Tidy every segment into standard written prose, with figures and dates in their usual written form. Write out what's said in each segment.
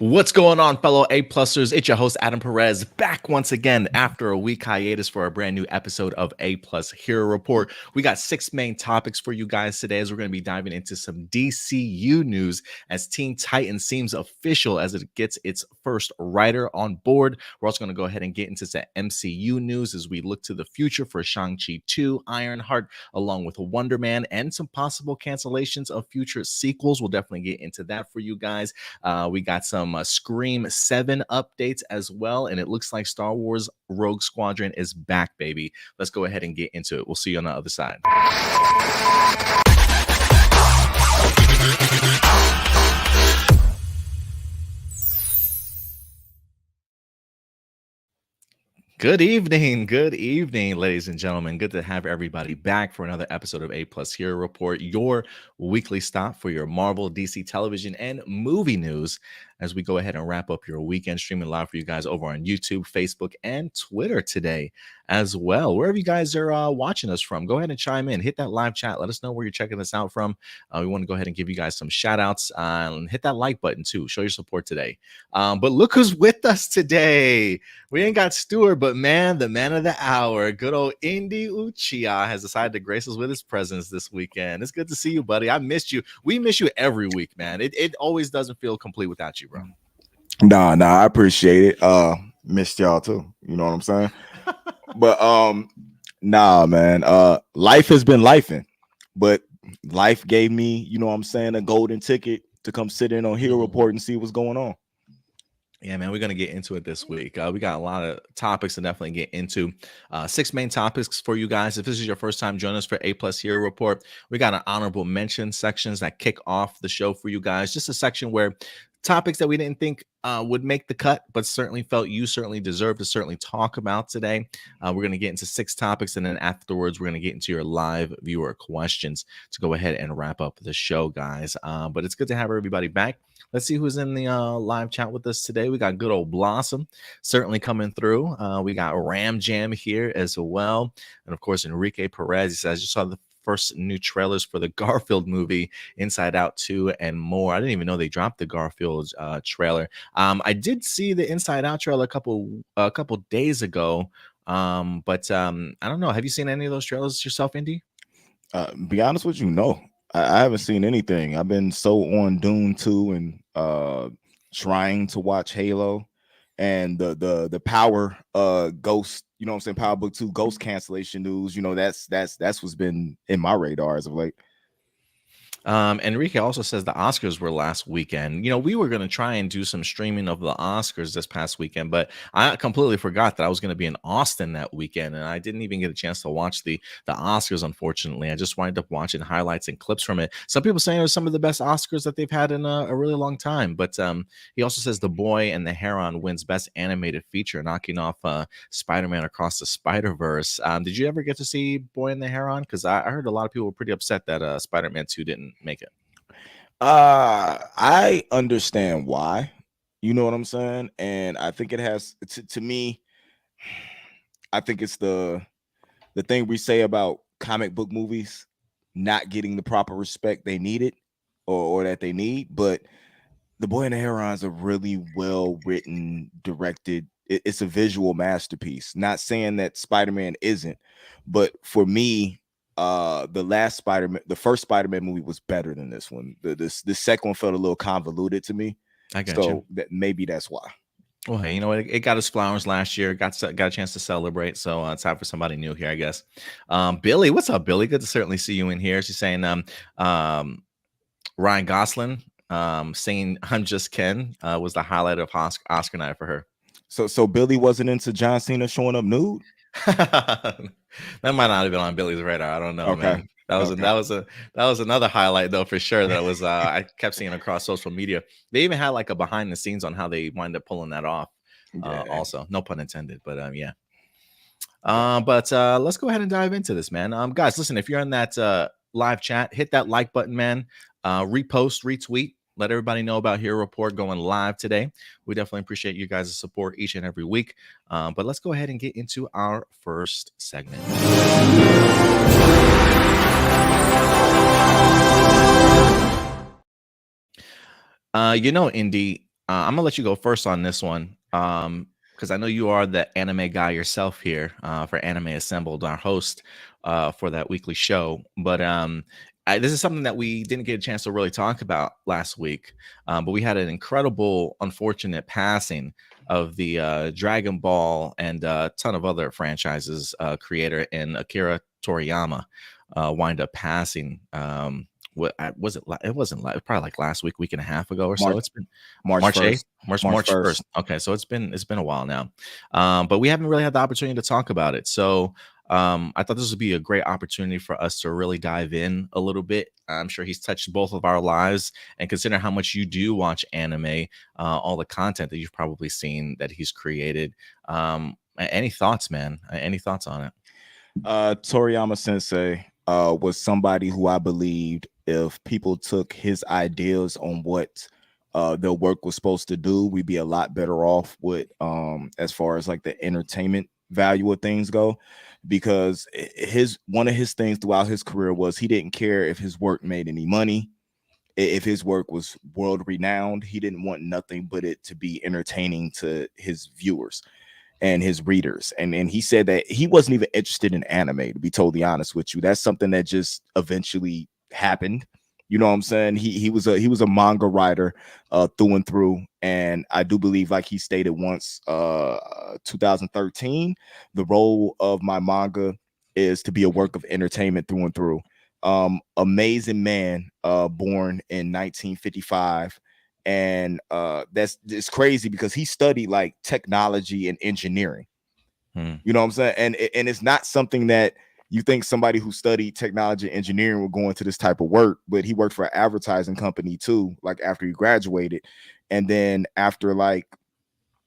What's going on, fellow A-Plusters? It's your host, Adam Perez, back once again after a week hiatus for a brand new episode of A-Plus Hero Report. We got 6 main topics for you guys today as we're going to be diving into some DCU news as Teen Titans seems official as it gets its first writer on board. We're also going to go ahead and get into some MCU news as we look to the future for Shang-Chi 2, Ironheart, along with Wonder Man, and some possible cancellations of future sequels. We'll definitely get into that for you guys. We got some Scream 7 updates as well, and it looks like Star Wars Rogue Squadron is back, baby. Let's go ahead and get into it. We'll see you on the other side. Good evening, ladies and gentlemen. Good to have everybody back for another episode of A-Plus Hero Report, your weekly stop for your Marvel, DC television, and movie news as we go ahead and wrap up your weekend streaming live for you guys over on YouTube, Facebook, and Twitter today as well. Wherever you guys are watching us from, go ahead and chime in. Hit that live chat. Let us know where you're checking us out from. We want to go ahead and give you guys some shout outs and hit that like button too. Show your support today. But look who's with us today. We ain't got Stuart, but man, the man of the hour, good old Indy Uchiha has decided to grace us with his presence this weekend. It's good to see you, buddy. I missed you. We miss you every week, man. It always doesn't feel complete without you, bro. Nah, I appreciate it. Missed y'all too. You know what I'm saying? But nah, man. Life has been lifing, but life gave me, you know what I'm saying, a golden ticket to come sit in on Hero Report and see what's going on. Yeah, man, we're going to get into it this week. We got a lot of topics to definitely get into. 6 main topics for you guys. If this is your first time joining us for A-Plus Hero Report, we got an honorable mention sections that kick off the show for you guys. Just a section where topics that we didn't think would make the cut, but certainly felt you certainly deserve to certainly talk about today. We're going to get into 6 topics, and then afterwards, we're going to get into your live viewer questions to go ahead and wrap up the show, guys. But it's good to have everybody back. Let's see who's in the live chat with us today. We got good old Blossom certainly coming through. We got Ram Jam here as well. And of course, Enrique Perez, he says, I just saw the first new trailers for the Garfield movie, Inside Out 2 and more. I didn't even know they dropped the Garfield trailer. I did see the Inside Out trailer a couple days ago. But I don't know. Have you seen any of those trailers yourself, Indy? Be honest with you, no. I haven't seen anything. I've been so on Dune 2 and trying to watch Halo and the Power Ghost, you know what I'm saying, Power Book 2 Ghost cancellation news. You know, that's what's been in my radar as of late. Enrique also says the Oscars were last weekend. You know, we were going to try and do some streaming of the Oscars this past weekend, but I completely forgot that I was going to be in Austin that weekend, and I didn't even get a chance to watch the Oscars, unfortunately. I just wound up watching highlights and clips from it. Some people saying it was some of the best Oscars that they've had in a really long time, but he also says The Boy and the Heron wins Best Animated Feature, knocking off Spider-Man Across the Spider-Verse. Did you ever get to see Boy and the Heron? Because I heard a lot of people were pretty upset that Spider-Man 2 didn't make it. I understand why, you know what I'm saying, and I think it has to me. I think it's the thing we say about comic book movies not getting the proper respect they needed or that they need. But The Boy and the Heron is a really well written, directed. It's a visual masterpiece. Not saying that Spider-Man isn't, but for me, the first Spider-Man movie was better than this one. The second one felt a little convoluted to me. I got you. Maybe that's why. Well, hey, you know what? It got its flowers last year. Got a chance to celebrate. So it's time for somebody new here, I guess. Billy, what's up, Billy? Good to certainly see you in here. She's saying Ryan Gosling singing "I'm Just Ken" was the highlight of Oscar night for her. So Billy wasn't into John Cena showing up nude. That might not have been on Billy's radar. I don't know, man. That was another highlight though, for sure. That was I kept seeing across social media. They even had like a behind the scenes on how they wind up pulling that off. Also, no pun intended, but yeah. But let's go ahead and dive into this, man. Guys, listen, if you're in that live chat, hit that like button, man. Repost, retweet. Let everybody know about Hero Report going live today. We definitely appreciate you guys' support each and every week. But let's go ahead and get into our first segment. You know, Indy, I'm gonna let you go first on this one, because I know you are the anime guy yourself here for Anime Assembled, our host for that weekly show. But this is something that we didn't get a chance to really talk about last week. But we had an incredible, unfortunate passing of the Dragon Ball and a ton of other franchises creator in Akira Toriyama wind up passing. What was it? It wasn't probably like last week and a half ago or so. March It's been March March 8th, 1st. March March 1st. 1st. Okay, so it's been a while now, but we haven't really had the opportunity to talk about it. So I thought this would be a great opportunity for us to really dive in a little bit. I'm sure he's touched both of our lives, and consider how much you do watch anime, all the content that you've probably seen that he's created. Any thoughts, man? Any thoughts on it? Toriyama Sensei was somebody who I believed if people took his ideas on what their work was supposed to do, we'd be a lot better off with as far as like the entertainment value of things go. Because his one of his things throughout his career was he didn't care if his work made any money. If his work was world renowned, he didn't want nothing but it to be entertaining to his viewers and his readers. And he said that he wasn't even interested in anime, to be totally honest with you. That's something that just eventually happened. You know what I'm saying? He was a manga writer through and through. And I do believe, like he stated once, 2013, the role of my manga is to be a work of entertainment through and through. Amazing man, born in 1955. And that's it's crazy because he studied like technology and engineering. You know what I'm saying? And it's not something that you think somebody who studied technology and engineering will go into this type of work, but he worked for an advertising company too, like after he graduated. And then after like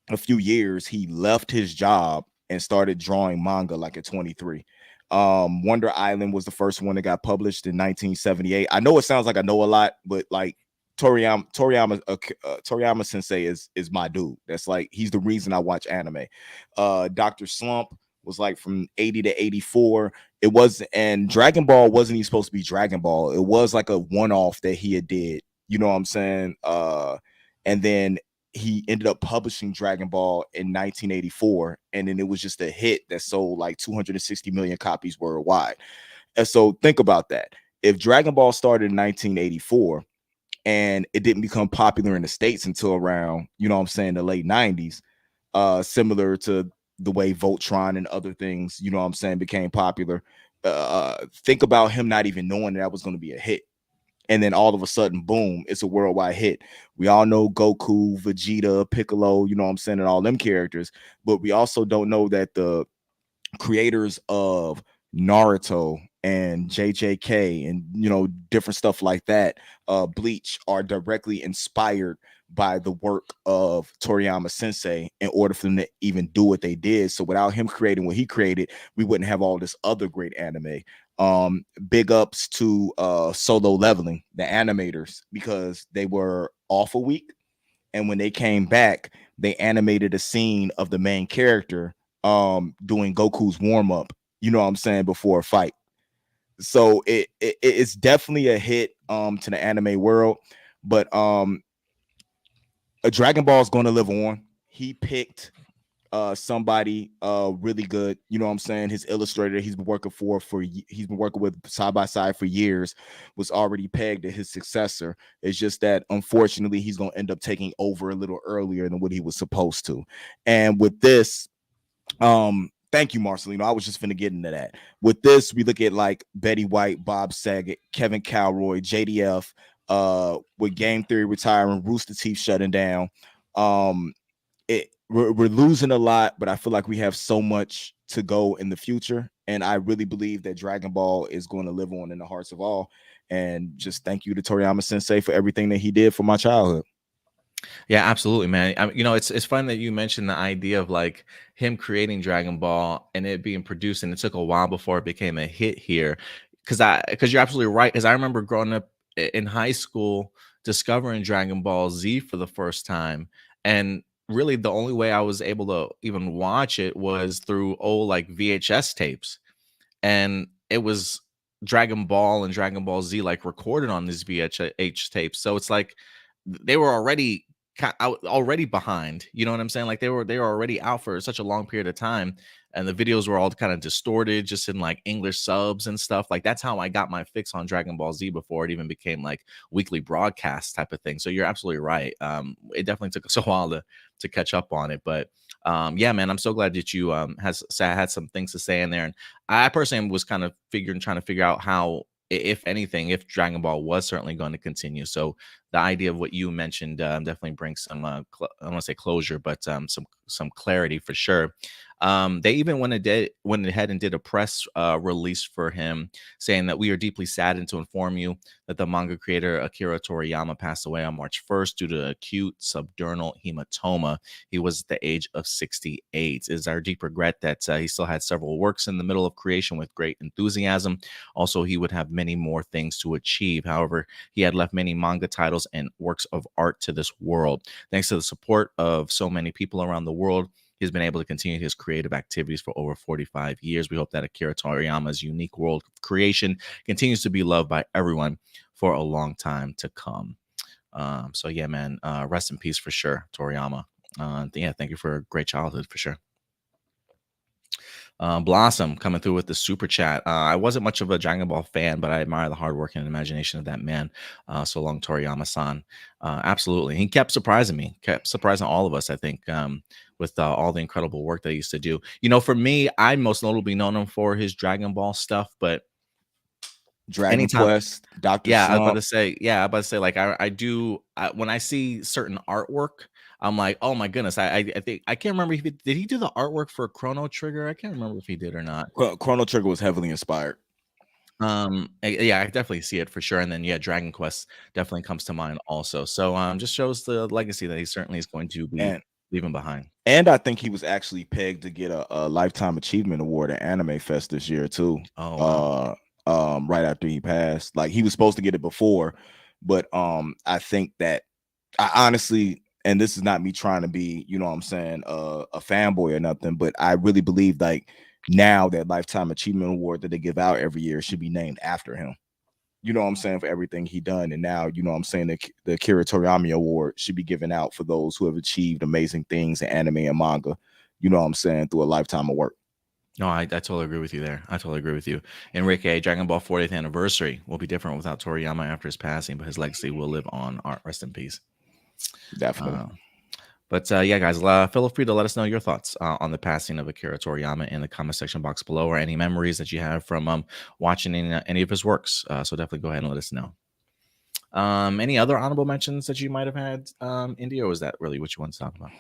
a few years, he left his job and started drawing manga like at 23. Wonder Island was the first one that got published in 1978. I know it sounds like I know a lot, but like Toriyama Sensei is my dude. That's like he's the reason I watch anime. Dr. Slump was like from 80 to 84. It was, and Dragon Ball wasn't even supposed to be Dragon Ball. It was like a one-off that he had did. You know what I'm saying? And then he ended up publishing Dragon Ball in 1984, and then it was just a hit that sold like 260 million copies worldwide. And so think about that. If Dragon Ball started in 1984 and it didn't become popular in the States until around, you know what I'm saying, the late 90s, similar to the way Voltron and other things, you know what I'm saying, became popular. Think about him not even knowing that was going to be a hit. And then all of a sudden, boom, it's a worldwide hit. We all know Goku, Vegeta, Piccolo, you know what I'm saying, and all them characters. But we also don't know that the creators of Naruto and JJK and, you know, different stuff like that, Bleach, are directly inspired by the work of Toriyama Sensei in order for them to even do what they did. So without him creating what he created, we wouldn't have all this other great anime. Big ups to Solo Leveling, the animators, because they were off a week, and when they came back, they animated a scene of the main character doing Goku's warm-up, you know what I'm saying, before a fight. So it's definitely a hit to the anime world. But a Dragon Ball is going to live on. He picked somebody really good, you know what I'm saying. His illustrator he's been working with side by side for years was already pegged as his successor. It's just that unfortunately he's going to end up taking over a little earlier than what he was supposed to. And with this, thank you, Marcelino. I was just finna get into that. With this, we look at like Betty White, Bob Saget, Kevin Calroy, JDF, with Game Theory retiring, Rooster Teeth shutting down. We're losing a lot, but I feel like we have so much to go in the future. And I really believe that Dragon Ball is going to live on in the hearts of all. And just thank you to Toriyama Sensei for everything that he did for my childhood. Yeah, absolutely, man. It's fun that you mentioned the idea of like him creating Dragon Ball and it being produced, and it took a while before it became a hit here. Because you're absolutely right. Because I remember growing up in high school, discovering Dragon Ball Z for the first time, and really the only way I was able to even watch it was through old like VHS tapes, and it was Dragon Ball and Dragon Ball Z like recorded on these VHS tapes. So it's like they were already already behind. You know what I'm saying? Like they were already out for such a long period of time, and the videos were all kind of distorted, just in like English subs and stuff. Like that's how I got my fix on Dragon Ball Z before it even became like weekly broadcast type of thing. So you're absolutely right. It definitely took us a while to catch up on it, but yeah, man, I'm so glad that you had some things to say in there. And I personally was kind of trying to figure out how, if anything, if Dragon Ball was certainly going to continue. So the idea of what you mentioned definitely brings some I don't want to say closure, but some clarity for sure. They even went ahead and did a press release for him, saying that we are deeply saddened to inform you that the manga creator Akira Toriyama passed away on March 1st due to acute subdural hematoma. He was at the age of 68. It is our deep regret that he still had several works in the middle of creation with great enthusiasm. Also, he would have many more things to achieve. However, he had left many manga titles and works of art to this world. Thanks to the support of so many people around the world, he's been able to continue his creative activities for over 45 years. We hope that Akira Toriyama's unique world of creation continues to be loved by everyone for a long time to come. So yeah, man, rest in peace for sure, Toriyama. Yeah, thank you for a great childhood for sure. Blossom coming through with the super chat. I wasn't much of a Dragon Ball fan, but I admire the hard work and imagination of that man. So long, Toriyama-san. Absolutely. He kept surprising me, kept surprising all of us, I think, with all the incredible work that he used to do. You know, for me, I most notably known him for his Dragon Ball stuff, but Dragon anytime, Quest, Dr. yeah, I was about Slump. to say, like I do when I see certain artwork, I'm like, oh my goodness, I think I can't remember if did he do the artwork for Chrono Trigger? I can't remember if he did or not. Chrono Trigger was heavily inspired. Yeah, I definitely see it for sure. And then yeah, Dragon Quest definitely comes to mind also. So just shows the legacy that he certainly is going to be And leaving behind. and I think he was actually pegged to get a Lifetime Achievement Award at Anime Fest this year too. Oh wow. Right after he passed. Like he was supposed to get it before, but I think that I honestly, and this is not me trying to be, you know what I'm saying, a fanboy or nothing, but I really believe like now that Lifetime Achievement Award that they give out every year should be named after him. You know what I'm saying, for everything he done. And now, you know what I'm saying, the Akira Toriyama Award should be given out for those who have achieved amazing things in anime and manga, you know what I'm saying, through a lifetime of work. No, I totally agree with you there. I totally agree with you. Enrique, Dragon Ball 40th anniversary will be different without Toriyama after his passing, but his legacy will live on. Rest in peace. Definitely. But yeah, guys, feel free to let us know your thoughts on the passing of Akira Toriyama in the comment section box below, or any memories that you have from watching any of his works. So definitely go ahead and let us know. Any other honorable mentions that you might have had, India, or was that really what you want to talk about?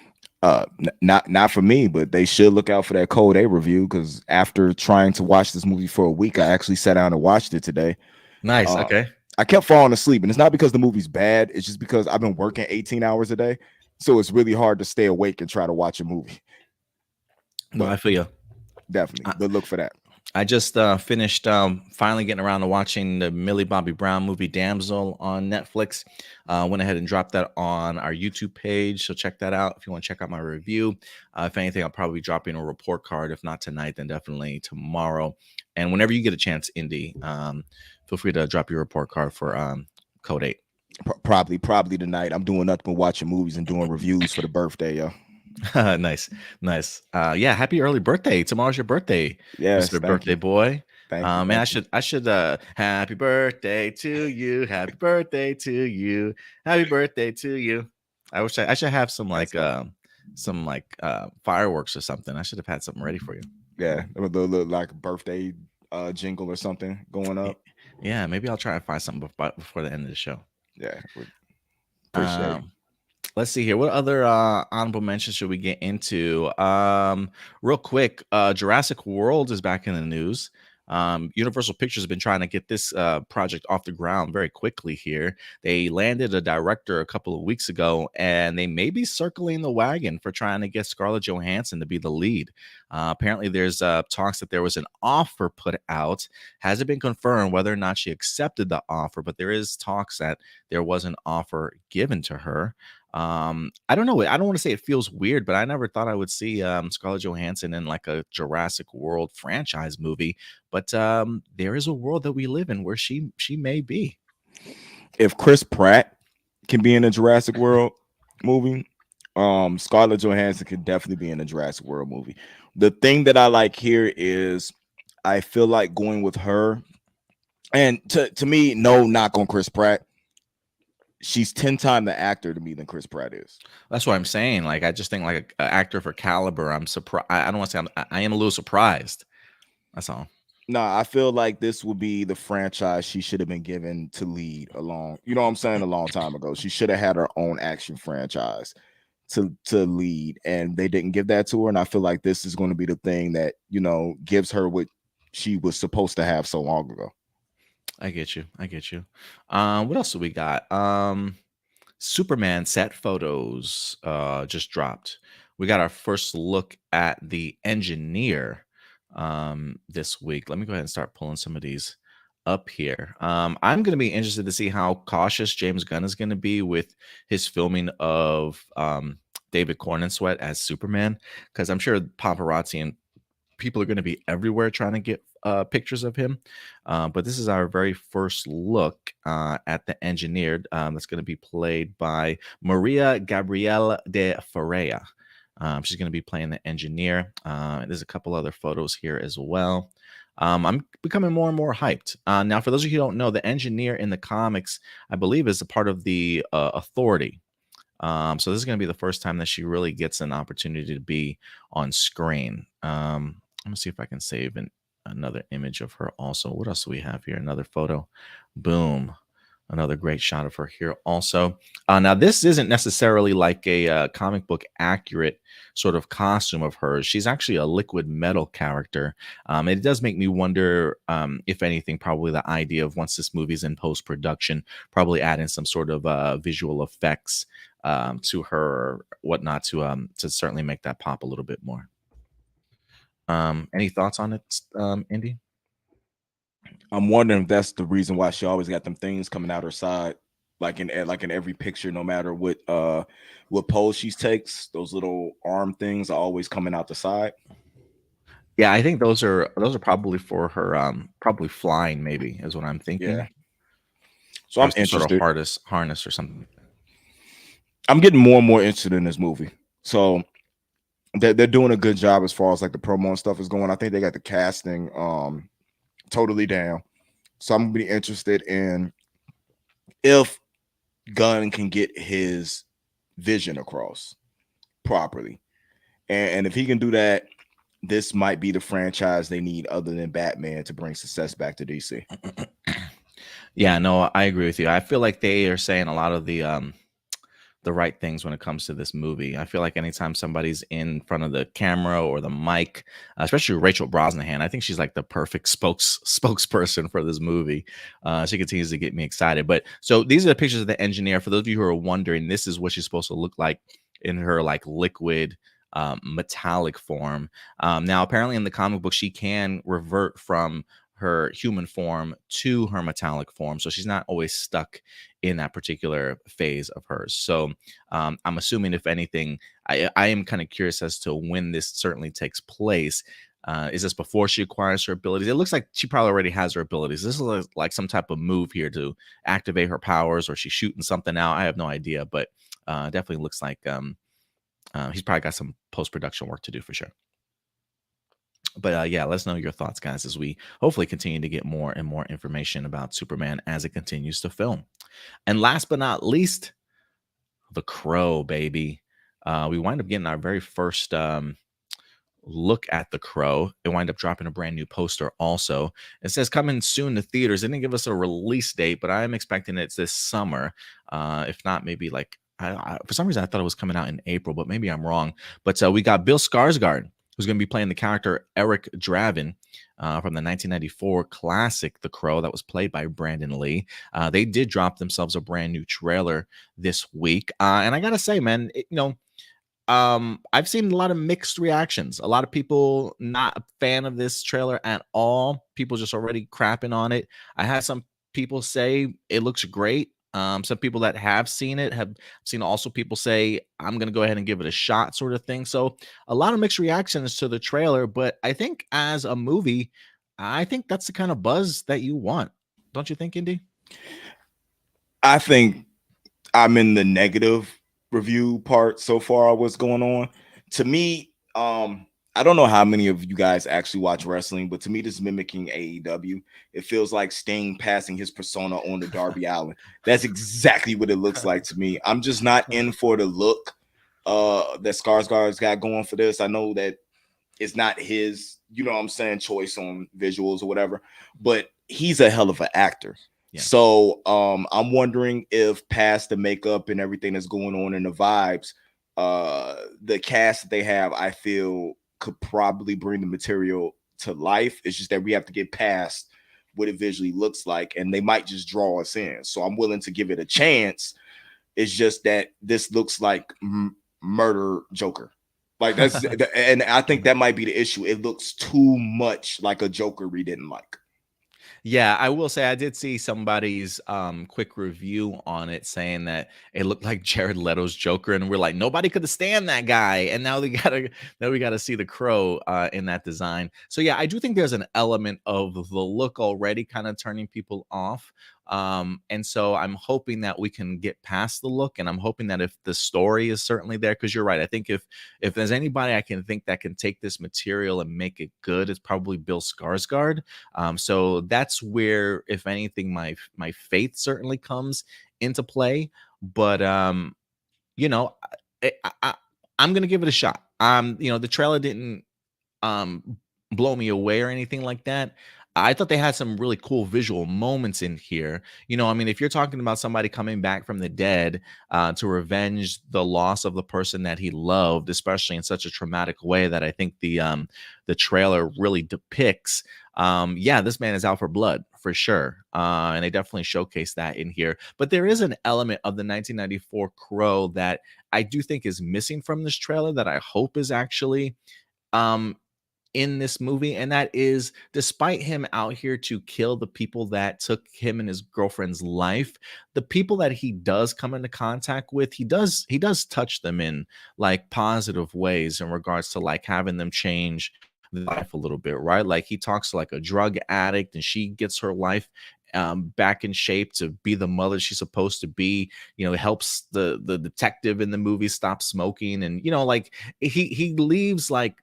Not for me, but they should look out for that Code A review, because after trying to watch this movie for a week, I actually sat down and watched it today. Nice. Okay. I kept falling asleep, and it's not because the movie's bad. It's just because I've been working 18 hours a day. So it's really hard to stay awake and try to watch a movie. No, I feel you. Definitely. But look for that. I just finished finally getting around to watching the Millie Bobby Brown movie Damsel on Netflix. Went ahead and dropped that on our YouTube page, so check that out if you want to check out my review. If anything, I'll probably be dropping a report card. If not tonight, then definitely tomorrow. And whenever you get a chance, Indy, feel free to drop your report card for Code 8. Probably tonight. I'm doing nothing but watching movies and doing reviews for the birthday, yo. Nice. Yeah, happy early birthday. Tomorrow's your birthday. Yes, Mr. Birthday Boy. Thank you. Man, I should happy birthday to you. Happy birthday to you. Happy birthday to you. I wish I should have some fireworks or something. I should have had something ready for you. Yeah, a little like birthday jingle or something going up. Yeah, maybe I'll try and find something before the end of the show. Yeah, appreciate it. Let's see here. What other honorable mentions should we get into? Real quick, Jurassic World is back in the news. Universal Pictures has been trying to get this project off the ground very quickly here. They landed a director a couple of weeks ago, and they may be circling the wagon for trying to get Scarlett Johansson to be the lead. Apparently, there's talks that there was an offer put out. Hasn't been confirmed whether or not she accepted the offer, but there is talks that there was an offer given to her. I don't know. I don't want to say it feels weird, but I never thought I would see Scarlett Johansson in like a Jurassic World franchise movie. But there is a world that we live in where she may be. If Chris Pratt can be in a Jurassic World, movie. Scarlett Johansson could definitely be in a Jurassic World movie. The thing that I like here is I feel like going with her, and to me, no knock on Chris Pratt. She's 10 times the actor to me than Chris Pratt is. That's what I'm saying. Like, I just think like an actor of her caliber, I'm surprised. I don't want to say I am a little surprised. That's all. Nah, I feel like this would be the franchise she should have been given to lead along. You know what I'm saying? A long time ago, she should have had her own action franchise to lead, and they didn't give that to her. And I feel like this is going to be the thing that gives her what she was supposed to have so long ago. I get you. I get you. What else do we got? Superman set photos just dropped. We got our first look at the engineer this week. Let me go ahead and start pulling some of these up here. I'm going to be interested to see how cautious James Gunn is going to be with his filming of David Cornsweet as Superman, because I'm sure paparazzi and people are going to be everywhere trying to get pictures of him. But this is our very first look at the engineer that's going to be played by Maria Gabriela de Ferreira. She's going to be playing the engineer. There's a couple other photos here as well. I'm becoming more and more hyped. Now, for those of you who don't know, the engineer in the comics, I believe, is a part of the Authority. So this is going to be the first time that she really gets an opportunity to be on screen. Let me see if I can save another image of her also. What else do we have here? Another photo. Boom. Another great shot of her here also. Now, this isn't necessarily like a comic book accurate sort of costume of hers. She's actually a liquid metal character. It does make me wonder, if anything, probably the idea of once this movie's in post-production, probably adding some sort of visual effects to her or whatnot to certainly make that pop a little bit more. Any thoughts on it, Indy? I'm wondering if that's the reason why she always got them things coming out her side, like in every picture, no matter what pose she takes, those little arm things are always coming out the side. Yeah, I think those are probably for her, probably flying, maybe is what I'm thinking. Yeah. So Or I'm some sort of interested. harness or something. I'm getting more and more interested in this movie. So they're doing a good job as far as like the promo and stuff is going. I think they got the casting totally down. So I'm gonna be interested in if Gunn can get his vision across properly. And if he can do that, this might be the franchise they need other than Batman to bring success back to DC. Yeah, no, I agree with you. I feel like they are saying a lot of the right things when it comes to this movie. I feel like anytime somebody's in front of the camera or the mic, especially Rachel Brosnahan, I think she's like the perfect spokesperson for this movie. She continues to get me excited. But so these are the pictures of the engineer. For those of you who are wondering, this is what she's supposed to look like in her like liquid metallic form. Now, apparently in the comic book, she can revert from her human form to her metallic form. So she's not always stuck in that particular phase of hers. So I'm assuming, if anything, I am kind of curious as to when this certainly takes place. Is this before she acquires her abilities? It looks like she probably already has her abilities. This is like some type of move here to activate her powers, or she's shooting something out. I have no idea, but definitely looks like he's probably got some post-production work to do for sure. But yeah, let us know your thoughts, guys, as we hopefully continue to get more and more information about Superman as it continues to film. And last but not least, The Crow, baby. We wind up getting our very first look at The Crow. It wind up dropping a brand new poster also. It says coming soon to theaters. It didn't give us a release date, but I am expecting it's this summer. If not, maybe like, for some reason I thought it was coming out in April, but maybe I'm wrong. But we got Bill Skarsgård, who's going to be playing the character Eric Draven from the 1994 classic The Crow that was played by Brandon Lee. They did drop themselves a brand new trailer this week. And I got to say, man, I've seen a lot of mixed reactions. A lot of people not a fan of this trailer at all. People just already crapping on it. I had some people say it looks great. Some people that have seen it have seen also people say, I'm going to go ahead and give it a shot, sort of thing. So a lot of mixed reactions to the trailer. But I think as a movie, I think that's the kind of buzz that you want. Don't you think, Indy? I think I'm in the negative review part so far, what's going on. To me, I don't know how many of you guys actually watch wrestling, but to me, this is mimicking AEW. It feels like Sting passing his persona on to Darby Allin. That's exactly what it looks like to me. I'm just not in for the look that Skarsgård's got going for this. I know that it's not his, you know what I'm saying, choice on visuals or whatever, but he's a hell of an actor. Yeah. So I'm wondering if past the makeup and everything that's going on in the vibes, the cast that they have, I feel could probably bring the material to life. It's just that we have to get past what it visually looks like, and they might just draw us in. So I'm willing to give it a chance. It's just that this looks like murder Joker. Like that's and I think that might be the issue. It looks too much like a Joker we didn't like. Yeah, I will say I did see somebody's quick review on it saying that it looked like Jared Leto's Joker, and we're like, nobody could stand that guy. And now we gotta see the Crow in that design. So yeah, I do think there's an element of the look already kind of turning people off. And so I'm hoping that we can get past the look, and I'm hoping that if the story is certainly there, because you're right, I think if there's anybody I can think that can take this material and make it good, it's probably Bill Skarsgård. So that's where, if anything, my faith certainly comes into play. But you know, I'm gonna give it a shot. The trailer didn't um blow me away or anything like that. I thought they had some really cool visual moments in here. I mean, if you're talking about somebody coming back from the dead to revenge the loss of the person that he loved, especially in such a traumatic way that I think the trailer really depicts. Yeah, this man is out for blood for sure. And they definitely showcase that in here. But there is an element of the 1994 Crow that I do think is missing from this trailer that I hope is actually um in this movie, and that is, despite him out here to kill the people that took him and his girlfriend's life, the people that he does come into contact with, he does touch them in like positive ways in regards to like having them change their life a little bit, right? Like he talks to like a drug addict, and she gets her life back in shape to be the mother she's supposed to be. Helps the detective in the movie stop smoking, and like he leaves like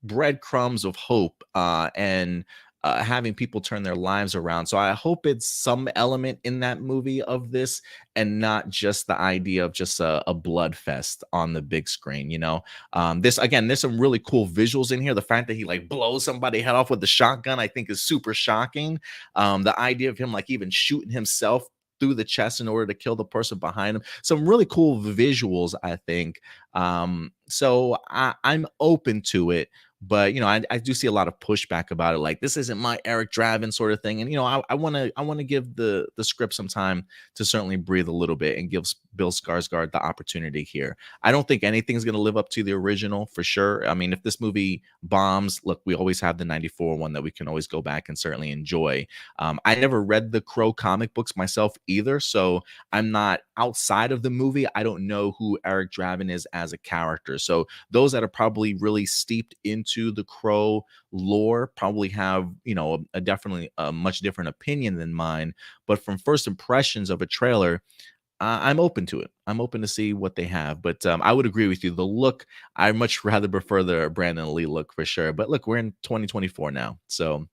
breadcrumbs of hope and having people turn their lives around. So I hope it's some element in that movie of this, and not just the idea of just a blood fest on the big screen. There's some really cool visuals in here. The fact that he like blows somebody head off with the shotgun, I think, is super shocking. The idea of him like even shooting himself through the chest in order to kill the person behind him. Some really cool visuals, I think. So I'm open to it, but I do see a lot of pushback about it. Like, this isn't my Eric Draven sort of thing. And I want to give the script some time to certainly breathe a little bit and give Bill Skarsgård the opportunity here. I don't think anything's going to live up to the original for sure. I mean, if this movie bombs, look, we always have the 94 one that we can always go back and certainly enjoy. I never read the Crow comic books myself either, so I'm not outside of the movie. I don't know who Eric Draven is as a character. So those that are probably really steeped into the Crow lore probably have, definitely a much different opinion than mine. But from first impressions of a trailer, I'm open to it. I'm open to see what they have. But I would agree with you. The look, I much rather prefer the Brandon Lee look for sure. But look, we're in 2024 now, so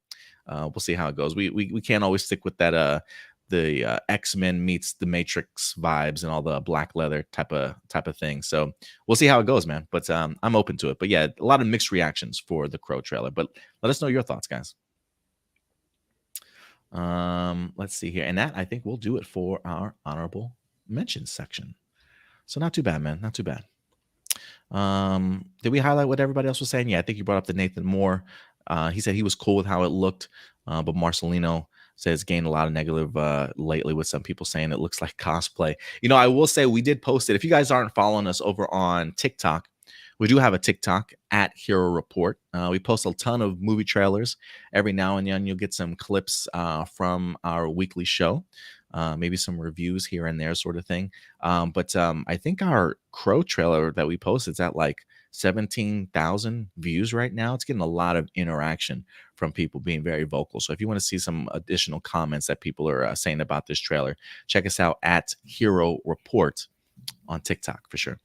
we'll see how it goes. We can't always stick with that the X-Men meets the Matrix vibes and all the black leather type of thing. So we'll see how it goes, man. But I'm open to it. But yeah, a lot of mixed reactions for the Crow trailer. But let us know your thoughts, guys. Let's see here. And that, I think, will do it for our honorable mentions section. So not too bad, man. Not too bad. Did we highlight what everybody else was saying? Yeah, I think you brought up the Nathan Moore. He said he was cool with how it looked, but Marcelino says gained a lot of negative lately, with some people saying it looks like cosplay. I will say we did post it. If you guys aren't following us over on TikTok, we do have a TikTok at Hero Report. We post a ton of movie trailers. Every now and then you'll get some clips from our weekly show. Maybe some reviews here and there, sort of thing. But I think our Crow trailer that we posted is at like 17,000 views right now. It's getting a lot of interaction from people being very vocal. So if you want to see some additional comments that people are saying about this trailer, check us out at Hero Report on TikTok for sure.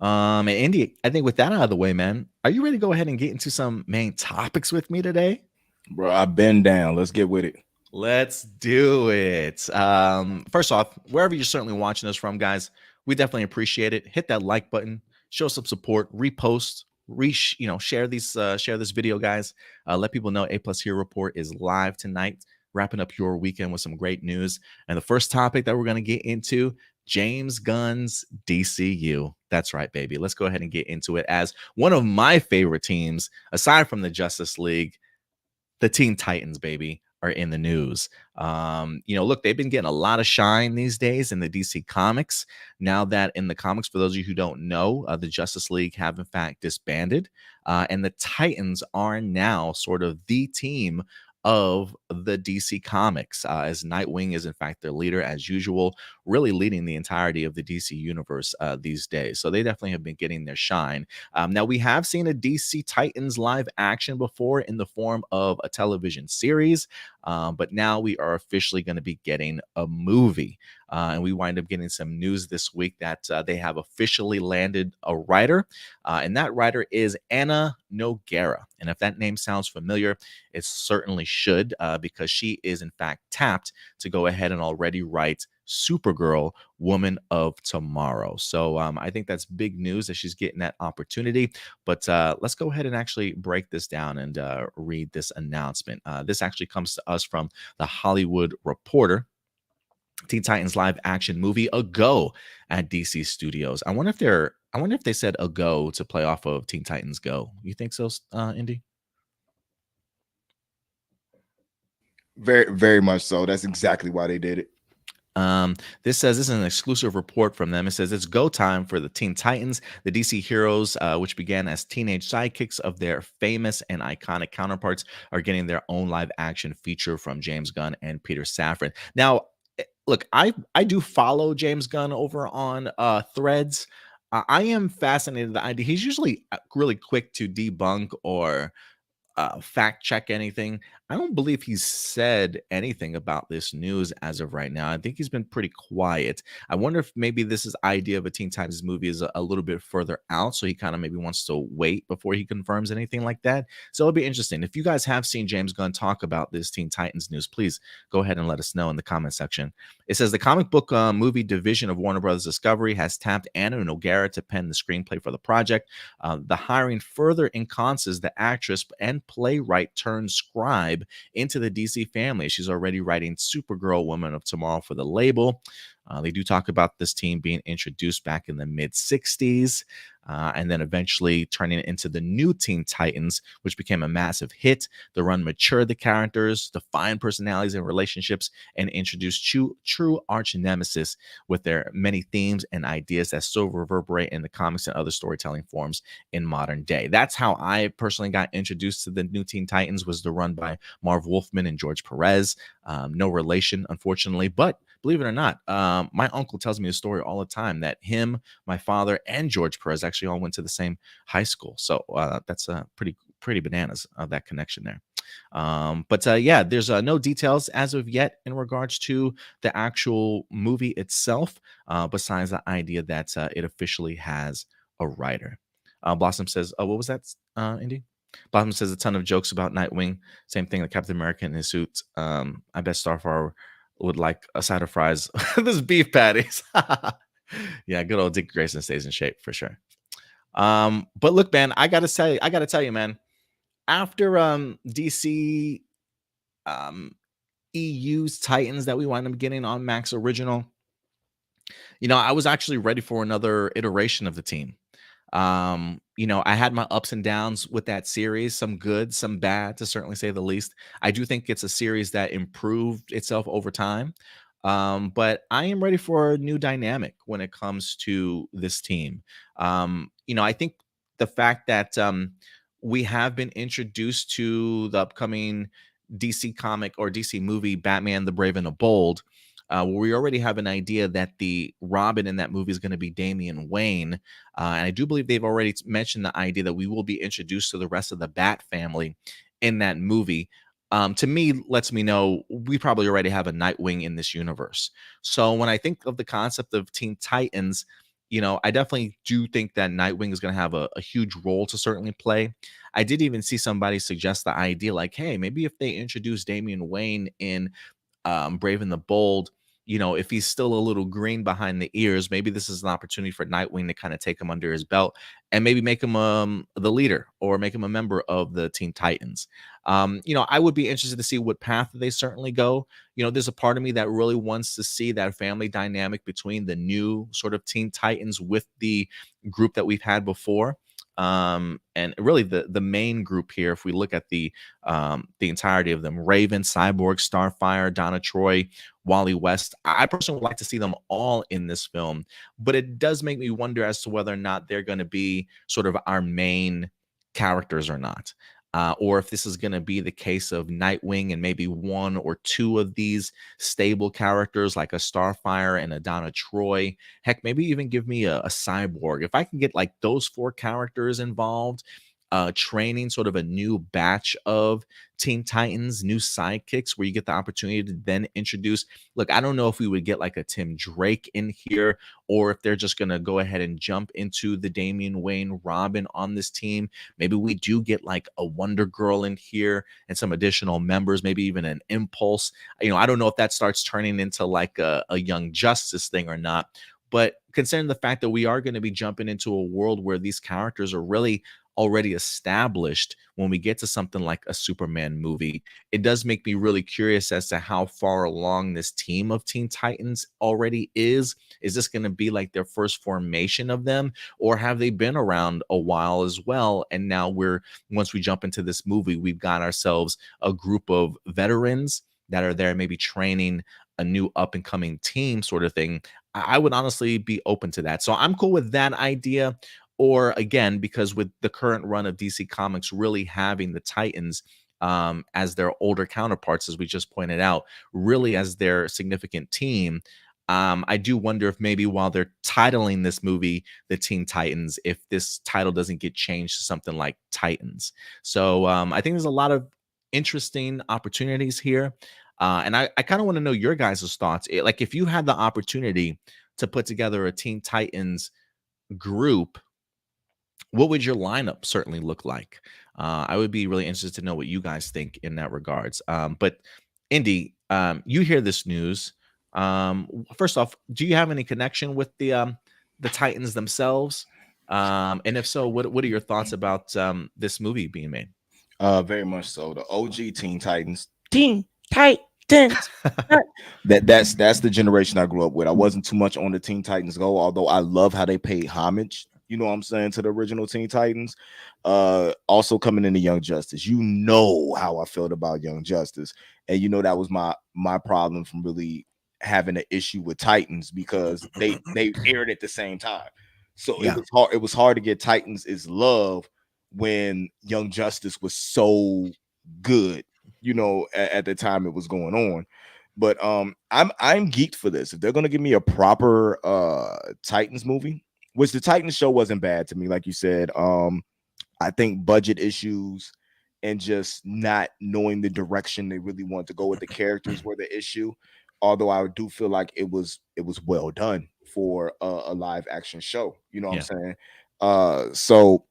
And Indy, I think with that out of the way, man, are you ready to go ahead and get into some main topics with me today? Bro, I've been down. Let's get with it. Let's do it. First off, wherever you're certainly watching us from, guys, we definitely appreciate it. Hit that like button, show some support, repost, share this video, guys. Let people know A Plus Hero Report is live tonight, wrapping up your weekend with some great news. And the first topic that we're going to get into, James Gunn's DCU. That's right, baby. Let's go ahead and get into it. As one of my favorite teams, aside from the Justice League, the Teen Titans, baby, are in the news. Look, they've been getting a lot of shine these days in the DC comics. Now that in the comics, for those of you who don't know, the Justice League have in fact disbanded, and the Titans are now sort of the team of the DC comics, as Nightwing is in fact their leader as usual, really leading the entirety of the DC universe these days. So they definitely have been getting their shine. Now we have seen a DC Titans live action before in the form of a television series, but now we are officially going to be getting a movie. And we wind up getting some news this week that they have officially landed a writer, and that writer is Anna Nogueira. And if that name sounds familiar, it certainly should, because she is in fact tapped to go ahead and already write Supergirl, Woman of Tomorrow. So I think that's big news that she's getting that opportunity. But let's go ahead and actually break this down and read this announcement. This actually comes to us from the Hollywood Reporter. Teen Titans live action movie a go at DC Studios. I wonder if they said a go to play off of Teen Titans Go. You think so, Indy? Very, very much so. That's exactly why they did it. This is an exclusive report from them. It says it's go time for the Teen Titans, the DC heroes, which began as teenage sidekicks of their famous and iconic counterparts, are getting their own live action feature from James Gunn and Peter Safran. Now, look, I do follow James Gunn over on Threads. I am fascinated with the idea. He's usually really quick to debunk or fact check anything. I don't believe he's said anything about this news as of right now. I think he's been pretty quiet. I wonder if maybe this is idea of a Teen Titans movie is a little bit further out, so he kind of maybe wants to wait before he confirms anything like that. So it'll be interesting. If you guys have seen James Gunn talk about this Teen Titans news, please go ahead and let us know in the comment section. It says the comic book movie division of Warner Brothers Discovery has tapped Anna Nogueira to pen the screenplay for the project. The hiring further ensconces the actress and playwright turned scribe into the DC family. She's already writing Supergirl, Woman of Tomorrow for the label. They do talk about this team being introduced back in the mid-60s, and then eventually turning it into the new Teen Titans, which became a massive hit. The run matured the characters, defined personalities and relationships, and introduced true arch nemesis with their many themes and ideas that still reverberate in the comics and other storytelling forms in modern day. That's how I personally got introduced to the new Teen Titans, was the run by Marv Wolfman and George Perez. No relation, unfortunately, but believe it or not, my uncle tells me a story all the time that him, my father, and George Perez actually all went to the same high school. So that's pretty bananas of that connection there. But yeah, there's no details as of yet in regards to the actual movie itself, besides the idea that it officially has a writer. Blossom says, what was that, Indy? Blossom says a ton of jokes about Nightwing. Same thing like Captain America in his suit. I bet Starfire would like a side of fries. This beef patties. Yeah, good old Dick Grayson stays in shape for sure. But look, man, I gotta tell you, man, after DC EU's Titans that we wind up getting on Max Original, I was actually ready for another iteration of the team. I had my ups and downs with that series, some good, some bad, to certainly say the least. I do think it's a series that improved itself over time. But I am ready for a new dynamic when it comes to this team. I think the fact that we have been introduced to the upcoming DC comic or DC movie, Batman the Brave and the Bold, where we already have an idea that the Robin in that movie is going to be Damian Wayne. And I do believe they've already mentioned the idea that we will be introduced to the rest of the Bat family in that movie. to me lets me know we probably already have a Nightwing in this universe. So when I think of the concept of Teen Titans, I definitely do think that Nightwing is going to have a huge role to certainly play. I did even see somebody suggest the idea like, hey, maybe if they introduce Damian Wayne in Brave and the Bold, if he's still a little green behind the ears, maybe this is an opportunity for Nightwing to kind of take him under his belt and maybe make him the leader or make him a member of the Teen Titans. I would be interested to see what path they certainly go. There's a part of me that really wants to see that family dynamic between the new sort of Teen Titans with the group that we've had before. And really the main group here, if we look at the entirety of them, Raven, Cyborg, Starfire, Donna Troy, Wally West, I personally would like to see them all in this film, but it does make me wonder as to whether or not they're going to be sort of our main characters or not. Or if this is going to be the case of Nightwing and maybe one or two of these stable characters like a Starfire and a Donna Troy. Heck, maybe even give me a Cyborg. If I can get like those four characters involved, training sort of a new batch of Teen Titans, new sidekicks, where you get the opportunity to then introduce. Look, I don't know if we would get like a Tim Drake in here, or if they're just going to go ahead and jump into the Damian Wayne Robin on this team. Maybe we do get like a Wonder Girl in here and some additional members, maybe even an Impulse. I don't know if that starts turning into like a Young Justice thing or not. But considering the fact that we are going to be jumping into a world where these characters are really already established when we get to something like a Superman movie, it does make me really curious as to how far along this team of Teen Titans already is. Is this going to be like their first formation of them, or have they been around a while as well? And now once we jump into this movie, we've got ourselves a group of veterans that are there maybe training a new up and coming team sort of thing. I would honestly be open to that. So I'm cool with that idea. Or again, because with the current run of DC Comics really having the Titans as their older counterparts, as we just pointed out, really as their significant team, I do wonder if maybe while they're titling this movie the Teen Titans, if this title doesn't get changed to something like Titans. So I think there's a lot of interesting opportunities here. And I kind of want to know your guys' thoughts. Like if you had the opportunity to put together a Teen Titans group, what would your lineup certainly look like? I would be really interested to know what you guys think in that regards. But Indy, you hear this news. First off, do you have any connection with the Titans themselves? And if so, what are your thoughts about this movie being made? Very much so. The OG Teen Titans. Teen Titans. That's the generation I grew up with. I wasn't too much on the Teen Titans Go, although I love how they paid homage, you know what I'm saying, to the original Teen Titans. Also coming into Young Justice. You know how I felt about Young Justice. And that was my problem from really having an issue with Titans, because they aired at the same time. So Yeah. it was hard to get Titans is love when Young Justice was so good, at the time it was going on. But I'm geeked for this. If they're gonna give me a proper Titans movie, which the Titans show wasn't bad to me, like you said. I think budget issues and just not knowing the direction they really want to go with the characters were the issue. Although I do feel like it was well done for a live action show. You know what I'm saying? So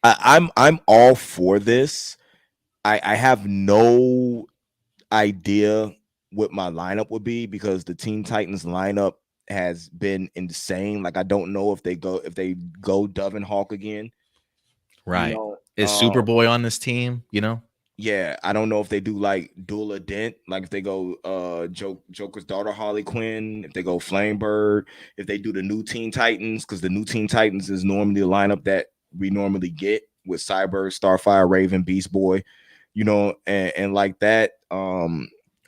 I'm all for this. I have no idea what my lineup would be, because the Teen Titans lineup has been insane. Like I don't know if they go Dove and Hawk again. Right. Is Superboy on this team? Yeah, I don't know if they do like Dula Dent, like if they go Joker's daughter Harley Quinn, if they go Flamebird, if they do the new Teen Titans, because the new Teen Titans is normally the lineup that we normally get with Cyborg, Starfire, Raven, Beast Boy, and like that.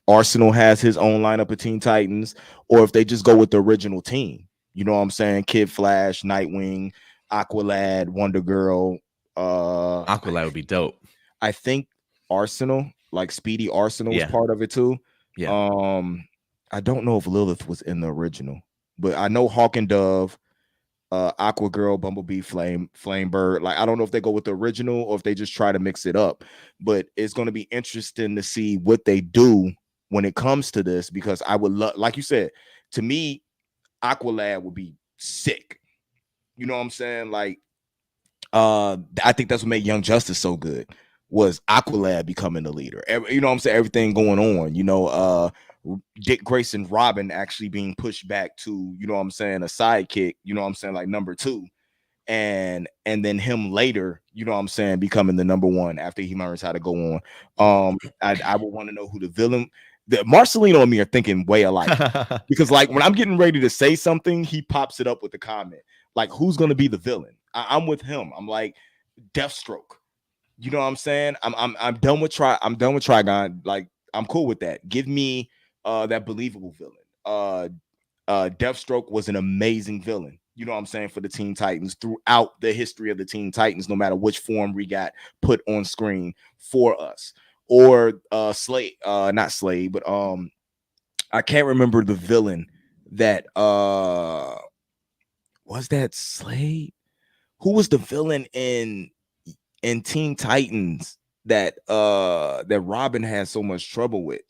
Arsenal has his own lineup of Teen Titans, or if they just go with the original team, you know what I'm saying? Kid Flash, Nightwing, Aqualad, Wonder Girl. Aqualad would be dope. I think Arsenal, like Speedy Arsenal, was part of it too. Yeah. I don't know if Lilith was in the original, but I know Hawk and Dove. Aqua Girl, Bumblebee, Flame Bird. Like I don't know if they go with the original or if they just try to mix it up, but it's going to be interesting to see what they do when it comes to this, because I would love, like you said, to me, Aqualad would be sick. You know what I'm saying? Like, I think that's what made Young Justice so good, was Aqualad becoming the leader. You know what I'm saying? Everything going on, you know, Dick Grayson Robin actually being pushed back to, you know what I'm saying, a sidekick, you know what I'm saying, like number 2. And then him later, you know what I'm saying, becoming the number 1 after he learns how to go on. I would want to know who the villain. Marcelino and me are thinking way alike, because like when I'm getting ready to say something, he pops it up with the comment like, who's gonna be the villain? I'm with him. I'm like, Deathstroke. You know what I'm saying? I'm done with Trigon. Like, I'm cool with that. Give me that believable villain. Deathstroke was an amazing villain, you know what I'm saying, for the Teen Titans throughout the history of the Teen Titans, no matter which form we got put on screen for us. Or Slade, not Slade, but I can't remember the villain that was that Slade? Who was the villain in Teen Titans that that Robin had so much trouble with?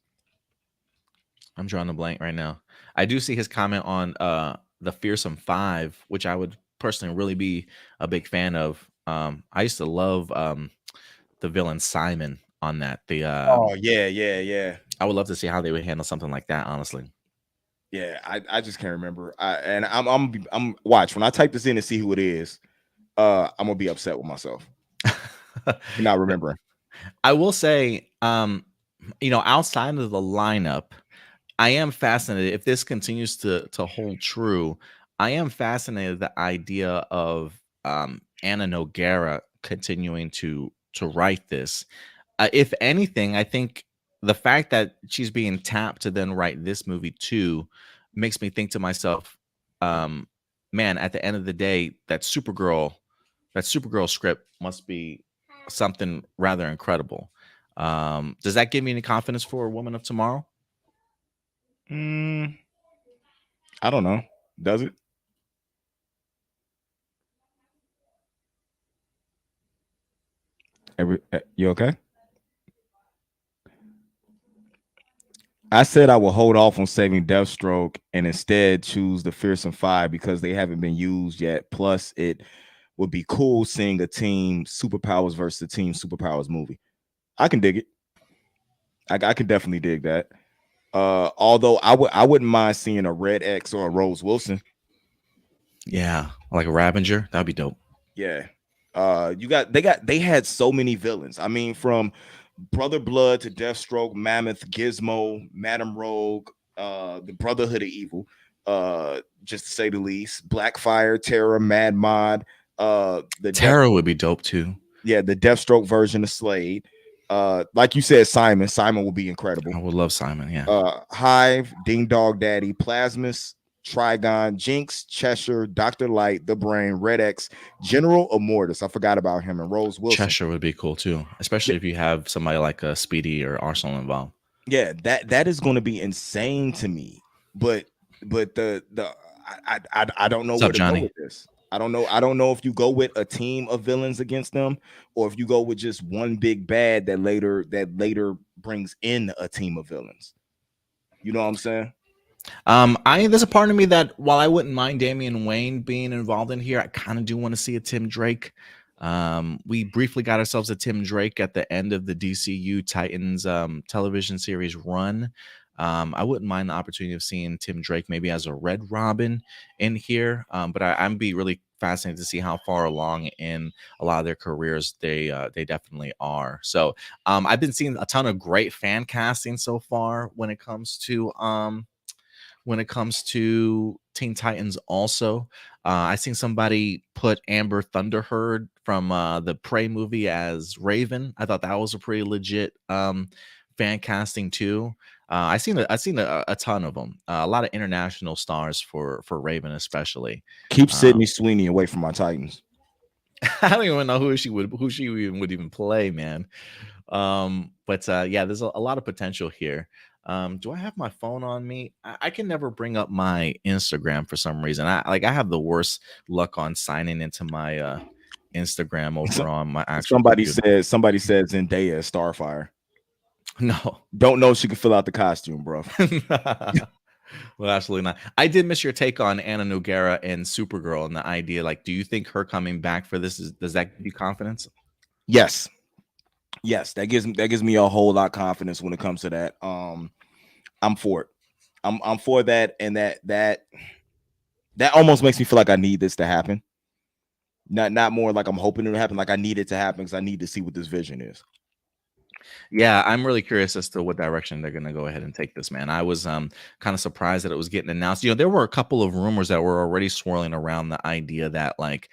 I'm drawing a blank right now. I do see his comment on the Fearsome Five, which I would personally really be a big fan of. I used to love the villain Simon on that. Oh yeah. I would love to see how they would handle something like that, honestly. Yeah, I just can't remember. I'm watch when I type this in and see who it is. I'm gonna be upset with myself for not remembering. I will say, you know, outside of the lineup, I am fascinated if this continues to hold true. I am fascinated the idea of Anna Nogueira continuing to write this. If anything, I think the fact that she's being tapped to then write this movie too makes me think to myself, man, at the end of the day, that Supergirl script must be something rather incredible. Does that give me any confidence for Woman of Tomorrow? I don't know. Does it? You okay? I said I will hold off on saving Deathstroke and instead choose the Fearsome Five because they haven't been used yet. Plus, it would be cool seeing a Team Superpowers versus a Team Superpowers movie. I can dig it. I can definitely dig that. Although I wouldn't mind seeing a Red X or a Rose Wilson. Yeah, like a Ravenger, that'd be dope. Yeah. They had so many villains. I mean, from Brother Blood to Deathstroke, Mammoth, Gizmo, Madam Rogue, the Brotherhood of Evil, just to say the least. Blackfire, Terra, Mad Mod, the Terra would be dope too. Yeah, the Deathstroke version of Slade. Like you said, Simon will be incredible. I would love Simon. Yeah. Hive, Ding Dog Daddy, Plasmus, Trigon, Jinx, Cheshire, Dr. Light, The Brain, Red X, General Immortus. I forgot about him, and Rose Wilson. Cheshire would be cool too, especially if you have somebody like a Speedy or Arsenal involved. Yeah, that is going to be insane to me. But I don't know where to go with this. I don't know if you go with a team of villains against them, or if you go with just one big bad that later brings in a team of villains. You know what I'm saying? There's a part of me that while I wouldn't mind Damian Wayne being involved in here, I kind of do want to see a Tim Drake. We briefly got ourselves a Tim Drake at the end of the DCU Titans television series run. I wouldn't mind the opportunity of seeing Tim Drake maybe as a Red Robin in here, but I'm be really fascinated to see how far along in a lot of their careers they definitely are. So I've been seeing a ton of great fan casting so far when it comes to Teen Titans. Also, I seen somebody put Amber Thunderherd from the Prey movie as Raven. I thought that was a pretty legit fan casting too. I seen a ton of them. A lot of international stars for Raven, especially. Keep Sydney Sweeney away from my Titans. I don't even know who she would even play, man. But yeah, there's a lot of potential here. Do I have my phone on me? I can never bring up my Instagram for some reason. I have the worst luck on signing into my Instagram So, over on my actual computer. somebody said Zendaya is Starfire. No. Don't know if she can fill out the costume, bro. Well, absolutely not. I did miss your take on Anna Nogueira and Supergirl and the idea. Like, do you think her coming back for this does that give you confidence? Yes. Yes, that gives me a whole lot of confidence when it comes to that. I'm for it. I'm for that, and that almost makes me feel like I need this to happen. Not more like I'm hoping it will happen, like I need it to happen because I need to see what this vision is. Yeah, I'm really curious as to what direction they're gonna go ahead and take this, man. I was kind of surprised that it was getting announced. There were a couple of rumors that were already swirling around the idea that like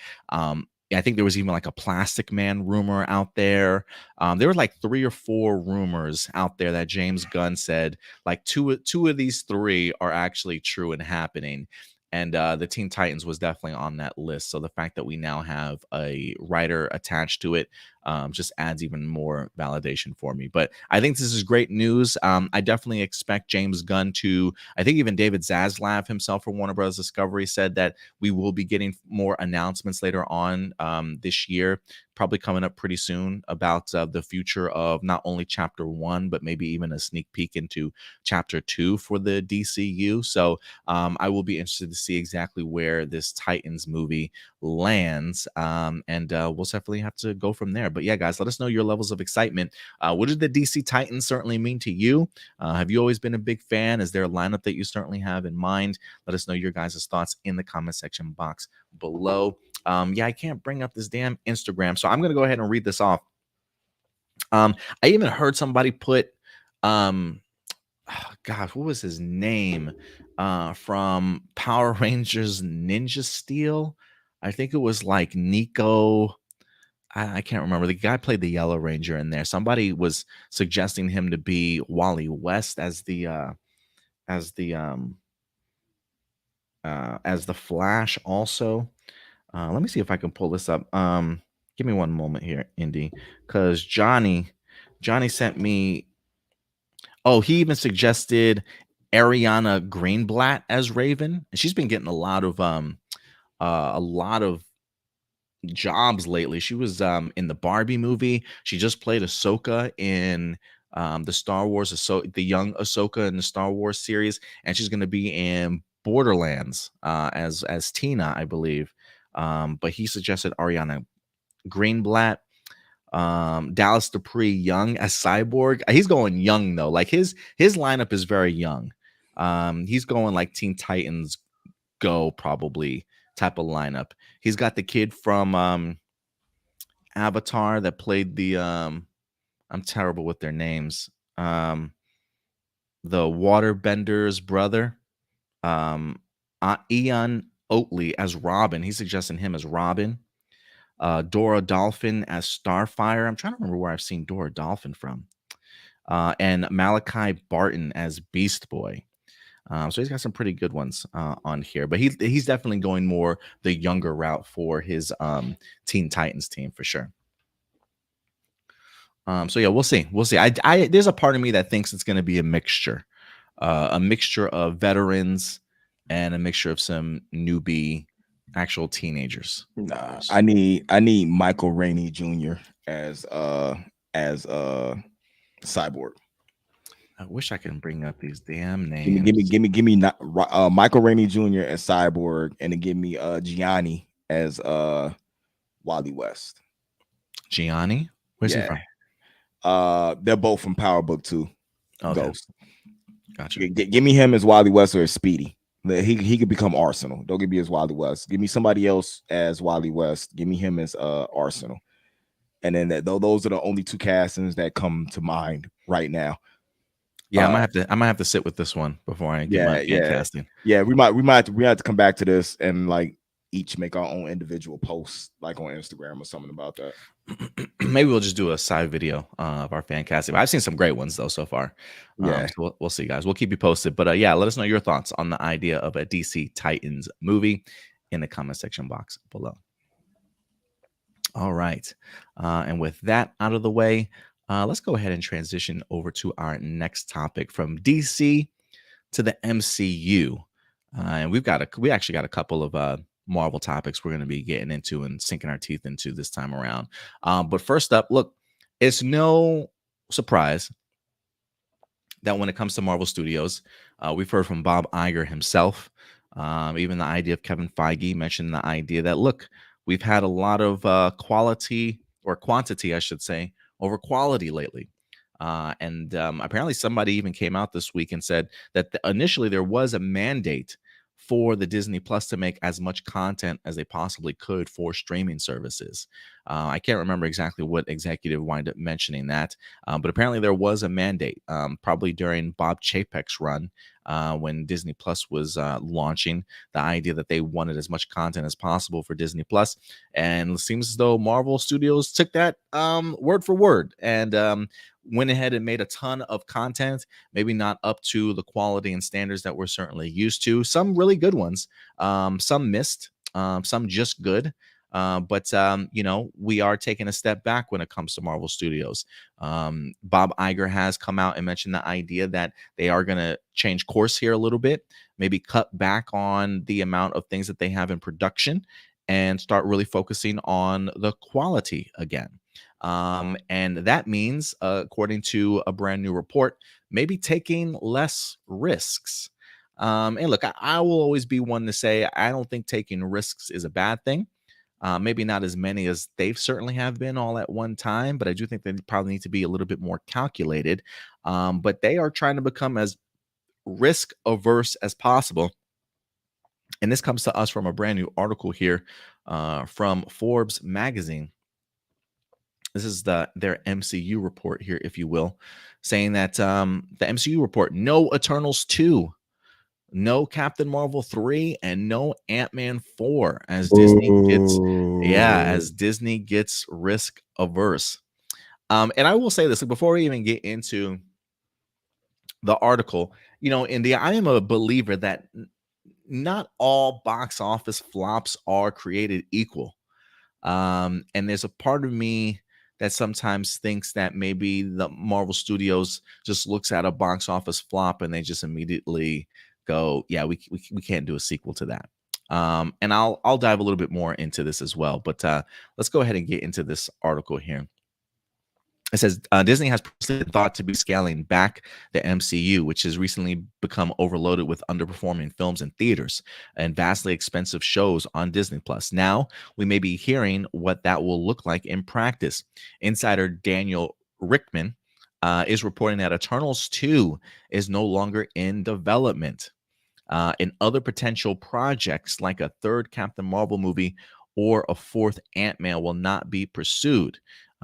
I think there was even like a Plastic Man rumor out there. There were like 3 or 4 rumors out there that James Gunn said like two of these 3 are actually true and happening. And the Teen Titans was definitely on that list. So the fact that we now have a writer attached to it just adds even more validation for me. But I think this is great news. I definitely expect James Gunn to, I think even David Zaslav himself from Warner Bros. Discovery said that we will be getting more announcements later on this year, probably coming up pretty soon about the future of not only chapter 1, but maybe even a sneak peek into chapter 2 for the DCU. So I will be interested to see exactly where this Titans movie lands. And we'll definitely have to go from there. But yeah, guys, let us know your levels of excitement. What did the DC Titans certainly mean to you? Have you always been a big fan? Is there a lineup that you certainly have in mind? Let us know your guys' thoughts in the comment section box below. Yeah, I can't bring up this damn Instagram, so I'm going to go ahead and read this off. I even heard somebody put, oh, God, what was his name? From Power Rangers Ninja Steel. I think it was like Nico. I can't remember. The guy played the Yellow Ranger in there. Somebody was suggesting him to be Wally West as the as the Flash also. Let me see if I can pull this up. Give me one moment here, Indy, because Johnny sent me. Oh, he even suggested Ariana Greenblatt as Raven, and she's been getting a lot of jobs lately. She was in the Barbie movie. She just played Ahsoka in the Star Wars, the young Ahsoka in the Star Wars series, and she's going to be in Borderlands as Tina, I believe. But he suggested Ariana Greenblatt, Dallas Dupree Young as Cyborg. He's going young though. Like his lineup is very young. He's going like Teen Titans Go probably type of lineup. He's got the kid from Avatar that played the I'm terrible with their names. The Waterbender's brother. Ian Oatley as Robin. He's suggesting him as Robin. Dora Dolphin as Starfire. I'm trying to remember where I've seen Dora Dolphin from. And Malachi Barton as Beast Boy. So he's got some pretty good ones on here, but he's definitely going more the younger route for his Teen Titans team for sure. So yeah, we'll see. I there's a part of me that thinks it's going to be a mixture of veterans and a mixture of some newbie actual teenagers. Nah, I need Michael Rainey Jr. as Cyborg. I wish I could bring up these damn names. Give me Michael Rainey Jr. as Cyborg, and then give me Gianni as Wally West. Gianni? Where's he from? They're both from Power Book 2. Okay. Ghost. Gotcha. Give me him as Wally West or as Speedy. He could become Arsenal. Don't give me as Wally West. Give me somebody else as Wally West. Give me him as Arsenal. And then those are the only 2 castings that come to mind right now. Yeah, I might have to sit with this one before I get my casting. Yeah, we might have to come back to this and like each make our own individual posts, like on Instagram or something about that. Maybe we'll just do a side video of our fan casting. I've seen some great ones though so far. Yeah, so we'll see, guys. We'll keep you posted. But yeah, let us know your thoughts on the idea of a DC Titans movie in the comment section box below. All right, and with that out of the way, Let's go ahead and transition over to our next topic from DC to the MCU. And we actually got a couple of Marvel topics we're going to be getting into and sinking our teeth into this time around. But first up, look, it's no surprise that when it comes to Marvel Studios, we've heard from Bob Iger himself. Even the idea of Kevin Feige mentioned the idea that, look, we've had a lot of quality or quantity, I should say, over quality lately. And apparently somebody even came out this week and said that initially there was a mandate for the Disney Plus to make as much content as they possibly could for streaming services. I can't remember exactly what executive wound up mentioning that, but apparently there was a mandate, probably during Bob Chapek's run when Disney Plus was launching, the idea that they wanted as much content as possible for Disney Plus. And it seems as though Marvel Studios took that word for word and went ahead and made a ton of content, maybe not up to the quality and standards that we're certainly used to. Some really good ones, some missed, some just good. But we are taking a step back when it comes to Marvel Studios. Bob Iger has come out and mentioned the idea that they are going to change course here a little bit, maybe cut back on the amount of things that they have in production and start really focusing on the quality again. And that means, according to a brand new report, maybe taking less risks. And look, I will always be one to say I don't think taking risks is a bad thing. Maybe not as many as they've certainly have been all at one time, but I do think they probably need to be a little bit more calculated. But they are trying to become as risk averse as possible. And this comes to us from a brand new article here from Forbes magazine. This is their MCU report here, if you will, saying that the MCU report, no Eternals 2, no Captain Marvel 3, and no Ant-Man 4 as Disney gets risk averse. And I will say this before we even get into the article, I am a believer that not all box office flops are created equal. And there's a part of me that sometimes thinks that maybe the Marvel Studios just looks at a box office flop and they just immediately go, yeah, we can't do a sequel to that. And I'll dive a little bit more into this as well. But let's go ahead and get into this article here. It says Disney has been thought to be scaling back the MCU, which has recently become overloaded with underperforming films in theaters and vastly expensive shows on Disney Plus. Now we may be hearing what that will look like in practice. Insider Daniel Rickman is reporting that Eternals 2 is no longer in development. And other potential projects like a third Captain Marvel movie or a fourth Ant-Man will not be pursued.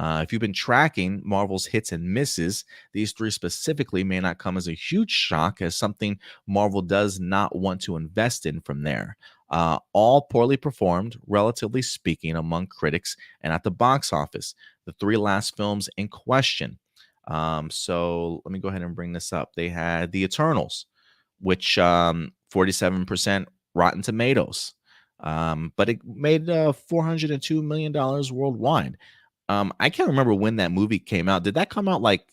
If you've been tracking Marvel's hits and misses, these three specifically may not come as a huge shock as something Marvel does not want to invest in from there. All poorly performed, relatively speaking, among critics and at the box office. The three last films in question. So let me go ahead and bring this up. They had The Eternals, which 47% Rotten Tomatoes. But it made $402 million worldwide. I can't remember when that movie came out. Did that come out like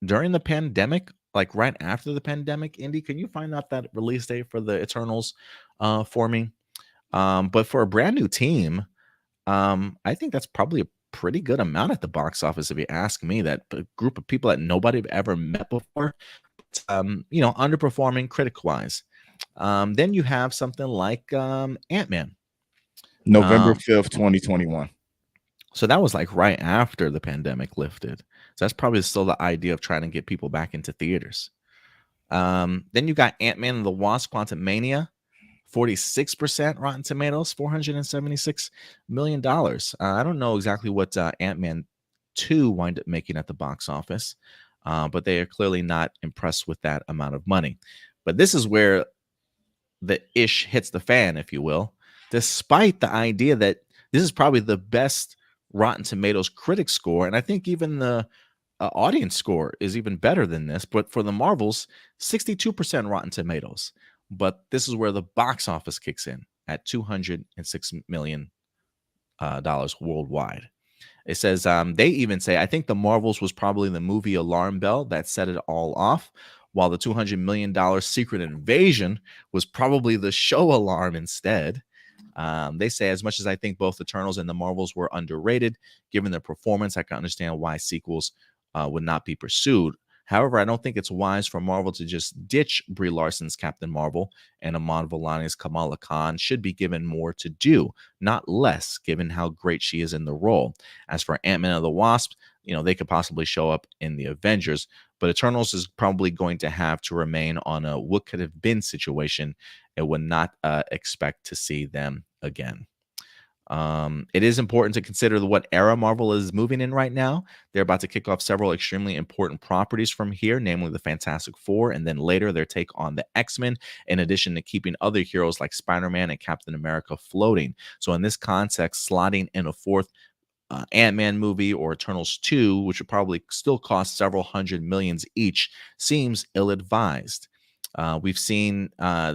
during the pandemic, like right after the pandemic? Indy, can you find out that release date for the Eternals for me? But for a brand new team, I think that's probably a pretty good amount at the box office, if you ask me. That a group of people that nobody have ever met before, underperforming critic-wise. Then you have something like Ant-Man. November 5th, 2021. So that was like right after the pandemic lifted. So that's probably still the idea of trying to get people back into theaters. Then you got Ant-Man and the Wasp: Quantumania, 46% Rotten Tomatoes, $476 million. I don't know exactly what Ant-Man 2 wind up making at the box office, but they are clearly not impressed with that amount of money. But this is where the ish hits the fan, if you will, despite the idea that this is probably the best Rotten Tomatoes critic score, and I think even the audience score is even better than this. But for the Marvels, 62% Rotten Tomatoes. But this is where the box office kicks in at $206 million worldwide. It says they even say, I think the Marvels was probably the movie alarm bell that set it all off, while the $200 million Secret Invasion was probably the show alarm instead. They say, as much as I think both Eternals and the Marvels were underrated, given their performance, I can understand why sequels would not be pursued. However, I don't think it's wise for Marvel to just ditch Brie Larson's Captain Marvel, and Iman Vellani's Kamala Khan should be given more to do, not less, given how great she is in the role. As for Ant-Man and the Wasp, they could possibly show up in the Avengers, but Eternals is probably going to have to remain on a what could have been situation, and would not expect to see them again. It is important to consider what era Marvel is moving in right now. They're about to kick off several extremely important properties from here, namely the Fantastic Four, and then later their take on the X-Men, in addition to keeping other heroes like Spider-Man and Captain America floating. So in this context, slotting in a fourth Ant-Man movie or Eternals 2, which would probably still cost several hundred millions each, seems ill-advised. We've seen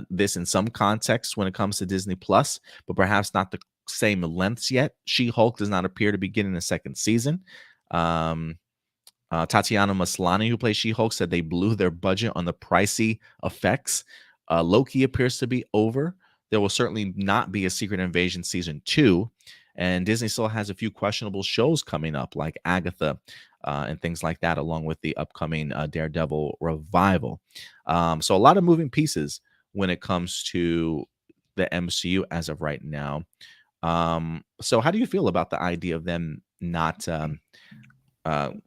this in some contexts when it comes to Disney Plus, but perhaps not the same lengths yet. She-Hulk does not appear to be getting a second season. Tatiana Maslany, who plays She-Hulk, said they blew their budget on the pricey effects. Loki appears to be over. There will certainly not be a Secret Invasion season 2. And Disney still has a few questionable shows coming up, like Agatha and things like that, along with the upcoming Daredevil revival. So a lot of moving pieces when it comes to the MCU as of right now. So how do you feel about the idea of them not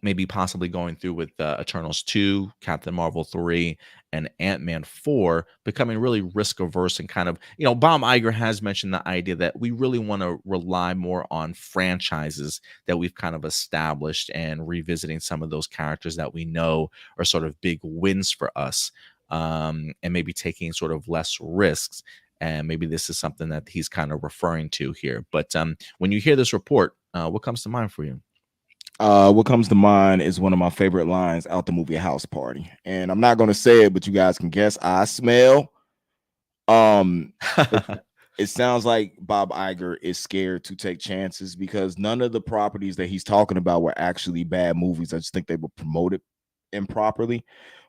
maybe possibly going through with Eternals 2, Captain Marvel 3, and Ant-Man 4, becoming really risk averse and kind of, Bob Iger has mentioned the idea that we really want to rely more on franchises that we've kind of established and revisiting some of those characters that we know are sort of big wins for us, and maybe taking sort of less risks. And maybe this is something that he's kind of referring to here. But when you hear this report, what comes to mind for you? What comes to mind is one of my favorite lines out the movie House Party. And I'm not going to say it, but you guys can guess. I smell. It sounds like Bob Iger is scared to take chances because none of the properties that he's talking about were actually bad movies. I just think they were promoted improperly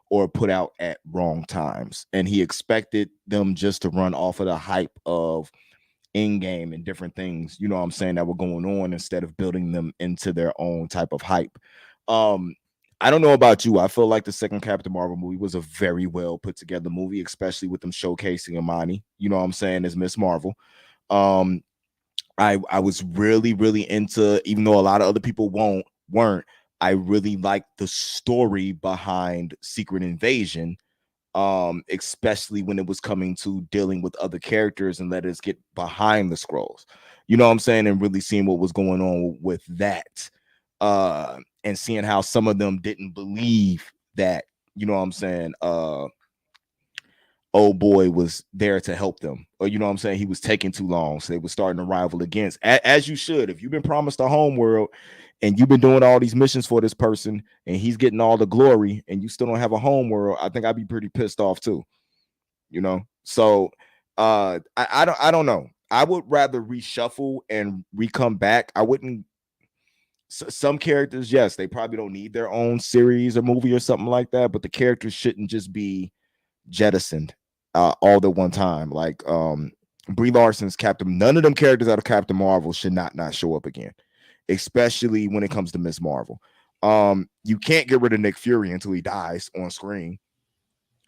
or put out at wrong times. And he expected them just to run off of the hype of Endgame and different things, you know what I'm saying, that were going on instead of building them into their own type of hype. I don't know about you. I feel like the second Captain Marvel movie was a very well put together movie, especially with them showcasing Imani, you know what I'm saying, as Miss Marvel. I was really, really into, even though a lot of other people weren't, I really liked the story behind Secret Invasion, especially when it was coming to dealing with other characters and let us get behind the scrolls, you know what I'm saying, and really seeing what was going on with that, and seeing how some of them didn't believe that, you know what I'm saying, old boy was there to help them, or you know what I'm saying, he was taking too long, so they were starting to rival against, as you should. If you've been promised a home world and you've been doing all these missions for this person and he's getting all the glory and you still don't have a home world, I think I'd be pretty pissed off too, so I don't know. I would rather reshuffle and re-come back. I wouldn't. Some characters, yes, they probably don't need their own series or movie or something like that, but the characters shouldn't just be jettisoned all at one time. Like Brie Larson's Captain, none of them characters out of Captain Marvel should not show up again, especially when it comes to Miss Marvel. You can't get rid of Nick Fury until he dies on screen.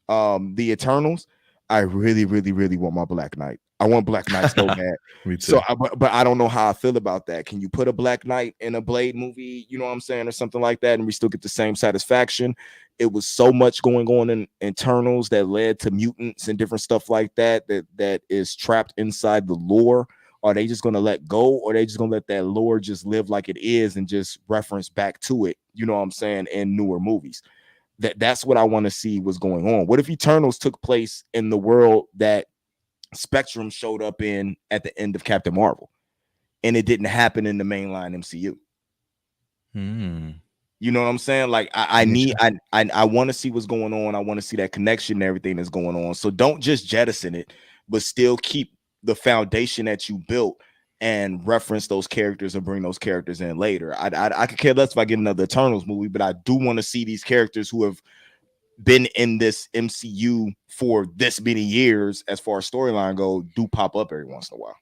The Eternals, I really, really, really want my Black Knight. I want Black Knight so bad. Me too. So, but I don't know how I feel about that. Can you put a Black Knight in a Blade movie, you know what I'm saying, or something like that, and we still get the same satisfaction? It was so much going on in Eternals that led to mutants and different stuff like that is trapped inside the lore. Are they just going to let go, or are they just going to let that lore just live like it is and just reference back to it, you know what I'm saying, in newer movies? That's what I want to see what's going on. What if Eternals took place in the world that Spectrum showed up in at the end of Captain Marvel, and it didn't happen in the mainline MCU? You know what I'm saying? Like I want to see what's going on. I want to see that connection and everything that's going on. So don't just jettison it, but still keep the foundation that you built and reference those characters and bring those characters in later. I could care less if I get another Eternals movie, but I do want to see these characters who have been in this MCU for this many years, as far as storyline go, do pop up every once in a while.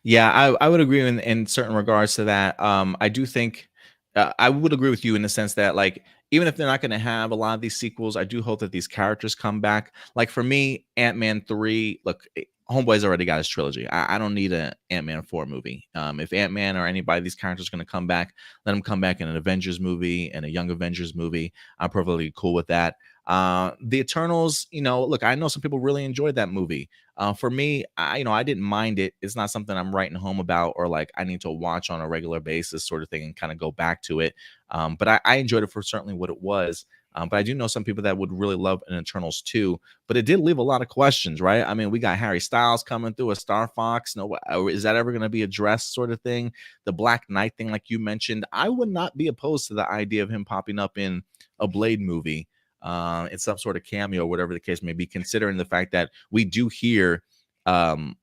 Yeah, I would agree in certain regards to that. I do think I would agree with you in the sense that, like, even if they're not going to have a lot of these sequels, I do hope that these characters come back. Like for me, Ant-Man 3, look, Homeboy's already got his trilogy. I don't need an Ant-Man 4 movie. If Ant-Man or anybody, these characters are going to come back, let them come back in an Avengers movie and a Young Avengers movie. I'm perfectly cool with that. The Eternals, look, I know some people really enjoyed that movie. For me, I didn't mind it. It's not something I'm writing home about or like I need to watch on a regular basis, sort of thing, and kind of go back to it. But I enjoyed it for certainly what it was. But I do know some people that would really love an Eternals too. But it did leave a lot of questions, right? I mean, we got Harry Styles coming through, a Star Fox. No, is that ever going to be addressed, sort of thing? The Black Knight thing, like you mentioned, I would not be opposed to the idea of him popping up in a Blade movie. It's some sort of cameo, whatever the case may be, considering the fact that um,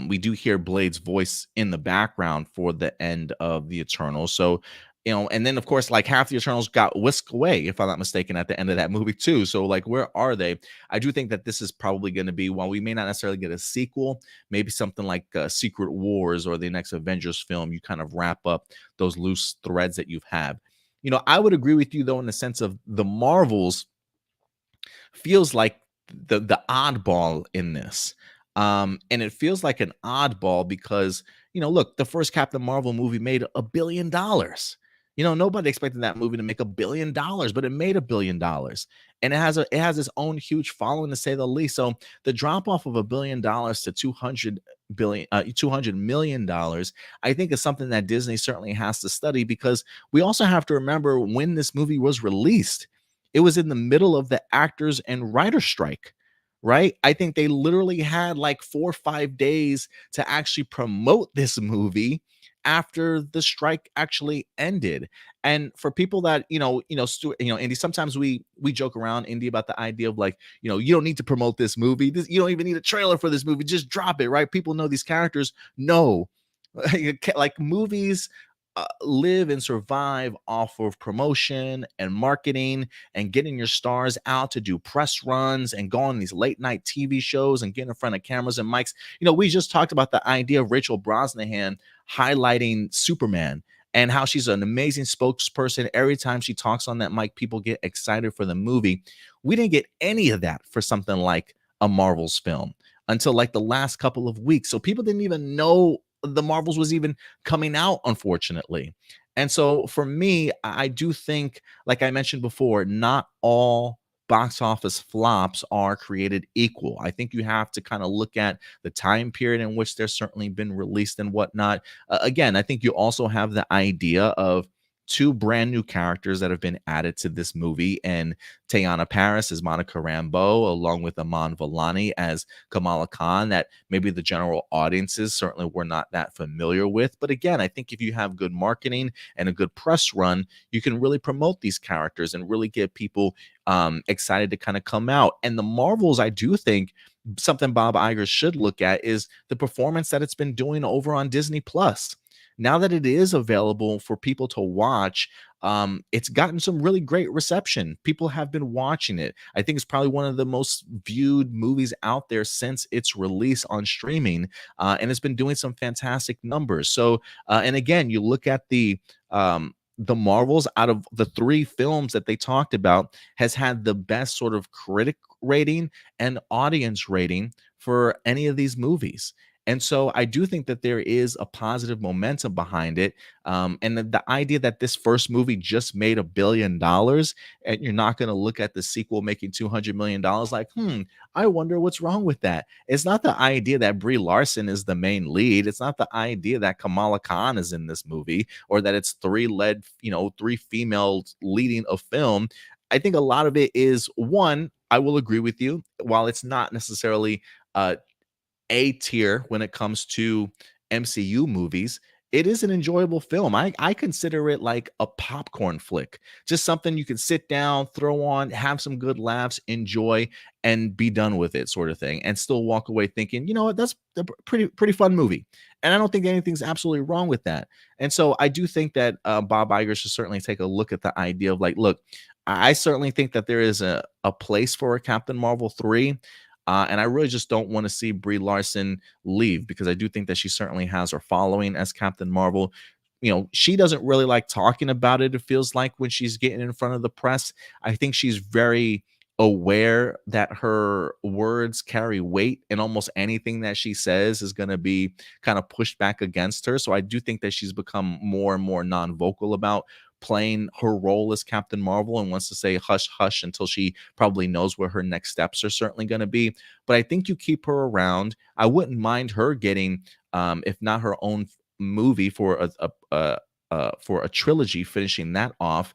we do hear Blade's voice in the background for the end of the Eternals. So, and then of course, like half the Eternals got whisked away, if I'm not mistaken, at the end of that movie too. So, like, where are they? I do think that this is probably going to be, while we may not necessarily get a sequel, maybe something like Secret Wars or the next Avengers film. You kind of wrap up those loose threads that you've had. I would agree with you though, in the sense of the Marvels feels like the oddball in this. And it feels like an oddball because, look, the first Captain Marvel movie made $1 billion. Nobody expected that movie to make $1 billion, but it made $1 billion. And it has its own huge following, to say the least. So the drop off of $1 billion to 200 million dollars, I think, is something that Disney certainly has to study, because we also have to remember when this movie was released. It was in the middle of the actors and writer strike, right? I think they literally had like 4 or 5 days to actually promote this movie after the strike actually ended. And for people that, Stuart, Indy, sometimes we joke around, Indy, about the idea of like, you don't need to promote this movie. You don't even need a trailer for this movie. Just drop it, right? People know these characters. No, like movies live and survive off of promotion and marketing and getting your stars out to do press runs and go on these late night TV shows and get in front of cameras and mics. We just talked about the idea of Rachel Brosnahan highlighting Superman and how she's an amazing spokesperson. Every time she talks on that mic, people get excited for the movie. We didn't get any of that for something like a Marvel's film until like the last couple of weeks. So people didn't even know the Marvels was even coming out, unfortunately. And so for me, I do think, like I mentioned before, not all box office flops are created equal. I think you have to kind of look at the time period in which they're certainly been released and whatnot. Again, I think you also have the idea of two brand new characters that have been added to this movie, and Teyana Paris as Monica Rambeau, along with Aman Vellani as Kamala Khan, that maybe the general audiences certainly were not that familiar with. But again, I think if you have good marketing and a good press run, you can really promote these characters and really get people excited to kind of come out. And the Marvels, I do think, something Bob Iger should look at is the performance that it's been doing over on Disney Plus. Now that it is available for people to watch, it's gotten some really great reception. People have been watching it. I think it's probably one of the most viewed movies out there since its release on streaming, and it's been doing some fantastic numbers. So, and again, you look at the Marvels, out of the 3 films that they talked about, has had the best sort of critic rating and audience rating for any of these movies. And so I do think that there is a positive momentum behind it. And the idea that this first movie just made $1 billion and you're not going to look at the sequel making $200 million like, I wonder what's wrong with that. It's not the idea that Brie Larson is the main lead. It's not the idea that Kamala Khan is in this movie, or that it's 3 females leading a film. I think a lot of it is, one, I will agree with you, while it's not necessarily A tier when it comes to MCU movies, it is an enjoyable film. I consider it like a popcorn flick, just something you can sit down, throw on, have some good laughs, enjoy, and be done with it, sort of thing, and still walk away thinking, you know what, that's a pretty fun movie. And I don't think anything's absolutely wrong with that. And so I do think that Bob Iger should certainly take a look at the idea of like, look, I certainly think that there is a place for a Captain Marvel 3. And I really just don't want to see Brie Larson leave, because I do think that she certainly has her following as Captain Marvel. You know, she doesn't really like talking about it, it feels like, when she's getting in front of the press. I think she's very aware that her words carry weight, and almost anything that she says is going to be kind of pushed back against her. So I do think that she's become more and more non-vocal about playing her role as Captain Marvel, and wants to say hush hush until she probably knows where her next steps are certainly going to be. But I think you keep her around. I wouldn't mind her getting, if not her own movie for a trilogy, finishing that off.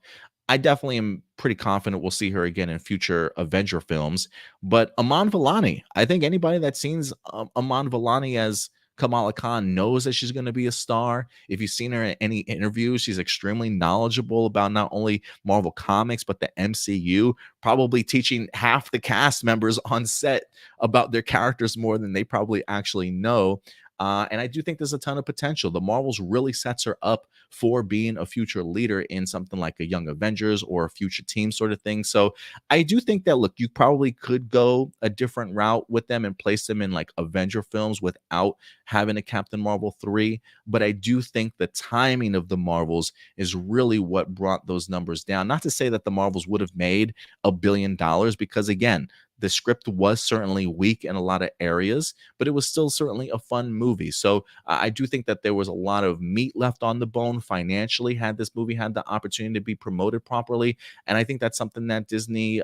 I definitely am pretty confident we'll see her again in future Avenger films. But Aman Vellani, I think anybody that sees Aman Vellani as Kamala Khan knows that she's going to be a star. If you've seen her in any interviews, she's extremely knowledgeable about not only Marvel Comics, but the MCU, probably teaching half the cast members on set about their characters more than they probably actually know. And I do think there's a ton of potential. The Marvels really sets her up for being a future leader in something like a Young Avengers or a future team sort of thing. So I do think that, look, you probably could go a different route with them and place them in like Avenger films without having a Captain Marvel 3. But I do think the timing of the Marvels is really what brought those numbers down. Not to say that the Marvels would have made $1 billion, because again, the script was certainly weak in a lot of areas, but it was still certainly a fun movie. So I do think that there was a lot of meat left on the bone financially had this movie had the opportunity to be promoted properly. And I think that's something that Disney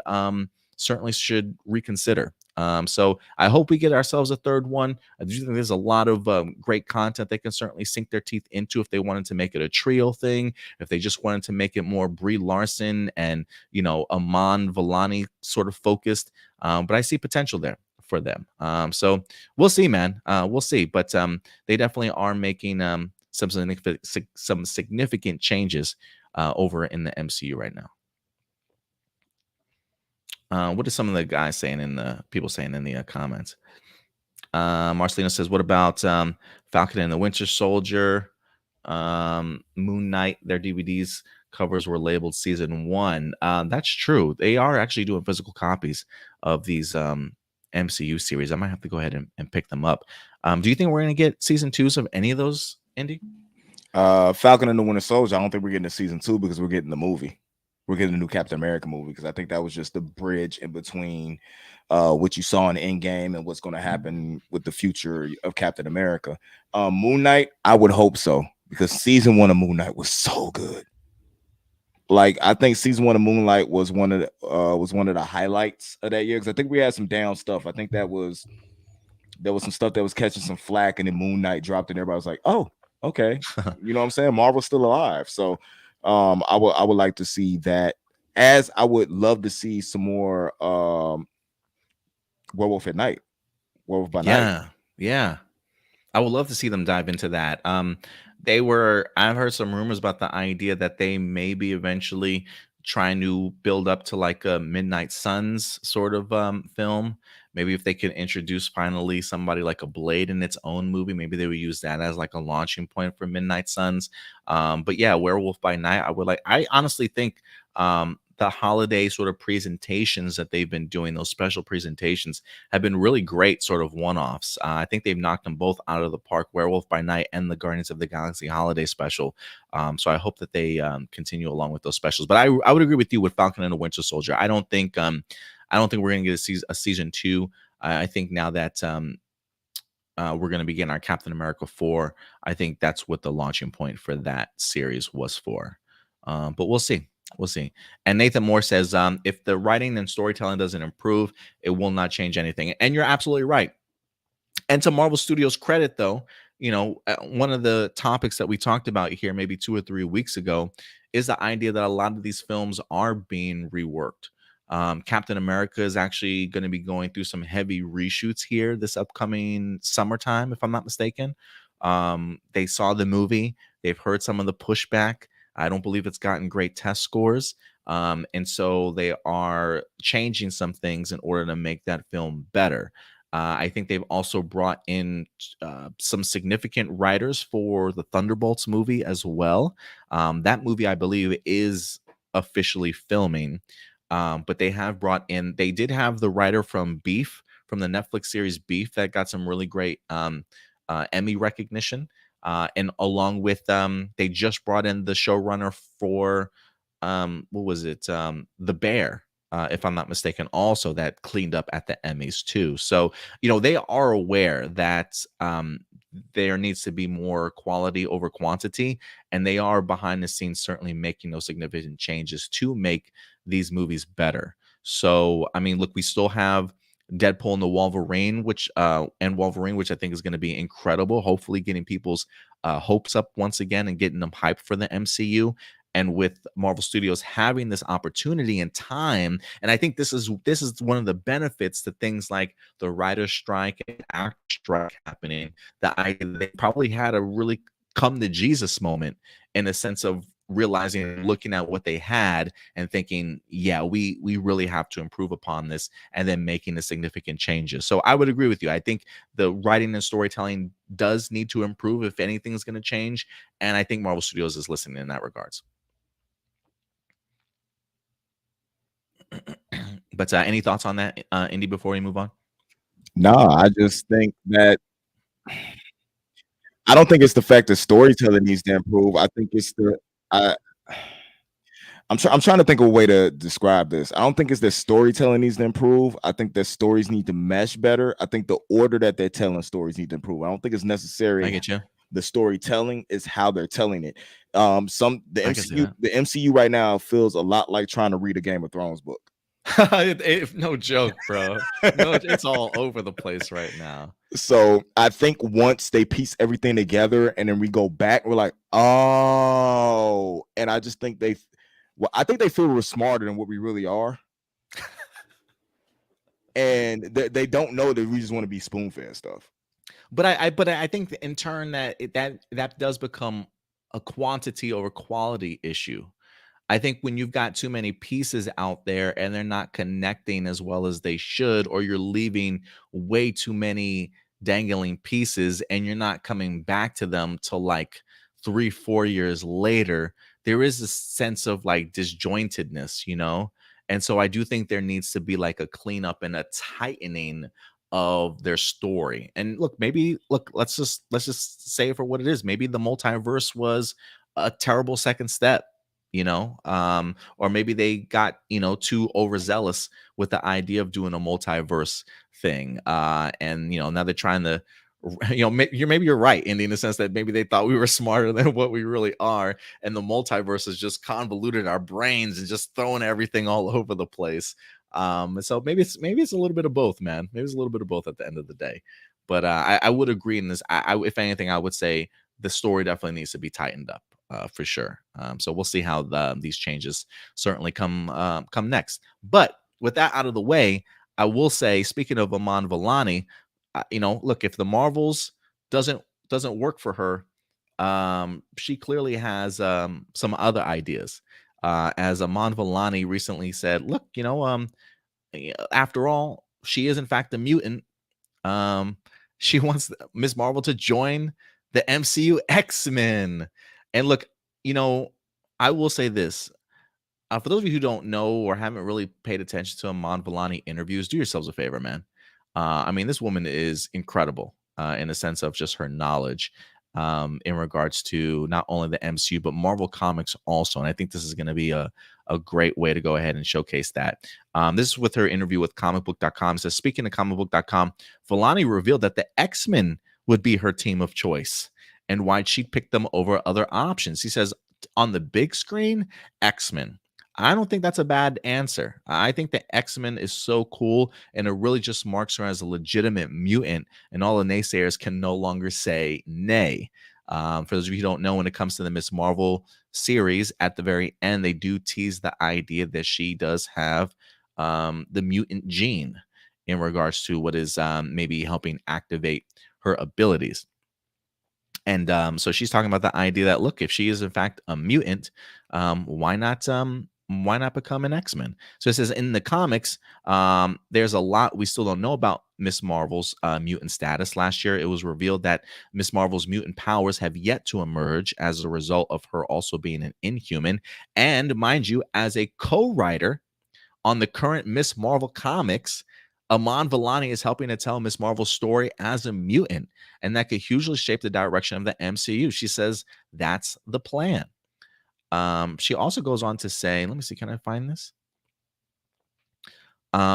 certainly should reconsider. So I hope we get ourselves a third one. I do think there's a lot of great content they can certainly sink their teeth into if they wanted to make it a trio thing, if they just wanted to make it more Brie Larson and, you know, Aman Vellani sort of focused. But I see potential there for them. So we'll see, man. We'll see. But they definitely are making some significant changes over in the MCU right now. What are some of the guys saying in the people saying in the comments? Marcelino says, what about Falcon and the Winter Soldier, Moon Knight? Their DVDs covers were labeled season 1. That's true. They are actually doing physical copies of these MCU series. I might have to go ahead and pick them up. Do you think we're going to get season 2s of any of those, Indy? Falcon and the Winter Soldier, I don't think we're getting a season 2 because we're getting the movie. We're getting a new Captain America movie, because I think that was just the bridge in between what you saw in Endgame and what's going to happen with the future of Captain America. Moon Knight, I would hope so, because season 1 of Moon Knight was so good. Like, I think season 1 of Moonlight was one of the highlights of that year, because I think we had some down stuff. I think there was some stuff that was catching some flack, and then Moon Knight dropped, and everybody was like, "Oh, okay." You know what I'm saying? Marvel's still alive. So I would like to see that, as I would love to see some more Werewolf at Night. Werewolf by Night. Yeah. I would love to see them dive into that. I've heard some rumors about the idea that they may be eventually trying to build up to like a Midnight Suns sort of film. Maybe if they could introduce finally somebody like a Blade in its own movie, maybe they would use that as like a launching point for Midnight Suns. But yeah, Werewolf by Night, I honestly think the holiday sort of presentations that they've been doing, those special presentations, have been really great sort of one-offs. I think they've knocked them both out of the park, Werewolf by Night and the Guardians of the Galaxy holiday special. So I hope that they continue along with those specials. But I would agree with you with Falcon and the Winter Soldier. I don't think we're going to get a season 2. I think now that we're going to begin our Captain America 4, I think that's what the launching point for that series was for. But we'll see. We'll see. And Nathan Moore says, if the writing and storytelling doesn't improve, it will not change anything. And you're absolutely right. And to Marvel Studios' credit, though, you know, one of the topics that we talked about here maybe 2 or 3 weeks ago is the idea that a lot of these films are being reworked. Captain America is actually going to be going through some heavy reshoots here this upcoming summertime, if I'm not mistaken. They saw the movie. They've heard some of the pushback. I don't believe it's gotten great test scores. And so they are changing some things in order to make that film better. I think they've also brought in some significant writers for the Thunderbolts movie as well. That movie, I believe, is officially filming. But they have brought in, they did have the writer from Beef, from the Netflix series Beef, that got some really great Emmy recognition. And along with they just brought in the showrunner for what was it? The Bear, if I'm not mistaken, also that cleaned up at the Emmys too. So, they are aware that there needs to be more quality over quantity, and they are behind the scenes certainly making those significant changes to make these movies better. So, I mean, look, we still have Deadpool and the Wolverine, which I think is going to be incredible. Hopefully, getting people's hopes up once again and getting them hyped for the MCU. And with Marvel Studios having this opportunity and time, and I think this is one of the benefits to things like the writer's strike and actor strike happening. That they probably had a really come to Jesus moment, in a sense of realizing and looking at what they had and thinking, yeah, we really have to improve upon this, and then making the significant changes. So I would agree with you. I think the writing and storytelling does need to improve if anything is going to change, and I think Marvel Studios is listening in that regards. But any thoughts on that, Indy, before we move on? No, I just think that I don't think it's the fact that storytelling needs to improve. I think it's the I I'm trying to think of a way to describe this. I don't think it's that storytelling needs to improve. I think that stories need to mesh better. I think the order that they're telling stories need to improve. I don't think it's necessary. I get you. The storytelling is how they're telling it. I can see that. The MCU right now feels a lot like trying to read a Game of Thrones book. No joke, bro. No, it's all over the place right now. So I think once they piece everything together and then we go back, we're like, oh, and I just think I think they feel we're smarter than what we really are. And they don't know that we just want to be spoon-fed stuff. But I think in turn that does become a quantity over quality issue. I think when you've got too many pieces out there and they're not connecting as well as they should, or you're leaving way too many dangling pieces and you're not coming back to them till like 3-4 years later, there is a sense of like disjointedness, And so I do think there needs to be like a cleanup and a tightening of their story. And look, let's just say it for what it is. Maybe the multiverse was a terrible second step, or maybe they got too overzealous with the idea of doing a multiverse thing, and now they're trying to maybe you're right, Indy, in the sense that maybe they thought we were smarter than what we really are, and the multiverse has just convoluted our brains and just throwing everything all over the place. So maybe it's a little bit of both, man. Maybe it's a little bit of both at the end of the day. But I would agree in this. If anything, I would say the story definitely needs to be tightened up. For sure. So we'll see how these changes certainly come next. But with that out of the way, I will say, speaking of Iman Vellani, look, if the Marvels doesn't work for her, she clearly has some other ideas. As Iman Vellani recently said, look, after all, she is in fact a mutant. She wants Ms. Marvel to join the MCU X-Men. And look, I will say this. For those of you who don't know or haven't really paid attention to Iman Vellani interviews, do yourselves a favor, man. I mean, this woman is incredible in the sense of just her knowledge in regards to not only the MCU, but Marvel Comics also. And I think this is going to be a great way to go ahead and showcase that. This is with her interview with comicbook.com. It says, speaking of comicbook.com, Vellani revealed that the X-Men would be her team of choice and why she'd pick them over other options. He says, on the big screen, X-Men. I don't think that's a bad answer. I think the X-Men is so cool, and it really just marks her as a legitimate mutant, and all the naysayers can no longer say nay. For those of you who don't know, when it comes to the Ms. Marvel series, at the very end, they do tease the idea that she does have the mutant gene in regards to what is maybe helping activate her abilities. And so she's talking about the idea that, look, if she is in fact a mutant, why not become an X-Men? So it says in the comics, there's a lot we still don't know about Miss Marvel's mutant status. Last year, it was revealed that Miss Marvel's mutant powers have yet to emerge as a result of her also being an Inhuman. And mind you, as a co-writer on the current Miss Marvel comics, Aman Vellani is helping to tell Miss Marvel's story as a mutant, and that could hugely shape the direction of the MCU. She says that's the plan. She also goes on to say, let me see, can I find this?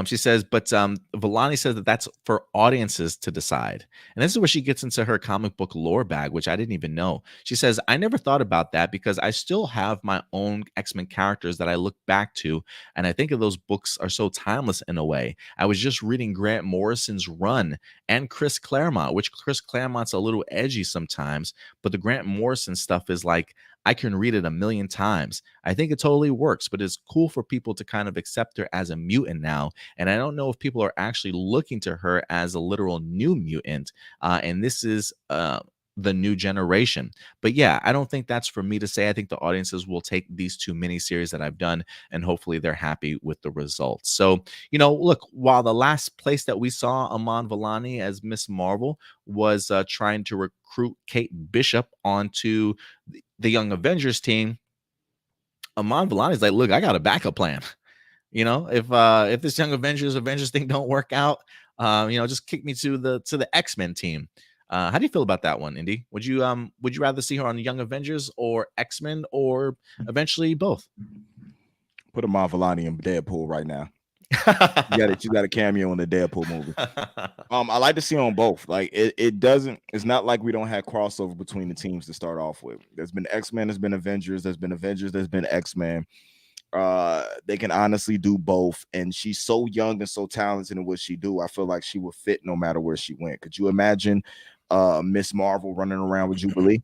She says, but Vellani says that that's for audiences to decide. And this is where she gets into her comic book lore bag, which I didn't even know. She says, I never thought about that because I still have my own X-Men characters that I look back to. And I think of those books are so timeless in a way. I was just reading Grant Morrison's run and Chris Claremont, which Chris Claremont's a little edgy sometimes, but the Grant Morrison stuff is like, I can read it a million times. I think it totally works, but it's cool for people to kind of accept her as a mutant now. And I don't know if people are actually looking to her as a literal new mutant. And this is the new generation. But yeah, I don't think that's for me to say. I think the audiences will take these two miniseries that I've done, and hopefully they're happy with the results. So, look, while the last place that we saw Aman Vellani as Miss Marvel was trying to recruit Kate Bishop onto the Young Avengers team, Aman Vellani's like, look, I got a backup plan. If this Young Avengers thing don't work out, just kick me to the X-Men team. How do you feel about that one, Indy? Would you rather see her on the Young Avengers or X-Men, or eventually both? Put Aman Vellani in Deadpool right now. You got a cameo in the Deadpool movie. I like to see on both. Like it's not like we don't have crossover between the teams to start off with. There's been X-Men, there's been Avengers, there's been X-Men. They can honestly do both, and she's so young and so talented in what she do. I feel like she would fit no matter where she went. Could you imagine Miss Marvel running around with Jubilee?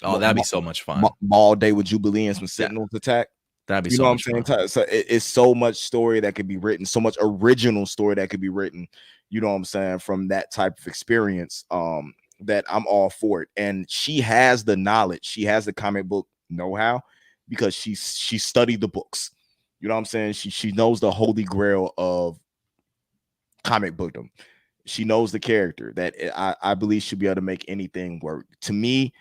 Oh, that'd be so much fun. All day with Jubilee and some Sentinels attack. That'd be so much fun. So it's so much story that could be written, so much original story that could be written, you know what I'm saying, from that type of experience, that I'm all for it. And she has the knowledge, she has the comic book know-how, because she studied the books. You know what I'm saying? She knows the holy grail of comic bookdom. She knows the character that I believe she'll be able to make anything work. To me,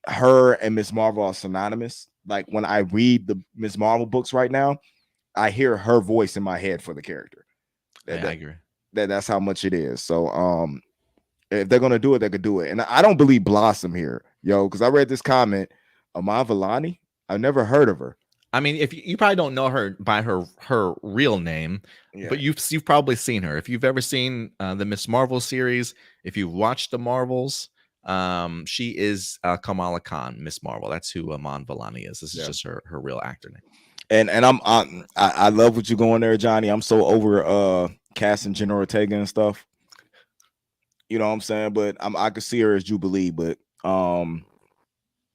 her and Miss Marvel are synonymous. Like when I read the Miss Marvel books right now, I hear her voice in my head for the character. I agree. That's how much it is. So if they're gonna do it, they could do it. And I don't believe Blossom here, because I read this comment, Aman Vellani. I've never heard of her. I mean, if you probably don't know her by her real name, but you've probably seen her. If you've ever seen the Miss Marvel series, if you've watched the Marvels, she is Kamala Khan, Miss Marvel. That's who Aman Vellani is. This is just her real actor name. And I love what you're going there, Johnny. I'm so over casting Jenna Ortega and stuff. You know what I'm saying? But I could see her as Jubilee, but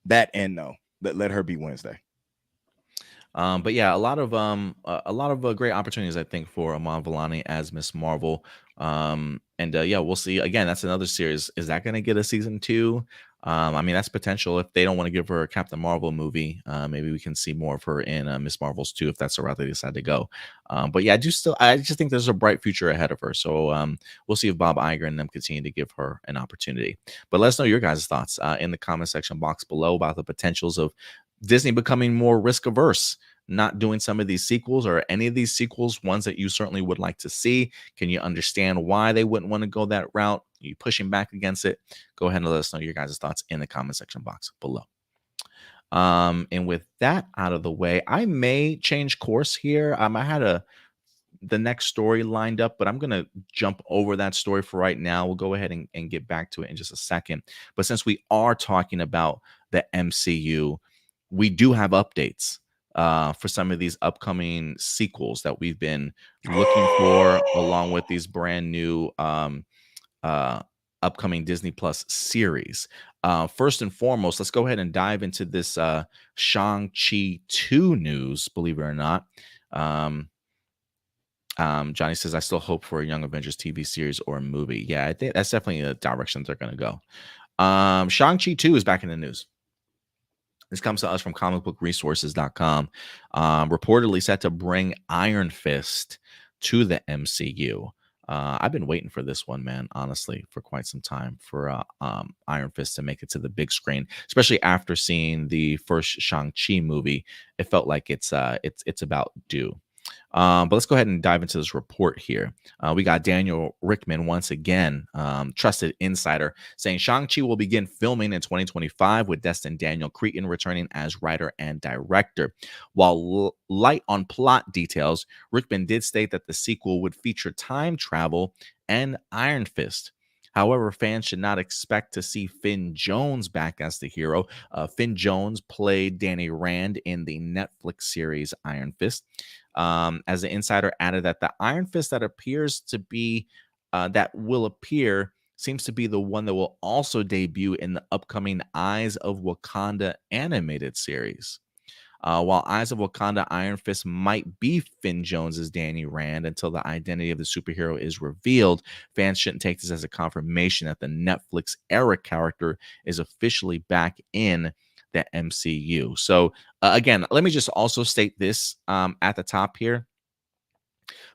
that and no. Let her be Wednesday. But yeah, a lot of great opportunities, I think, for Aman Vellani as Miss Marvel. And we'll see. Again, that's another series. Is that going to get a season 2? I mean, that's potential. If they don't want to give her a Captain Marvel movie, maybe we can see more of her in Miss Marvel's 2 if that's the route they decide to go. But yeah, I just think there's a bright future ahead of her. So we'll see if Bob Iger and them continue to give her an opportunity. But let us know your guys' thoughts in the comment section box below about the potentials of Disney becoming more risk averse, not doing some of these sequels, or any of these sequels, ones that you certainly would like to see. Can you understand why they wouldn't want to go that route? Are you pushing back against it? Go ahead and let us know your guys' thoughts in the comment section box below. And with that out of the way, I may change course here. I had the next story lined up, but I'm going to jump over that story for right now. We'll go ahead and get back to it in just a second. But since we are talking about the MCU, we do have updates for some of these upcoming sequels that we've been looking for, along with these brand new upcoming Disney Plus series. First and foremost, let's go ahead and dive into this Shang-Chi 2 news, believe it or not. Johnny says, I still hope for a Young Avengers TV series or a movie. Yeah, I think that's definitely the direction they're going to go. Shang-Chi 2 is back in the news. This comes to us from comicbookresources.com. Reportedly set to bring Iron Fist to the MCU. I've been waiting for this one, man, honestly, for quite some time for Iron Fist to make it to the big screen, especially after seeing the first Shang-Chi movie. It felt like it's about due. But let's go ahead and dive into this report here. We got Daniel Rickman once again, trusted insider, saying Shang-Chi will begin filming in 2025 with Destin Daniel Cretton returning as writer and director. While light on plot details, Rickman did state that the sequel would feature time travel and Iron Fist. However, fans should not expect to see Finn Jones back as the hero. Finn Jones played Danny Rand in the Netflix series Iron Fist. As the insider added that the Iron Fist that appears to be that will appear seems to be the one that will also debut in the upcoming Eyes of Wakanda animated series. While Eyes of Wakanda Iron Fist might be Finn Jones's Danny Rand until the identity of the superhero is revealed, fans shouldn't take this as a confirmation that the Netflix era character is officially back in the MCU. So again, let me just also state this at the top here.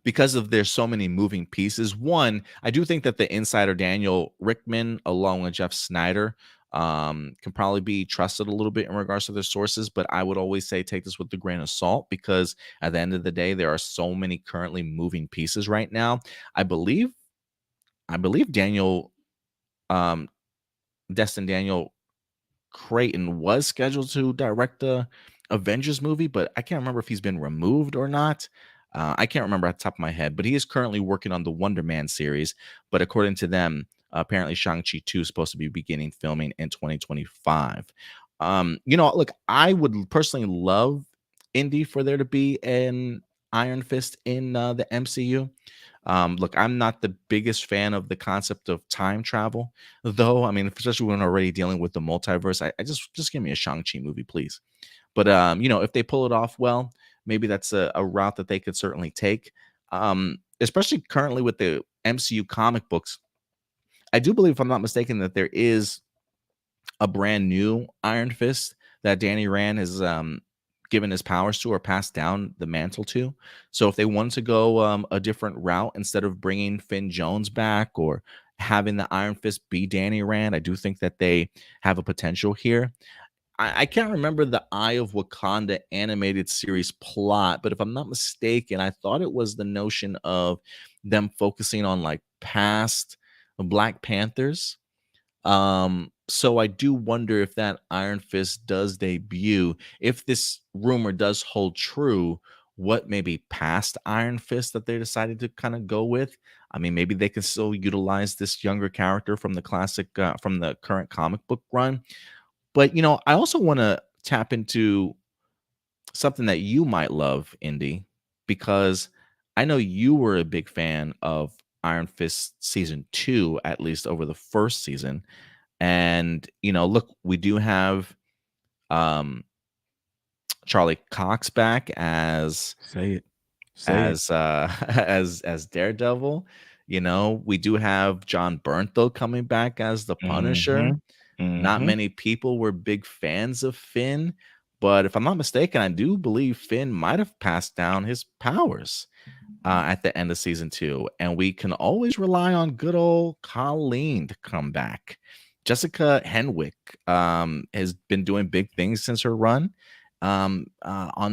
Because of there's so many moving pieces. One, I do think that the insider Daniel Rickman, along with Jeff Snyder, can probably be trusted a little bit in regards to their sources, but I would always say take this with a grain of salt because at the end of the day, there are so many currently moving pieces right now. I believe Daniel, Destin Daniel Creighton was scheduled to direct the Avengers movie, but I can't remember if he's been removed or not. I can't remember at the top of my head, but he is currently working on the Wonder Man series. But according to them, apparently Shang-Chi 2 is supposed to be beginning filming in 2025. Look, I would personally love Indy for there to be an Iron Fist in the MCU. Look, I'm not the biggest fan of the concept of time travel, though. I mean, especially when already dealing with the multiverse, I just give me a Shang-Chi movie, please. But if they pull it off well, maybe that's a route that they could certainly take. Especially currently with the MCU comic books, I do believe, if I'm not mistaken, that there is a brand new Iron Fist that Danny Rand has given his powers to or passed down the mantle to. So if they wanted to go a different route instead of bringing Finn Jones back or having the Iron Fist be Danny Rand, I do think that they have a potential here. I can't remember the Eye of Wakanda animated series plot, but if I'm not mistaken, I thought it was the notion of them focusing on like past Black Panthers. So I do wonder if that Iron Fist does debut, if this rumor does hold true, what maybe past Iron Fist that they decided to kind of go with. I mean, maybe they can still utilize this younger character from the classic, from the current comic book run. But I also want to tap into something that you might love, Indy, because I know you were a big fan of Iron Fist season 2, at least over the first season. And look, we do have Charlie Cox back as Say it. Say it. as Daredevil. We do have John Bernthal coming back as the Punisher. Not Mm-hmm. many people were big fans of Finn, but if I'm not mistaken, I do believe Finn might have passed down his powers at the end of season 2, and we can always rely on good old Colleen to come back. Jessica Henwick has been doing big things since her run on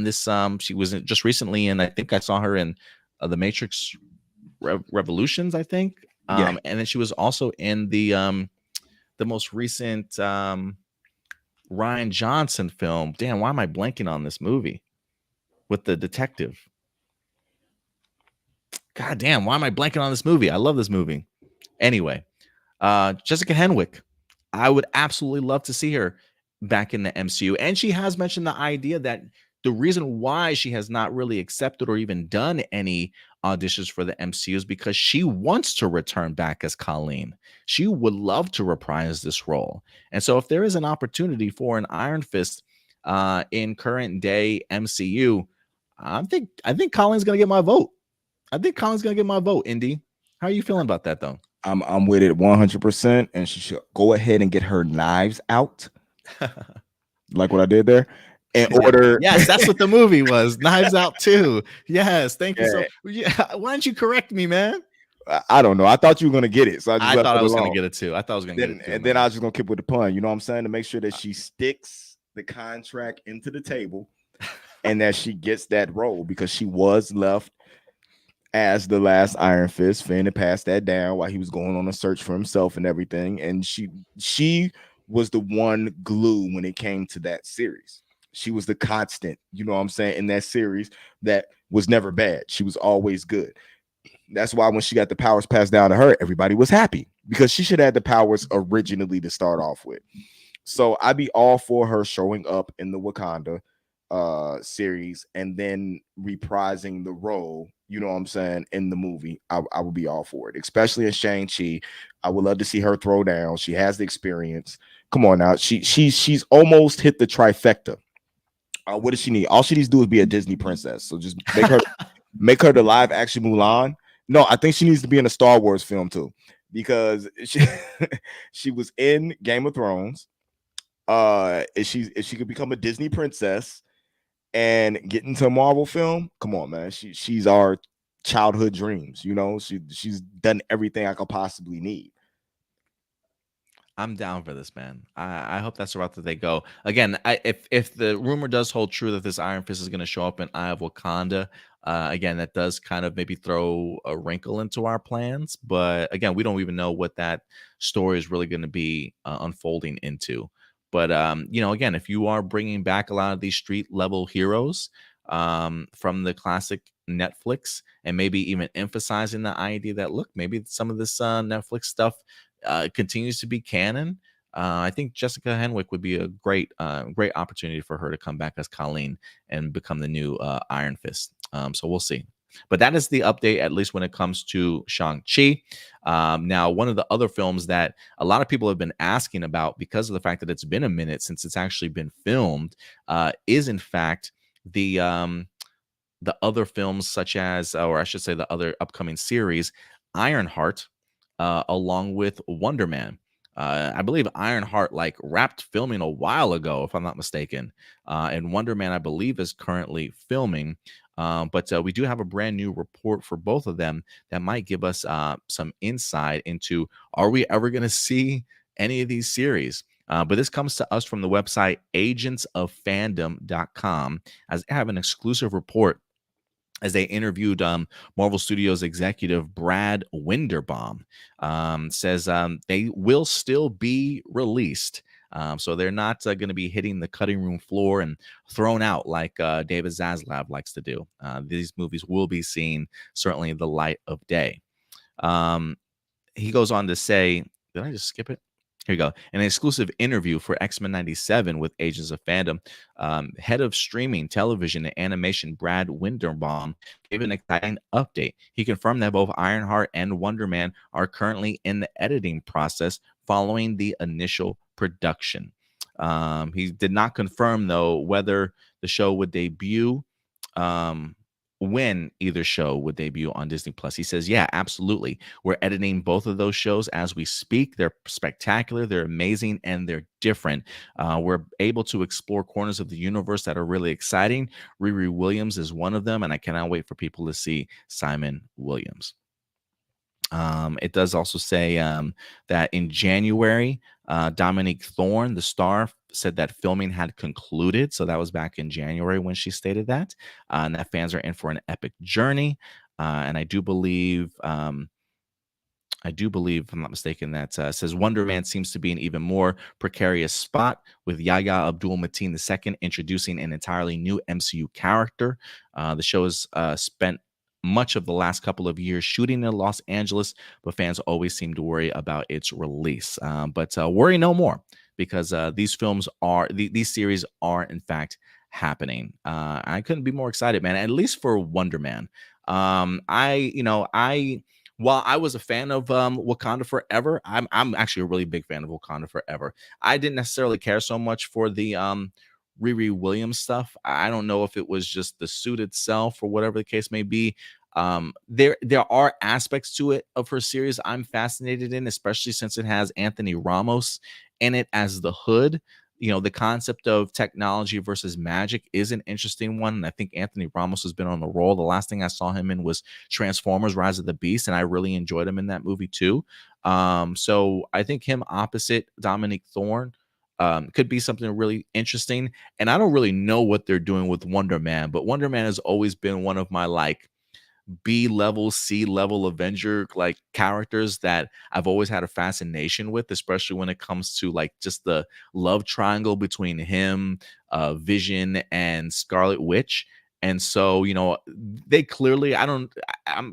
this. She was just recently in, I think I saw her in the Matrix Revolutions, I think. Yeah. And then she was also in the most recent Ryan Johnson film. Damn, why am I blanking on this movie with the detective? God damn, why am I blanking on this movie? I love this movie. Anyway, Jessica Henwick, I would absolutely love to see her back in the MCU. And she has mentioned the idea that the reason why she has not really accepted or even done any auditions for the MCU is because she wants to return back as Colleen. She would love to reprise this role. And so if there is an opportunity for an Iron Fist in current day MCU, I think Colleen's gonna get my vote. I think Colleen's gonna get my vote, Indy. How are you feeling about that though? I'm with it 100%, and she should go ahead and get her knives out, like what I did there, in order. Yes, that's what the movie was. Knives Out too. Yes, thank you. So Yeah, yeah, why don't you correct me, man? I don't know. I thought you were gonna get it, so I just I left thought it I was gonna alone. get it too. I thought I was gonna get it too, Then I man. was just gonna keep with the pun. You know what I'm saying? To make sure that she sticks the contract into the table and that she gets that role, because she was left as the last Iron Fist. Finn had passed that down while he was going on a search for himself and everything. And she was the one glue when it came to that series. She was the constant, you know what I'm saying, in that series that was never bad. She was always good. That's why when she got the powers passed down to her, everybody was happy, because she should have had the powers originally to start off with. So I'd be all for her showing up in the Wakanda series and then reprising the role, you know what I'm saying, in the movie. I would be all for it, especially in Shang-Chi. I would love to see her throw down. She has the experience. Come on now. She's almost hit the trifecta. What does she need? All she needs to do is be a Disney princess. So just make her the live action Mulan. No, I think she needs to be in a Star Wars film too, because she was in Game of Thrones. If she could become a Disney princess and get into a Marvel film, come on, man. She's our childhood dreams. You know, she's done everything I could possibly need. I'm down for this, man. I hope that's the route that they go. Again, if the rumor does hold true that this Iron Fist is going to show up in Eye of Wakanda, again, that does kind of maybe throw a wrinkle into our plans. But again, we don't even know what that story is really going to be unfolding into. But again, if you are bringing back a lot of these street level heroes from the classic Netflix, and maybe even emphasizing the idea that, look, maybe some of this Netflix stuff continues to be canon. I think Jessica Henwick would be a great opportunity for her to come back as Colleen and become the new Iron Fist. So we'll see. But that is the update, at least when it comes to Shang-Chi. Now, one of the other films that a lot of people have been asking about, because of the fact that it's been a minute since it's actually been filmed, is in fact the other films, such as, or I should say, the other upcoming series, Ironheart, along with Wonder Man. I believe Ironheart like wrapped filming a while ago, if I'm not mistaken, and Wonder Man, I believe, is currently filming. But we do have a brand new report for both of them that might give us some insight into, are we ever going to see any of these series? But this comes to us from the website agentsoffandom.com, as they have an exclusive report as they interviewed Marvel Studios executive Brad Winderbaum. Says they will still be released. So they're not going to be hitting the cutting room floor and thrown out like David Zaslav likes to do. These movies will be seeing certainly the light of day. He goes on to say, did I just skip it? Here you go. An exclusive interview for X-Men 97 with Agents of Fandom. Head of streaming, television, and animation Brad Winderbaum gave an exciting update. He confirmed that both Ironheart and Wonder Man are currently in the editing process following the initial production. He did not confirm, though, whether the show would debut, when either show would debut on Disney Plus. He says, yeah, absolutely. We're editing both of those shows as we speak. They're spectacular, they're amazing, and they're different. We're able to explore corners of the universe that are really exciting. Riri Williams is one of them, and I cannot wait for people to see Simon Williams. It does also say that in January, Dominique Thorne, the star, said that filming had concluded. So that was back in January when she stated that, and that fans are in for an epic journey. And I do believe, if I'm not mistaken, that says Wonder Man seems to be an even more precarious spot, with Yahya Abdul-Mateen II introducing an entirely new MCU character. The show has spent much of the last couple of years shooting in Los Angeles, but fans always seem to worry about its release. But worry no more, because these series are in fact happening. I couldn't be more excited, man. At least for Wonder Man. While I was a fan of Wakanda Forever, I'm actually a really big fan of Wakanda Forever. I didn't necessarily care so much for the Riri Williams stuff. I don't know if it was just the suit itself or whatever the case may be. There are aspects to it of her series I'm fascinated in, especially since it has Anthony Ramos in it as the Hood. The concept of technology versus magic is an interesting one. And I think Anthony Ramos has been on the roll. The last thing I saw him in was Transformers Rise of the Beast, and I really enjoyed him in that movie too. So I think him opposite Dominique Thorne could be something really interesting. And I don't really know what they're doing with Wonder Man, but Wonder Man has always been one of my like B level, C level Avenger like characters that I've always had a fascination with, especially when it comes to like just the love triangle between him, Vision, and Scarlet Witch. And so, they clearly, I'm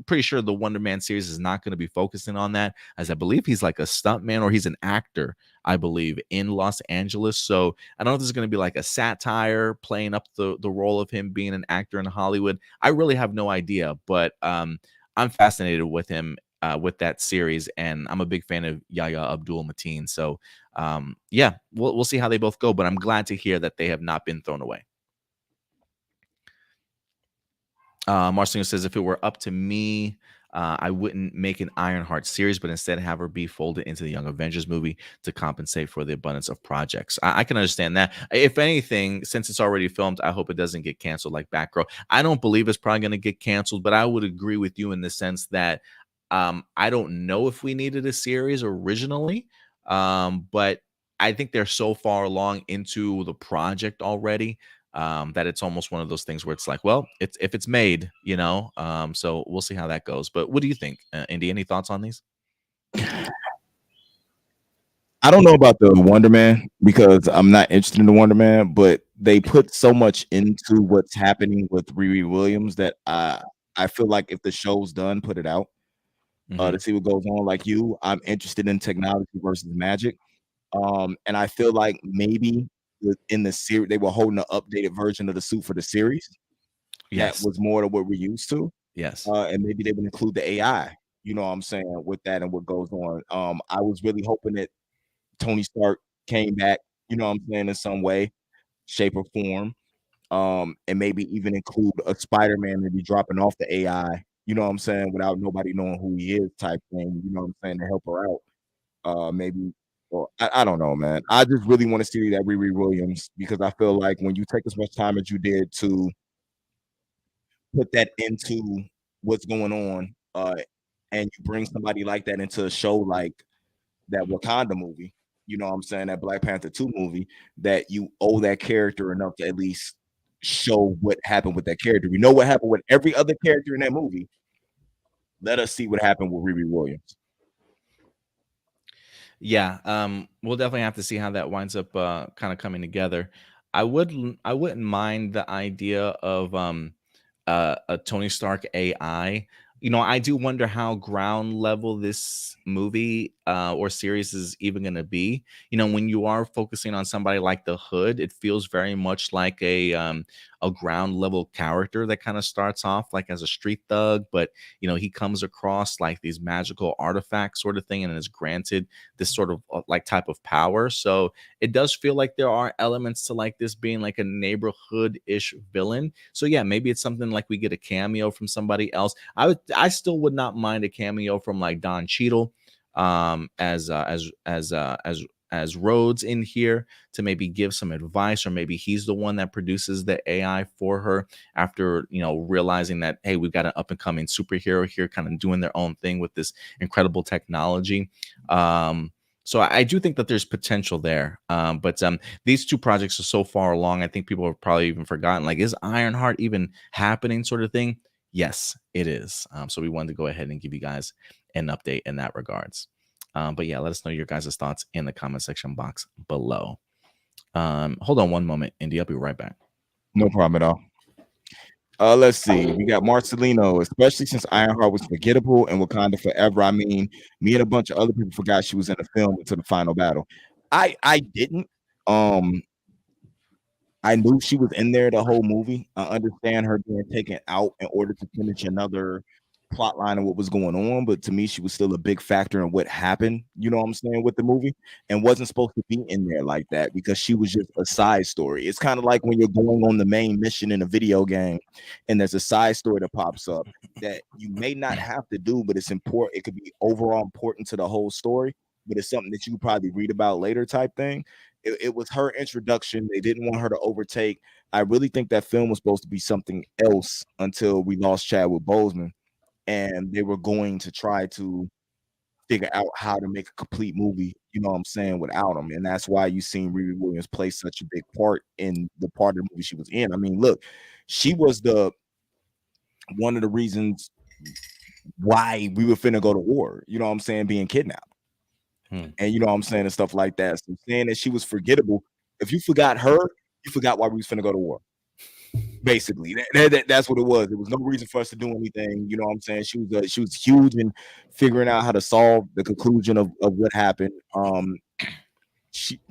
pretty sure the Wonder Man series is not going to be focusing on that, as I believe he's like a stuntman or he's an actor, I believe, in Los Angeles. So I don't know if this is going to be like a satire playing up the role of him being an actor in Hollywood. I really have no idea, but I'm fascinated with him with that series, and I'm a big fan of Yahya Abdul Mateen. So yeah, we'll see how they both go, but I'm glad to hear that they have not been thrown away. Marcelino says, if it were up to me, I wouldn't make an Ironheart series, but instead have her be folded into the Young Avengers movie to compensate for the abundance of projects. I can understand that. If anything, since it's already filmed, I hope it doesn't get canceled like Batgirl. I don't believe it's probably going to get canceled, but I would agree with you in the sense that I don't know if we needed a series originally, but I think they're so far along into the project already that it's almost one of those things where it's like, well, it's if it's made, so we'll see how that goes. But what do you think, Indy? Any thoughts on these? I don't know about the Wonder Man because I'm not interested in the Wonder Man, but they put so much into what's happening with Riri Williams that I feel like if the show's done, put it out to see what goes on. Like you, I'm interested in technology versus magic. And I feel like maybe in the series they were holding an updated version of the suit for the series that Yes. was more to what we're used to. Yes. And maybe they would include the AI, you know what I'm saying, with that and what goes on. I was really hoping that Tony Stark came back, you know what I'm saying, in some way, shape, or form. And maybe even include a Spider-Man maybe dropping off the AI, you know what I'm saying, without nobody knowing who he is type thing, you know what I'm saying, to help her out. Maybe well, I don't know, man. I just really want to see that Riri Williams because I feel like when you take as much time as you did to put that into what's going on, and you bring somebody like that into a show like that Wakanda movie, you know what I'm saying, that Black Panther 2 movie, that you owe that character enough to at least show what happened with that character. We know what happened with every other character in that movie. Let us see what happened with Riri Williams. Yeah, we'll definitely have to see how that winds up kind of coming together. I wouldn't mind the idea of a Tony Stark AI. I do wonder how ground level this movie or series is even going to be. When you are focusing on somebody like the Hood, it feels very much like a ground level character that kind of starts off like as a street thug, but he comes across like these magical artifacts sort of thing and is granted this sort of like type of power. So it does feel like there are elements to like this being like a neighborhood-ish villain. So yeah, maybe it's something like we get a cameo from somebody else. I still would not mind a cameo from like Don Cheadle as Rhodes in here to maybe give some advice, or maybe he's the one that produces the AI for her after realizing that, hey, we've got an up and coming superhero here kind of doing their own thing with this incredible technology. So I do think that there's potential there. But these two projects are so far along, I think people have probably even forgotten, like, is Ironheart even happening sort of thing? Yes, it is. So we wanted to go ahead and give you guys an update in that regards. But yeah, let us know your guys' thoughts in the comment section box below. Hold on one moment, Indy. I'll be right back. No problem at all. Let's see. We got Marcelino, especially since Ironheart was forgettable and Wakanda forever. I mean, me and a bunch of other people forgot she was in the film until the final battle. I didn't. I knew she was in there the whole movie. I understand her being taken out in order to finish another plot line and what was going on, but to me, she was still a big factor in what happened, you know what I'm saying, with the movie, and wasn't supposed to be in there like that because she was just a side story. It's kind of like when you're going on the main mission in a video game and there's a side story that pops up that you may not have to do, but it's important. It could be overall important to the whole story, but it's something that you probably read about later type thing. It was her introduction. They didn't want her to overtake. I really think that film was supposed to be something else until we lost Chadwick Boseman, and they were going to try to figure out how to make a complete movie, you know what I'm saying, without him. And that's why you seen Riri Williams play such a big part in the part of the movie she was in. I mean, look, she was the one of the reasons why we were finna go to war, you know what I'm saying, being kidnapped. And you know what I'm saying, and stuff like that. So saying that she was forgettable, if you forgot her, you forgot why we was finna go to war. Basically, that's what it was. There was no reason for us to do anything. You know what I'm saying? She was huge in figuring out how to solve the conclusion of what happened.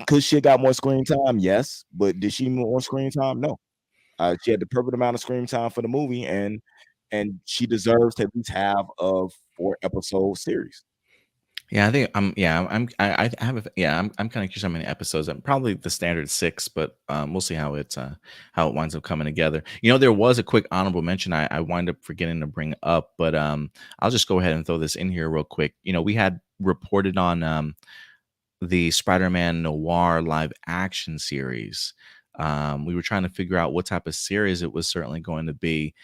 Could she have got more screen time? Yes, but did she more screen time? No. She had the perfect amount of screen time for the movie, and she deserves to at least have a 4-episode series. Yeah, I think I have I'm kind of curious how many episodes. Probably the standard 6, but we'll see how it winds up coming together. You know, there was a quick honorable mention I wind up forgetting to bring up, but I'll just go ahead and throw this in here real quick. You know, we had reported on the Spider-Man Noir live action series. We were trying to figure out what type of series it was certainly going to be,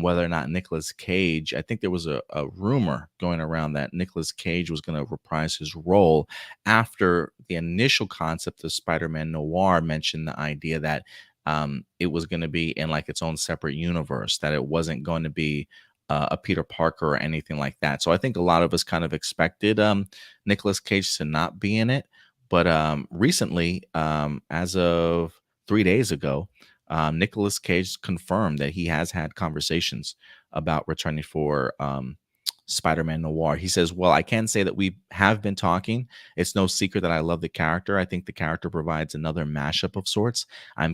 whether or not Nicolas Cage. I think there was a rumor going around that Nicolas Cage was going to reprise his role after the initial concept of Spider-Man Noir mentioned the idea that it was going to be in like its own separate universe, that it wasn't going to be a Peter Parker or anything like that. So I think a lot of us kind of expected Nicolas Cage to not be in it. But recently, as of 3 days ago, Nicolas Cage confirmed that he has had conversations about returning for Spider-Man Noir. He says, well, I can say that we have been talking. It's no secret that I love the character. I think the character provides another mashup of sorts. I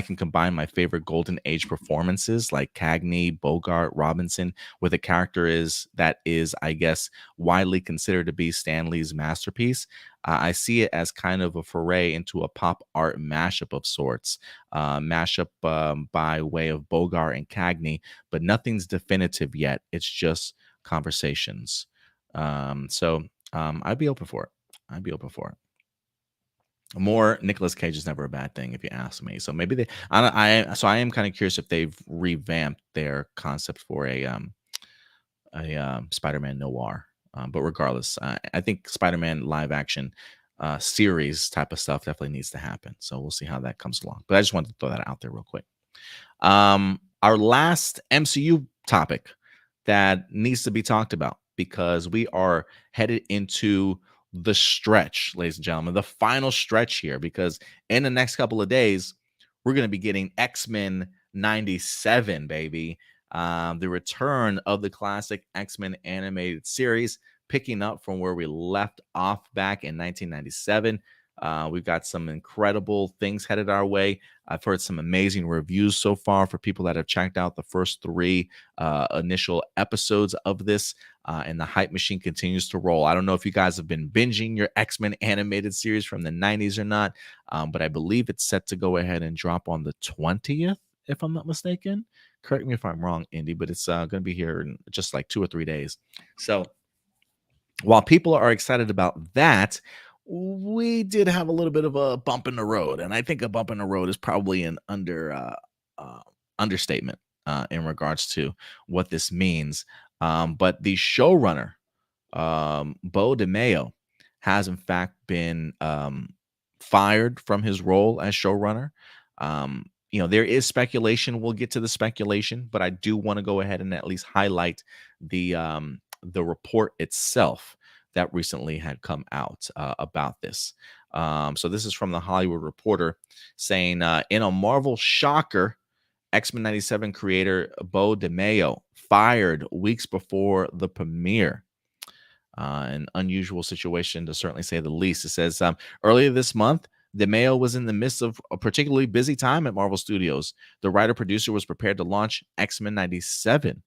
can combine my favorite Golden Age performances like Cagney, Bogart, Robinson with a character that is, I guess, widely considered to be Stan Lee's masterpiece. I see it as kind of a foray into a pop art mashup of sorts, by way of Bogart and Cagney, but nothing's definitive yet. It's just conversations. I'd be open for it. I'd be open for it. More Nicolas Cage is never a bad thing, if you ask me. So maybe I am kind of curious if they've revamped their concept for a Spider-Man Noir. But regardless, I think Spider-Man live action series type of stuff definitely needs to happen. So we'll see how that comes along. But I just wanted to throw that out there real quick. Our last MCU topic that needs to be talked about, because we are headed into the stretch, ladies and gentlemen, the final stretch here, because in the next couple of days, we're going to be getting X-Men 97, baby. The return of the classic X-Men animated series, picking up from where we left off back in 1997. We've got some incredible things headed our way. I've heard some amazing reviews so far for people that have checked out the first 3 initial episodes of this, and the hype machine continues to roll. I don't know if you guys have been binging your X-Men animated series from the 90s or not, but I believe it's set to go ahead and drop on the 20th, if I'm not mistaken. Correct me if I'm wrong, Indy, but it's going to be here in just like 2 or 3 days. So while people are excited about that, we did have a little bit of a bump in the road, and I think a bump in the road is probably an understatement in regards to what this means. But the showrunner, Beau DeMayo, has in fact been fired from his role as showrunner. There is speculation. We'll get to the speculation, but I do want to go ahead and at least highlight the report itself that recently had come out about this. So this is from the Hollywood Reporter saying, in a Marvel shocker, X-Men 97 creator Beau DeMayo fired weeks before the premiere. An unusual situation, to certainly say the least. It says, earlier this month, DeMayo was in the midst of a particularly busy time at Marvel Studios. The writer-producer was prepared to launch X-Men 97.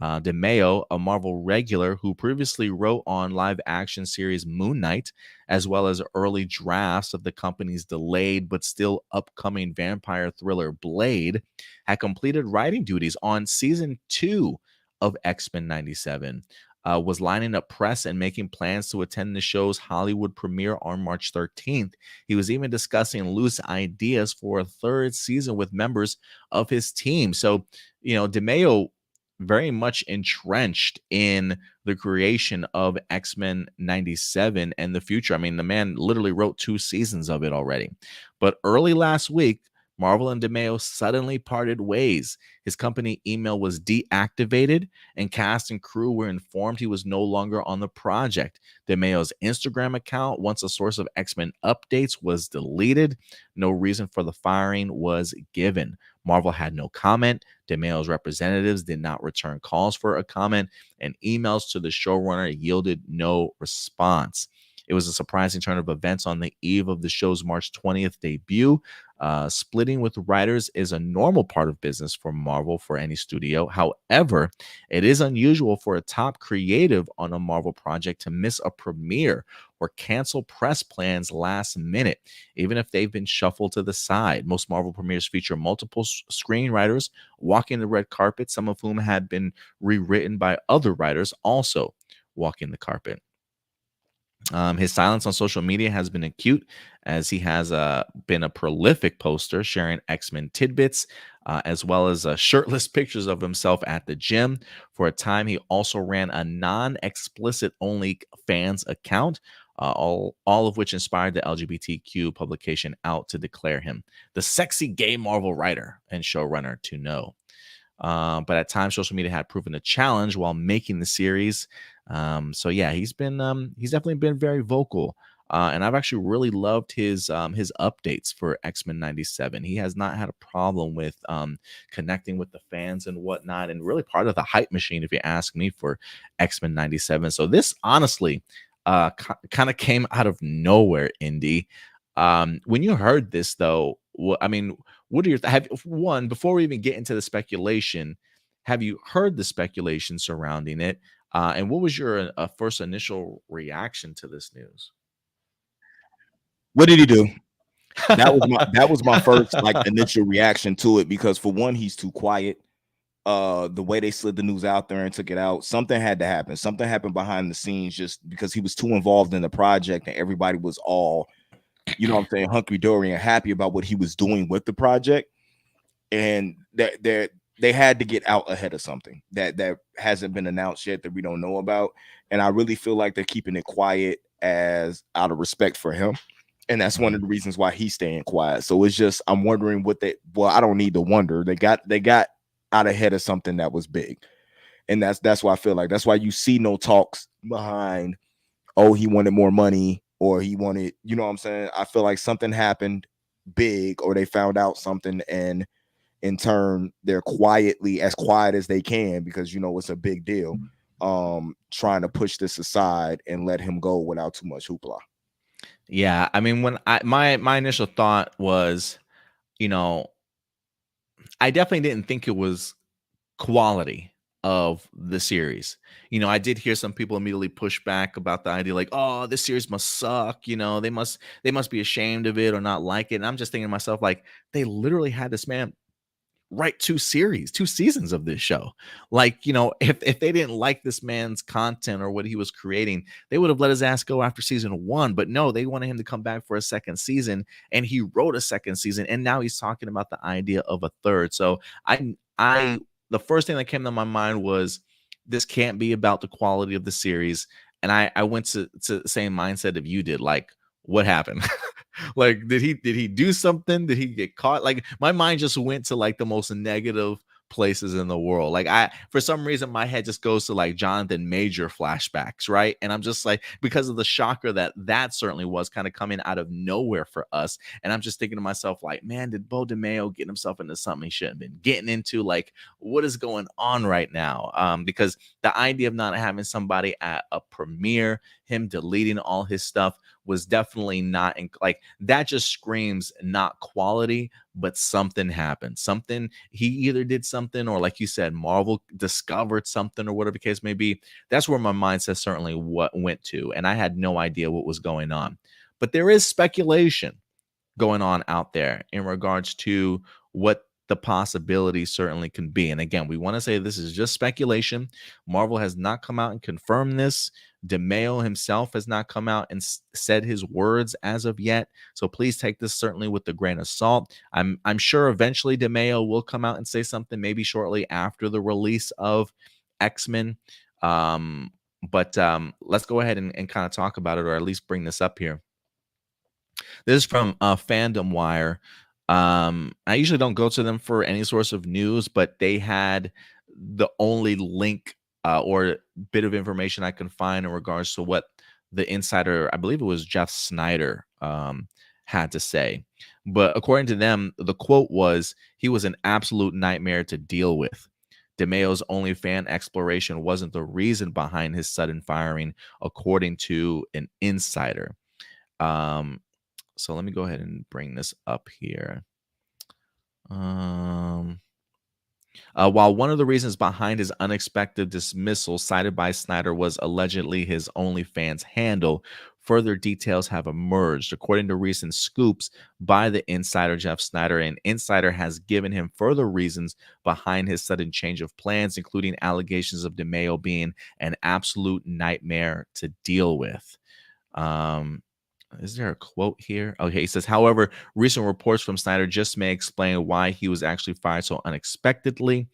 DeMayo, a Marvel regular who previously wrote on live action series Moon Knight, as well as early drafts of the company's delayed but still upcoming vampire thriller Blade, had completed writing duties on season 2 of X-Men 97. Was lining up press and making plans to attend the show's Hollywood premiere on March 13th. He was even discussing loose ideas for a third season with members of his team. So, DeMayo very much entrenched in the creation of X-Men 97 and the future. I mean, the man literally wrote 2 seasons of it already. But early last week, Marvel and DeMayo suddenly parted ways. His company email was deactivated, and cast and crew were informed he was no longer on the project. DeMayo's Instagram account, once a source of X-Men updates, was deleted. No reason for the firing was given. Marvel had no comment. DeMayo's representatives did not return calls for a comment, and emails to the showrunner yielded no response. It was a surprising turn of events on the eve of the show's March 20th debut. Splitting with writers is a normal part of business for Marvel, for any studio. However, it is unusual for a top creative on a Marvel project to miss a premiere or cancel press plans last minute, even if they've been shuffled to the side. Most Marvel premieres feature multiple screenwriters walking the red carpet, some of whom had been rewritten by other writers also walking the carpet. His silence on social media has been acute, as he has been a prolific poster, sharing X-Men tidbits, as well as shirtless pictures of himself at the gym. For a time, he also ran a non-explicit only fans account, all of which inspired the LGBTQ publication Out to declare him the sexy gay Marvel writer and showrunner to know. But at times, social media had proven a challenge while making the series. So yeah, he's definitely been very vocal. And I've actually really loved his updates for X-Men 97. He has not had a problem with connecting with the fans and whatnot, and really part of the hype machine, if you ask me, for X-Men 97. So this honestly kind of came out of nowhere, Indy. When you heard this, though, what are your one, before we even get into the speculation, have you heard the speculation surrounding it? And what was your first initial reaction to this news? What did he do? That was my first like initial reaction to it, because for one, he's too quiet. The way they slid the news out there and took it out, something had to happen. Something happened behind the scenes, just because he was too involved in the project and everybody was all, hunky-dory and happy about what he was doing with the project. And that they had to get out ahead of something that hasn't been announced yet, that we don't know about. And I really feel like they're keeping it quiet as out of respect for him. And that's one of the reasons why he's staying quiet. So it's just, I'm wondering I don't need to wonder. They got out ahead of something that was big. And that's why I feel like that's why you see no talks behind, oh, he wanted more money, or he wanted, you know what I'm saying? I feel like something happened big, or they found out something, and in turn, they're quietly, as quiet as they can, because it's a big deal, trying to push this aside and let him go without too much hoopla. Yeah, I mean, when my initial thought was, I definitely didn't think it was quality of the series. I did hear some people immediately push back about the idea, like, oh, this series must suck. They must be ashamed of it or not like it. And I'm just thinking to myself, like, they literally had this man write 2 seasons of this show. Like, if they didn't like this man's content or what he was creating, they would have let his ass go after season 1. But no, they wanted him to come back for a second season, and he wrote a second season, and now he's talking about the idea of a third. So I the first thing that came to my mind was, this can't be about the quality of the series. And I went to the same mindset of you did, like, what happened? Like, did he do something? Did he get caught? Like, my mind just went to like the most negative places in the world. Like, for some reason, my head just goes to like Jonathan Major flashbacks, right? And I'm just like, because of the shocker that certainly was kind of coming out of nowhere for us. And I'm just thinking to myself, like, man, did Beau DeMayo get himself into something he shouldn't have been getting into? Like, what is going on right now? Because the idea of not having somebody at a premiere, him deleting all his stuff, was definitely not like that. Just screams not quality, but something happened. Something he either did something, or like you said, Marvel discovered something, or whatever the case may be. That's where my mindset certainly what went to, and I had no idea what was going on. But there is speculation going on out there in regards to what the possibilities certainly can be. And again, we want to say this is just speculation. Marvel has not come out and confirmed this. DeMayo himself has not come out and said his words as of yet. So please take this certainly with a grain of salt. I'm sure eventually DeMayo will come out and say something, maybe shortly after the release of X-Men. But let's go ahead and kind of talk about it, or at least bring this up here. This is from Fandom Wire. I usually don't go to them for any source of news, but they had the only link or bit of information I can find in regards to what the insider, I believe it was Jeff Snyder, had to say. But according to them, the quote was, "He was an absolute nightmare to deal with. DeMayo's only fan exploration wasn't the reason behind his sudden firing, according to an insider." So let me go ahead and bring this up here. While one of the reasons behind his unexpected dismissal cited by Snyder was allegedly his OnlyFans handle, further details have emerged. According to recent scoops by the insider Jeff Snyder, an insider has given him further reasons behind his sudden change of plans, including allegations of DeMayo being an absolute nightmare to deal with. Is there a quote here? Okay, he says, however, recent reports from Snyder just may explain why he was actually fired so unexpectedly.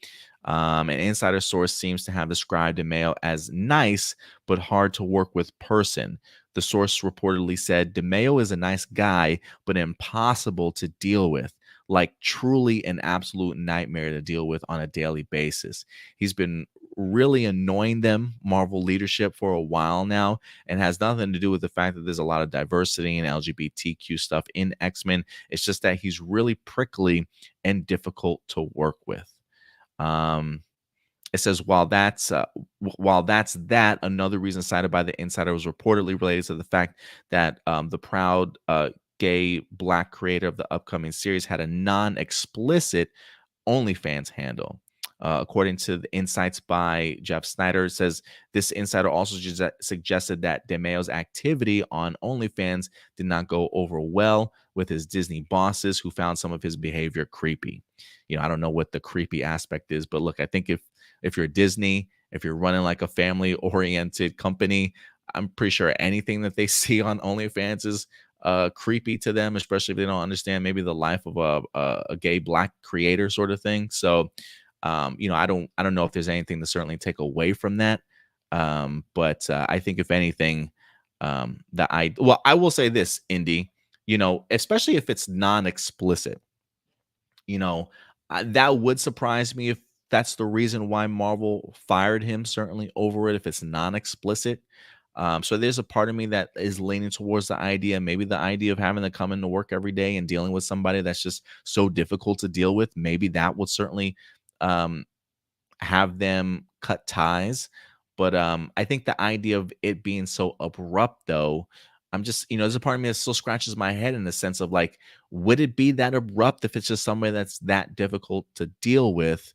An insider source seems to have described DeMayo as nice but hard to work with person. The source reportedly said, DeMayo is a nice guy, but impossible to deal with. Like truly an absolute nightmare to deal with on a daily basis. He's been really annoying them, Marvel leadership, for a while now, and has nothing to do with the fact that there's a lot of diversity and LGBTQ stuff in X-Men. It's just that he's really prickly and difficult to work with. It says while that's that, another reason cited by the insider was reportedly related to the fact that the proud gay black creator of the upcoming series had a non-explicit OnlyFans handle. According to the insights by Jeff Snyder, it says this insider also suggested that DeMayo's activity on OnlyFans did not go over well with his Disney bosses, who found some of his behavior creepy. I don't know what the creepy aspect is, but look, I think if you're Disney, if you're running like a family-oriented company, I'm pretty sure anything that they see on OnlyFans is creepy to them, especially if they don't understand maybe the life of a gay black creator sort of thing. So I don't know if there's anything to certainly take away from that. But I think if anything, I will say this, Indy, especially if it's non-explicit, that would surprise me if that's the reason why Marvel fired him, certainly over it, if it's non-explicit. So there's a part of me that is leaning towards maybe the idea of having to come into work every day and dealing with somebody that's just so difficult to deal with. Maybe that would certainly have them cut ties. But I think the idea of it being so abrupt, though, I'm just, there's a part of me that still scratches my head in the sense of like, would it be that abrupt if it's just somebody that's that difficult to deal with?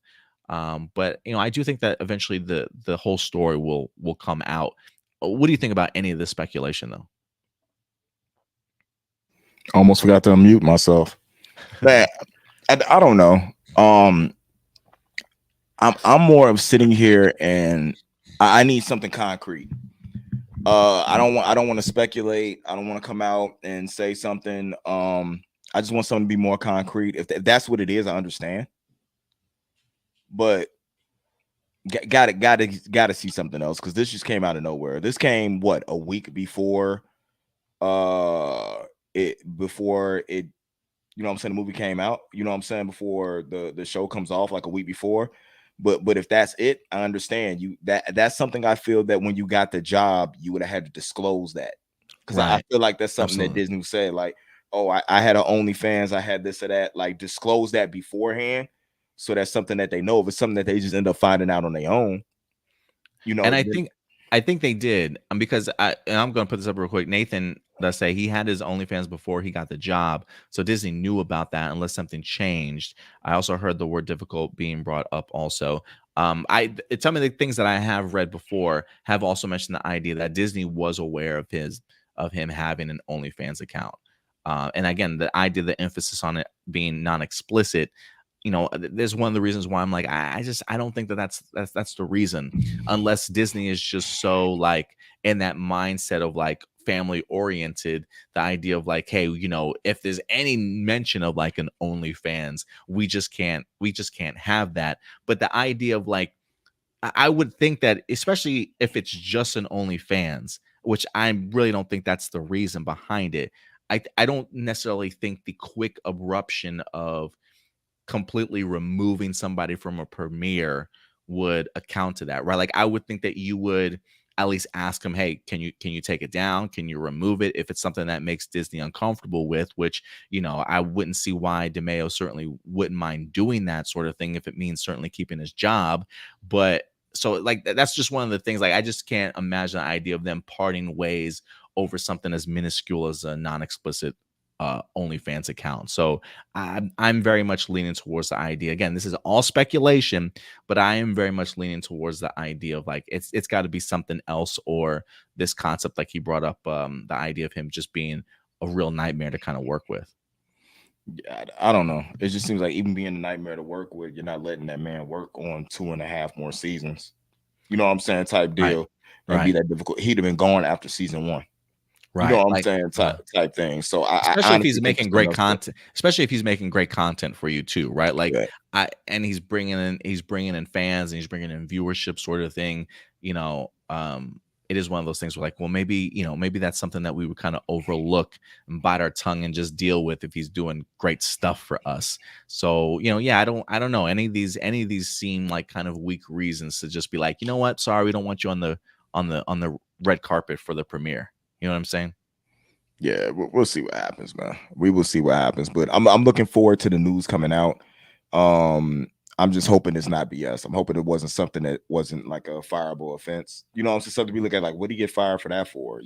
But I do think that eventually the whole story will come out. What do you think about any of this speculation, though? Almost forgot to unmute myself. Man, I don't know. I'm more of sitting here and I need something concrete. I don't want to speculate. I don't want to come out and say something. I just want something to be more concrete. If that's what it is, I understand. But got to see something else, because this just came out of nowhere. This came a week before it you know what I'm saying, the movie came out, you know what I'm saying, before the show comes off, like a week before. But if that's it, I understand you. That's something I feel that when you got the job, you would have had to disclose that, because right. I feel like that's something Absolutely. That Disney said, like, oh, I had an OnlyFans, I had this or that, like disclose that beforehand. So that's something that they know. If it's something that they just end up finding out on their own, And I think they did, because I'm going to put this up real quick. Nathan that say he had his OnlyFans before he got the job, so Disney knew about that unless something changed. I also heard the word difficult being brought up also. Some of the things that I have read before have also mentioned the idea that Disney was aware of him having an OnlyFans account. And again, the idea, the emphasis on it being non-explicit, there's one of the reasons why I'm like, I don't think that's the reason, unless Disney is just so like in that mindset of like family oriented, the idea of like, hey, if there's any mention of like an OnlyFans, we just can't have that. But the idea of like, I would think that, especially if it's just an OnlyFans, which I really don't think that's the reason behind it. I don't necessarily think the quick eruption of completely removing somebody from a premiere would account to that, right? Like I would think that you would at least ask him, hey, can you take it down? Can you remove it if it's something that makes Disney uncomfortable with, which, I wouldn't see why DeMayo certainly wouldn't mind doing that sort of thing if it means certainly keeping his job. But so like that's just one of the things, like I just can't imagine the idea of them parting ways over something as minuscule as a non-explicit OnlyFans account. So I'm very much leaning towards the idea. Again, this is all speculation, but I am very much leaning towards the idea of like it's got to be something else, or this concept like he brought up, the idea of him just being a real nightmare to kind of work with. Yeah, I don't know. It just seems like even being a nightmare to work with, you're not letting that man work on 2.5 more seasons. You know what I'm saying? Type deal, and be Right. that difficult. He'd have been gone after season 1. You know Right. what I'm Like, saying? Type thing. So I especially if he's honestly think making it's great enough. content, especially if he's making great content for you too, right? Like Yeah. and he's bringing in fans and he's bringing in viewership sort of thing. It is one of those things where like, well, maybe that's something that we would kind of overlook and bite our tongue and just deal with if he's doing great stuff for us. So, yeah, I don't know. Any of these seem like kind of weak reasons to just be like, you know what? Sorry, we don't want you on the red carpet for the premiere. You know what I'm saying? Yeah, we'll see what happens, man. We will see what happens, but I'm looking forward to the news coming out. I'm just hoping it's not BS. I'm hoping it wasn't something that wasn't like a fireable offense. You know, I'm just something we look at like, what do you get fired for that for?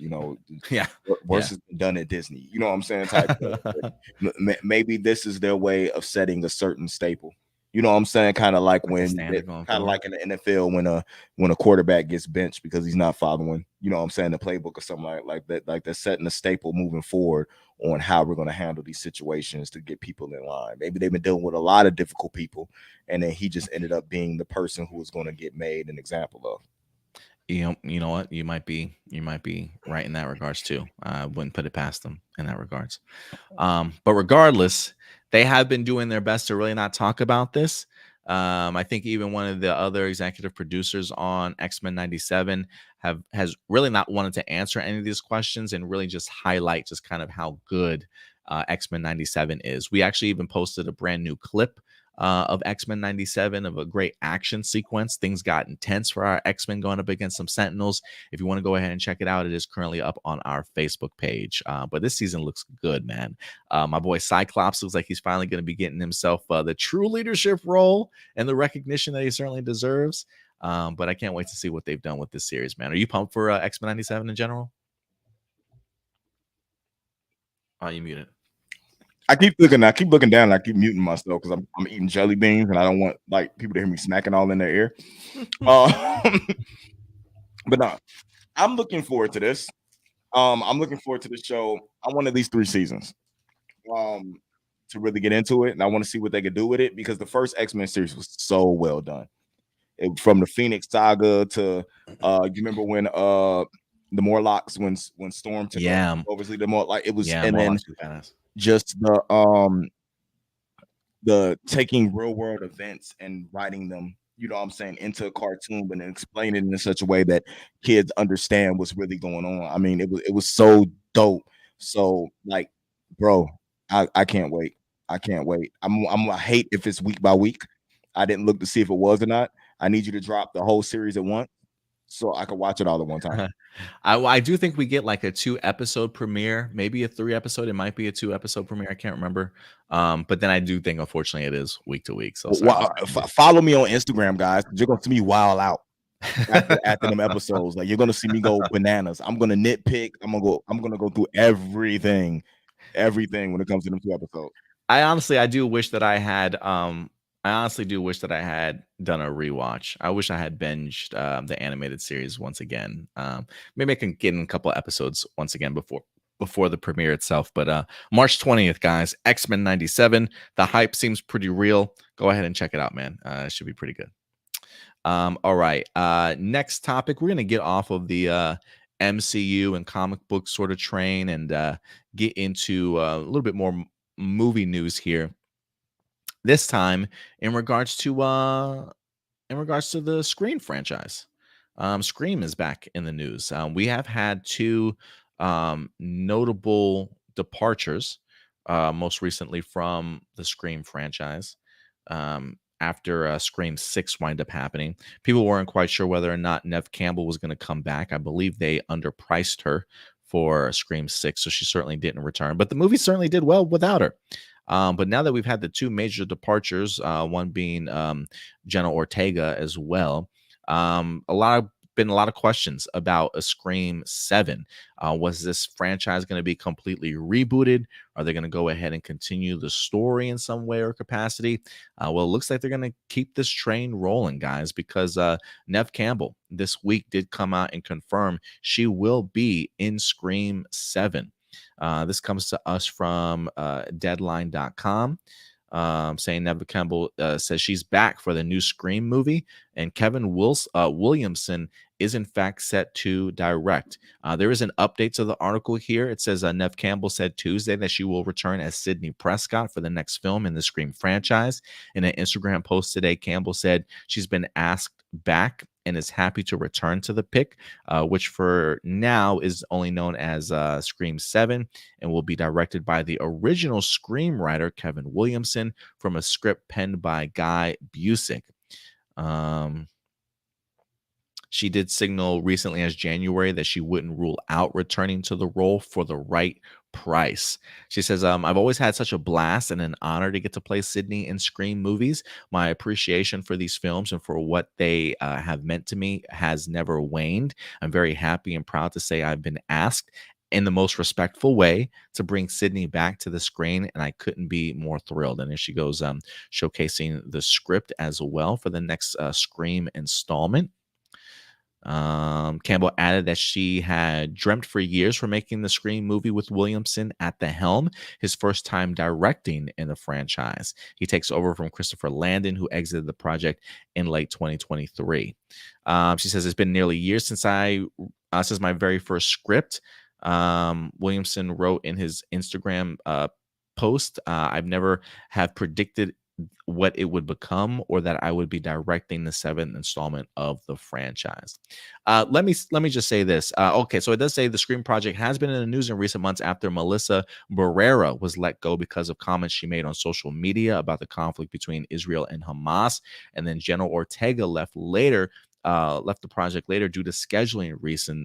Yeah. Worse has been done at Disney. You know what I'm saying? Type thing. Maybe this is their way of setting a certain staple. You know what I'm saying? Kind of like Like a standard going kind of forward. like in the NFL when a quarterback gets benched because he's not following, you know what I'm saying, the playbook or something like that. Like they're setting a staple moving forward on how we're going to handle these situations to get people in line. Maybe they've been dealing with a lot of difficult people, and then he just ended up being the person who was going to get made an example of. You know what? You might be right in that regards too. I wouldn't put it past them in that regards. But regardless, they have been doing their best to really not talk about this. I think even one of the other executive producers on X-Men 97 has really not wanted to answer any of these questions and really just highlight just kind of how good X-Men 97 is. We actually even posted a brand new clip of X-Men 97 of a great action sequence. Things got intense for our X-Men going up against some Sentinels. If you want to go ahead and check it out, it is currently up on our Facebook page. But this season looks good, man. My boy Cyclops looks like he's finally going to be getting himself the true leadership role and the recognition that he certainly deserves. But I can't wait to see what they've done with this series, man. Are you pumped for X-Men 97 in general? Oh, you muted. I keep looking down, and I keep muting myself because I'm eating jelly beans, and I don't want like people to hear me smacking all in their ear. But no, I'm looking forward to this. I'm looking forward to the show. I want at least 3 seasons to really get into it, and I want to see what they could do with it because the first X-Men series was so well done. From the Phoenix Saga to you remember when the Morlocks when Storm took Yeah. over the Morlock, like it was, Yeah, and then Morlocks was badass. just the taking real world events and writing them, you know what I'm saying, into a cartoon, but then explaining it in such a way that kids understand what's really going on. I mean, it was so dope. So like, bro, I can't wait. I can't wait. I hate if it's week by week. I didn't look to see if it was or not. I need you to drop the whole series at once so I can watch it all at one time. I do think we get like a 2-episode premiere, maybe a 3-episode. It might be a 2-episode premiere. I can't remember. But then I do think, unfortunately, it is week to week. So sorry. Follow me on Instagram, guys. You're gonna see me wild out. after them episodes. Like, you're gonna see me go bananas. I'm gonna nitpick. I'm gonna go through everything when it comes to them 2 episodes. I honestly do wish that I had I honestly do wish that I had done a rewatch. I wish I had binged the animated series once again. Maybe I can get in a couple episodes once again before the premiere itself. But March 20th, guys, X-Men 97. The hype seems pretty real. Go ahead and check it out, man. It should be pretty good. All right. Next topic. We're gonna get off of the MCU and comic book sort of train and get into a little bit more movie news here. This time in regards to the Scream franchise. Scream is back in the news. We have had 2 notable departures, most recently from the Scream franchise. After Scream 6 wind up happening, people weren't quite sure whether or not Neve Campbell was going to come back. I believe they underpriced her for Scream 6, so she certainly didn't return. But the movie certainly did well without her. But now that we've had the 2 major departures, one being Jenna Ortega as well, a lot of questions about a Scream 7. Was this franchise going to be completely rebooted? Are they going to go ahead and continue the story in some way or capacity? Well, it looks like they're going to keep this train rolling, guys, because Neve Campbell this week did come out and confirm she will be in Scream 7. This comes to us from Deadline.com. Saying Neve Campbell says she's back for the new Scream movie, and Kevin Williamson is in fact set to direct. There is an update to the article here. It says Neve Campbell said Tuesday that she will return as Sidney Prescott for the next film in the Scream franchise. In an Instagram post today, Campbell said she's been asked back and is happy to return to the pick, which for now is only known as Scream 7 and will be directed by the original Scream writer Kevin Williamson from a script penned by Guy Busick. She did signal recently as January that she wouldn't rule out returning to the role for the right price. She says, I've always had such a blast and an honor to get to play Sidney in Scream movies. My appreciation for these films and for what they have meant to me has never waned. I'm very happy and proud to say I've been asked in the most respectful way to bring Sidney back to the screen, and I couldn't be more thrilled. And then she goes showcasing the script as well for the next Scream installment. Campbell added that she had dreamt for years for making the Scream movie with Williamson at the helm, his first time directing in the franchise. He takes over from Christopher Landon, who exited the project in late 2023. She says, it's been nearly years since my very first script. Williamson wrote in his Instagram post, I've never have predicted what it would become or that I would be directing the 7th installment of the franchise. Let me just say this. Okay, so it does say the Scream project has been in the news in recent months after Melissa Barrera was let go because of comments she made on social media about the conflict between Israel and Hamas. And then Jenna Ortega left the project later due to scheduling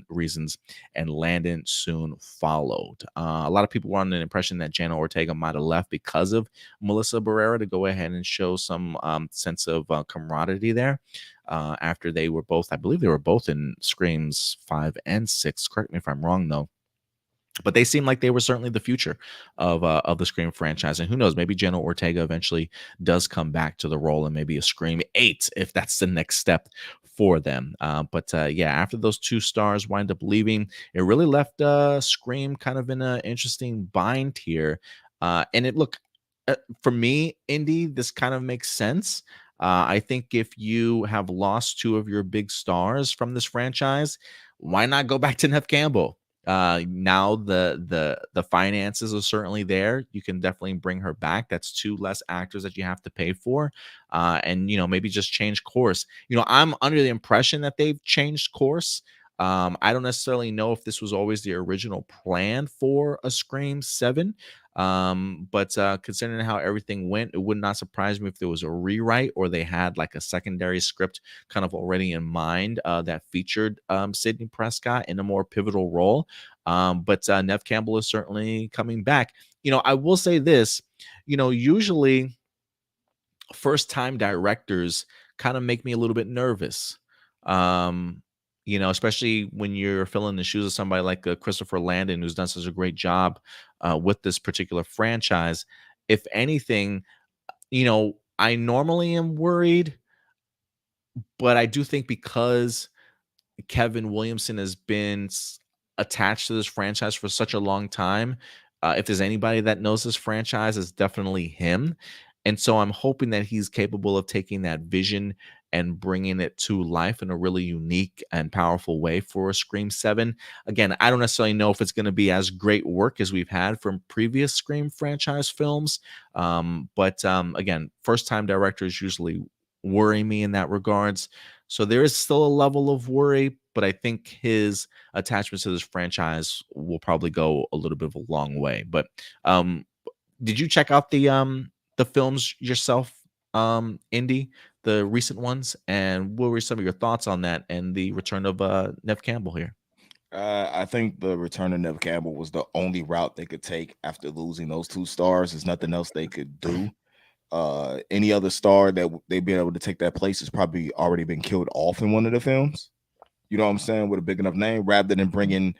reasons, and Landon soon followed. A lot of people were under the impression that Jenna Ortega might have left because of Melissa Barrera to go ahead and show some sense of camaraderie there. After they were both, I believe they were both in Screams 5 and 6. Correct me if I'm wrong, though. But they seem like they were certainly the future of the Scream franchise. And who knows, maybe Jenna Ortega eventually does come back to the role and maybe a Scream 8 if that's the next step for them. But after those 2 stars wind up leaving, it really left Scream kind of in an interesting bind here. For me, Indy, this kind of makes sense. I think if you have lost 2 of your big stars from this franchise, why not go back to Neve Campbell? Now the finances are certainly there. You can definitely bring her back. That's 2 less actors that you have to pay for, and maybe just change course. I'm under the impression that they've changed course. I don't necessarily know if this was always the original plan for a Scream 7. But considering how everything went, it would not surprise me if there was a rewrite or they had like a secondary script kind of already in mind that featured Sidney Prescott in a more pivotal role. But Neve Campbell is certainly coming back. I will say this, usually first time directors kind of make me a little bit nervous. Um, especially when you're filling the shoes of somebody like Christopher Landon, who's done such a great job with this particular franchise. If anything, I normally am worried, but I do think because Kevin Williamson has been attached to this franchise for such a long time. If there's anybody that knows this franchise, it's definitely him. And so I'm hoping that he's capable of taking that vision and bringing it to life in a really unique and powerful way for a Scream 7. Again, I don't necessarily know if it's going to be as great work as we've had from previous Scream franchise films. But again, first time directors usually worry me in that regards. So there is still a level of worry, but I think his attachment to this franchise will probably go a little bit of a long way. But um, did you check out the films yourself, Indy, the recent ones? And what were some of your thoughts on that and the return of Neve Campbell here? I think the return of Neve Campbell was the only route they could take after losing those 2 stars. There's nothing else they could do. Any other star that they'd be able to take that place has probably already been killed off in one of the films. You know what I'm saying? With a big enough name, rather than bringing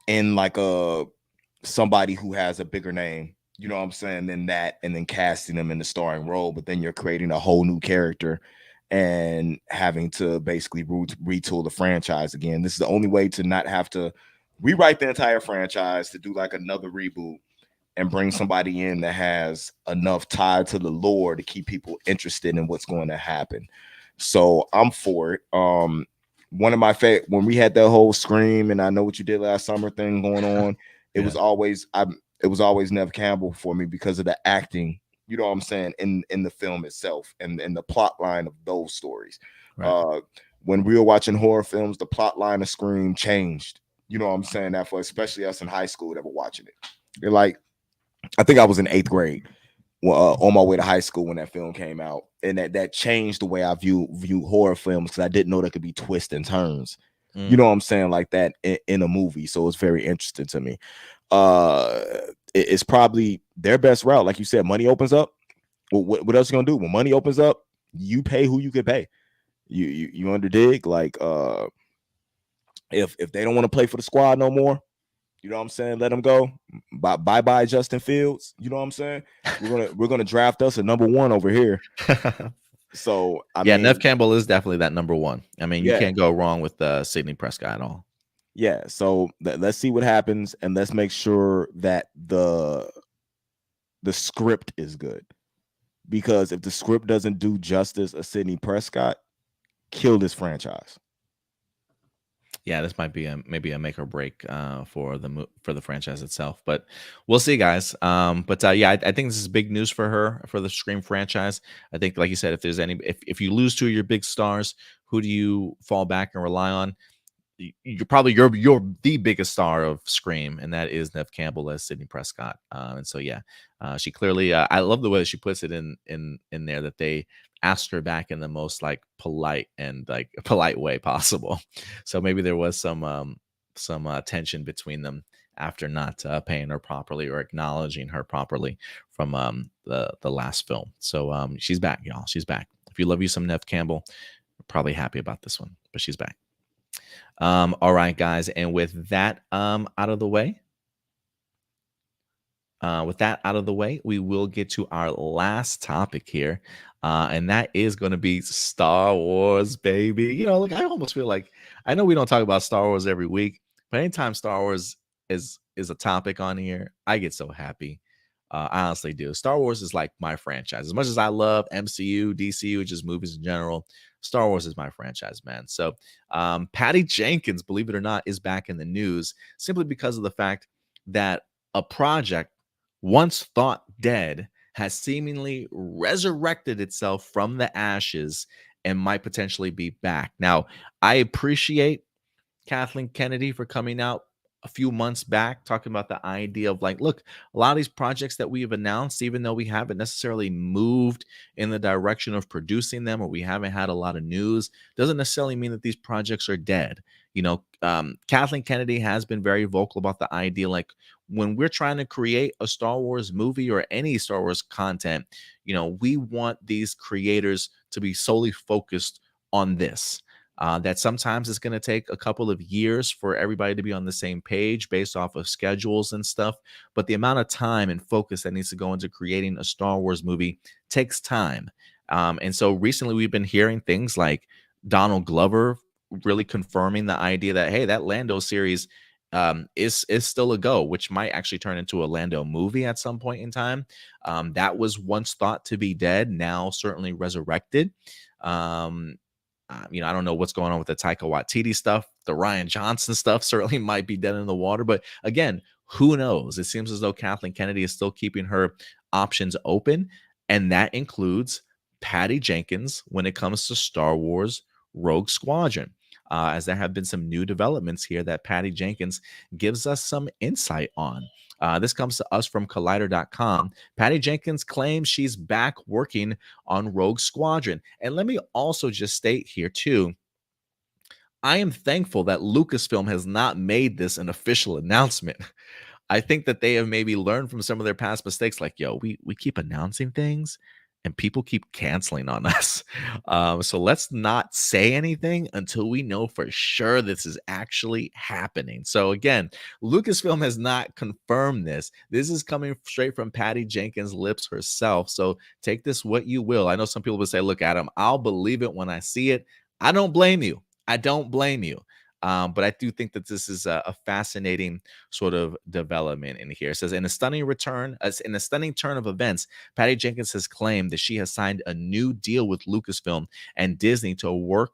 in like somebody who has a bigger name. You know what I'm saying? Than that, and then casting them in the starring role. But then you're creating a whole new character and having to basically retool the franchise again. This is the only way to not have to rewrite the entire franchise, to do like another reboot and bring somebody in that has enough tie to the lore to keep people interested in what's going to happen. So I'm for it. One of my favorite, when we had that whole Scream and I Know What You Did Last Summer thing going on, it was always Neve Campbell for me because of the acting. You know what I'm saying, in the film itself and the plot line of those stories. Right. When we were watching horror films, the plot line of Scream changed. You know what I'm saying? That for especially us in high school that were watching it. They're like, I think I was in 8th grade on my way to high school when that film came out, and that changed the way I view horror films, because I didn't know there could be twists and turns. You know what I'm saying, like that in a movie. So it's very interesting to me. It's probably their best route, like you said. Money opens up. Well, what else you gonna do when money opens up? You pay who you can pay. You underdig, like if they don't want to play for the squad no more, you know what I'm saying, let them go. Bye Justin Fields. You know what I'm saying? We're gonna draft us a number 1 over here. So I Yeah, mean, Neve Campbell is definitely that number 1. I mean, you yeah, can't go wrong with Sidney Prescott at all. yeah. So let's see what happens, and let's make sure that the script is good. Because if the script doesn't do justice of Sidney Prescott, kill this franchise. Yeah, this might be maybe a make or break for the franchise itself, but we'll see, guys. But yeah, I think this is big news for her, for the Scream franchise. I think, like you said, if you lose 2 of your big stars, who do you fall back and rely on? You're probably you're the biggest star of Scream, and that is Neve Campbell as Sidney Prescott. And so yeah, she clearly. I love the way that she puts it in there, that they asked her back in the most like polite and like polite way possible. So maybe there was some tension between them after not paying her properly or acknowledging her properly from the last film. So she's back, y'all. She's back. If you love you some Neve Campbell, you're probably happy about this one, but she's back. All right, guys, and with that out of the way, we will get to our last topic here, and that is going to be Star Wars, baby. Look, I almost feel like, I know we don't talk about Star Wars every week, but anytime Star Wars is a topic on here, I get so happy. I honestly do. Star Wars is like my franchise. As much as I love MCU, DCU, just movies in general, Star Wars is my franchise, man. So Patty Jenkins, believe it or not, is back in the news simply because of the fact that a project once thought dead has seemingly resurrected itself from the ashes and might potentially be back. Now, I appreciate Kathleen Kennedy for coming out a few months back talking about the idea of like, look, a lot of these projects that we have announced, even though we haven't necessarily moved in the direction of producing them, or we haven't had a lot of news, doesn't necessarily mean that these projects are dead. Kathleen Kennedy has been very vocal about the idea, like, when we're trying to create a Star Wars movie or any Star Wars content, we want these creators to be solely focused on this. That sometimes it's going to take a couple of years for everybody to be on the same page based off of schedules and stuff. But the amount of time and focus that needs to go into creating a Star Wars movie takes time. And so recently we've been hearing things like Donald Glover really confirming the idea that, hey, that Lando series is still a go, which might actually turn into a Lando movie at some point in time. That was once thought to be dead, now certainly resurrected. I don't know what's going on with the Taika Waititi stuff. The Ryan Johnson stuff certainly might be dead in the water. But again, who knows? It seems as though Kathleen Kennedy is still keeping her options open. And that includes Patty Jenkins when it comes to Star Wars Rogue Squadron. As there have been some new developments here that Patty Jenkins gives us some insight on. This comes to us from Collider.com. Patty Jenkins claims she's back working on Rogue Squadron. And let me also just state here, too, I am thankful that Lucasfilm has not made this an official announcement. I think that they have maybe learned from some of their past mistakes. Like, yo, we keep announcing things and people keep canceling on us. So let's not say anything until we know for sure this is actually happening. So again, Lucasfilm has not confirmed this. This is coming straight from Patty Jenkins' lips herself. So take this what you will. I know some people would say, look, Adam, I'll believe it when I see it. I don't blame you. I don't blame you. But I do think that this is a fascinating sort of development in here. It says, in a stunning turn of events, Patty Jenkins has claimed that she has signed a new deal with Lucasfilm and Disney to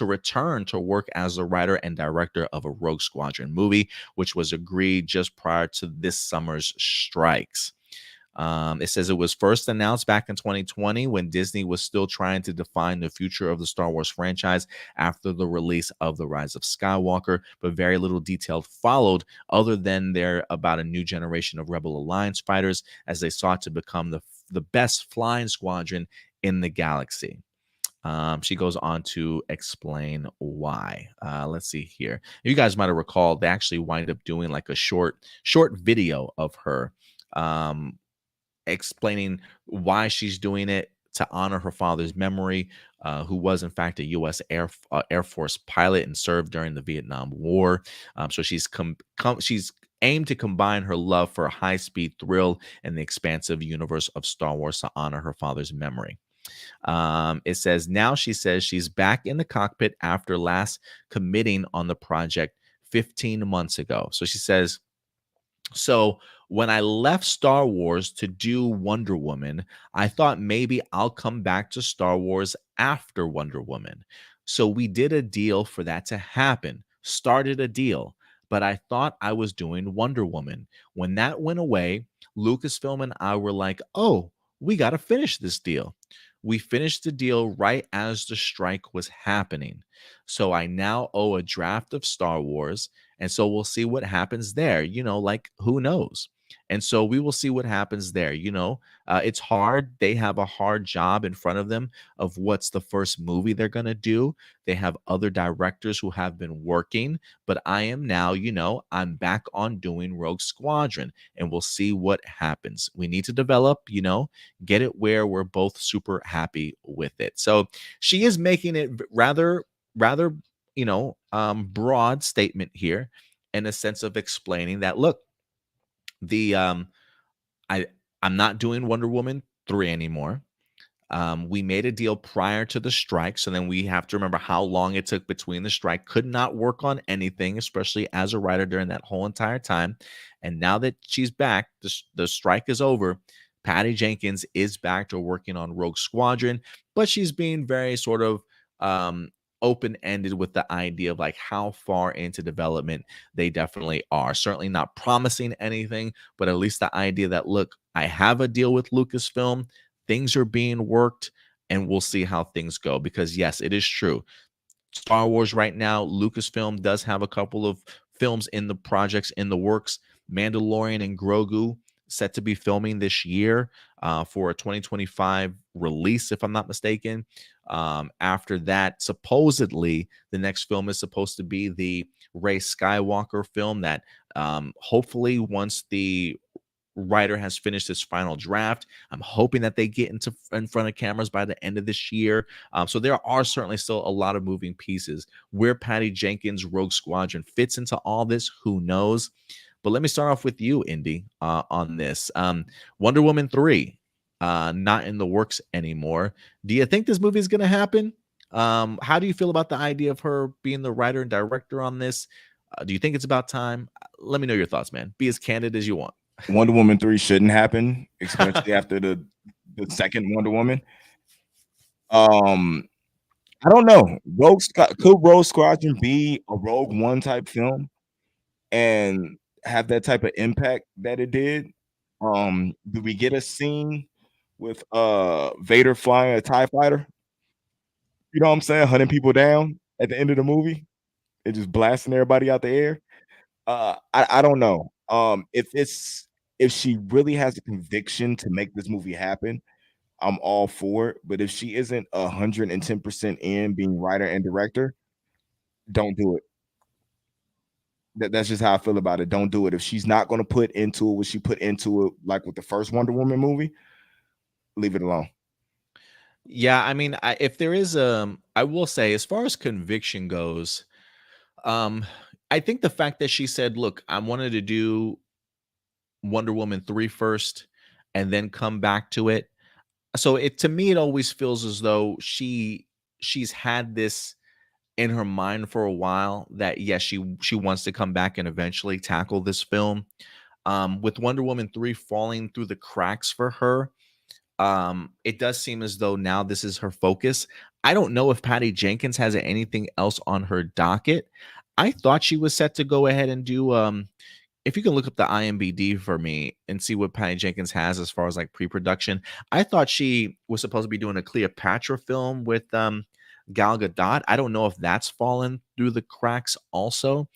return to work as the writer and director of a Rogue Squadron movie, which was agreed just prior to this summer's strikes. It says it was first announced back in 2020 when Disney was still trying to define the future of the Star Wars franchise after the release of The Rise of Skywalker, but very little detail followed other than there about a new generation of Rebel Alliance fighters as they sought to become the best flying squadron in the galaxy. She goes on to explain why. Let's see here. You guys might have recalled they actually wind up doing like a short video of her explaining why she's doing it to honor her father's memory, who was in fact a U.S. Air Force pilot and served during the Vietnam War. So she's aimed to combine her love for a high-speed thrill and the expansive universe of Star Wars to honor her father's memory. It says now she says she's back in the cockpit after last committing on the project 15 months ago. So she says, so when I left Star Wars to do Wonder Woman, I thought maybe I'll come back to Star Wars after Wonder Woman. So we did a deal for that to happen, started a deal, but I thought I was doing Wonder Woman. When that went away, Lucasfilm and I were like, oh, we got to finish this deal. We finished the deal right as the strike was happening. So I now owe a draft of Star Wars. And so we'll see what happens there. Like who knows? And so we will see what happens there. It's hard. They have a hard job in front of them of what's the first movie they're going to do. They have other directors who have been working, but I am now, I'm back on doing Rogue Squadron and we'll see what happens. We need to develop, get it where we're both super happy with it. So she is making it rather, broad statement here in a sense of explaining that, look, the I'm not doing Wonder Woman 3 anymore. We made a deal prior to the strike, so then we have to remember how long it took between the strike. Could not work on anything, especially as a writer during that whole entire time. And now that she's back, the strike is over. Patty Jenkins is back to working on Rogue Squadron, but she's being very sort of open-ended with the idea of like how far into development they definitely are. Certainly not promising anything, but at least the idea that, look, I have a deal with Lucasfilm, things are being worked, and we'll see how things go. Because yes, it is true. Star Wars right now, Lucasfilm does have a couple of films in the projects in the works. Mandalorian and Grogu set to be filming this year for a 2025 release, if I'm not mistaken. After that, supposedly the next film is supposed to be the Rey Skywalker film that hopefully once the writer has finished his final draft. I'm hoping that they get in front of cameras by the end of this year. So there are certainly still a lot of moving pieces. Where Patty Jenkins' Rogue Squadron fits into all this, who knows? But let me start off with you, Indy, on this. Wonder Woman 3, not in the works anymore. Do you think this movie is going to happen? How do you feel about the idea of her being the writer and director on this? Do you think it's about time? Let me know your thoughts, man. Be as candid as you want. Wonder Woman 3 shouldn't happen, especially after the second Wonder Woman. I don't know. Could Rogue Squadron be a Rogue One type film and have that type of impact that it did? Do we get a scene with Vader flying a TIE fighter? You know what I'm saying? Hunting people down at the end of the movie and just blasting everybody out the air. I don't know. If she really has a conviction to make this movie happen, I'm all for it. But if she isn't 110% in being writer and director, don't do it. That's just how I feel about it. Don't do it. If she's not going to put into it what she put into it, like with the first Wonder Woman movie, leave it alone. Yeah, I mean, if there is, I will say, as far as conviction goes, um, I think the fact that she said, "Look, I wanted to do Wonder Woman 3 first, and then come back to it." So it to me, it always feels as though she's had this in her mind for a while that yes, she wants to come back and eventually tackle this film. With Wonder Woman 3 falling through the cracks for her, it does seem as though now this is her focus. I don't know if Patty Jenkins has anything else on her docket. I thought she was set to go ahead and do if you can look up the IMBD for me and see what Patty Jenkins has as far as like pre-production. I thought she was supposed to be doing a Cleopatra film with Gal Gadot. I don't know if that's fallen through the cracks also.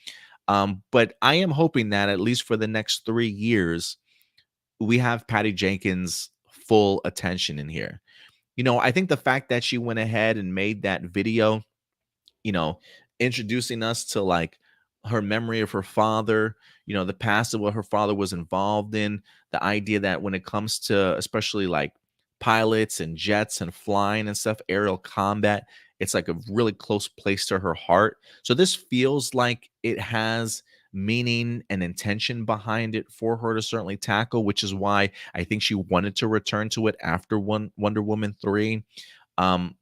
But I am hoping that at least for the next 3 years we have Patty Jenkins full attention in here. I think the fact that she went ahead and made that video, you know, introducing us to like her memory of her father, the past of what her father was involved in, the idea that when it comes to especially like pilots and jets and flying and stuff, aerial combat, it's like a really close place to her heart. So this feels like it has meaning and intention behind it for her to certainly tackle, which is why I think she wanted to return to it after Wonder Woman 3.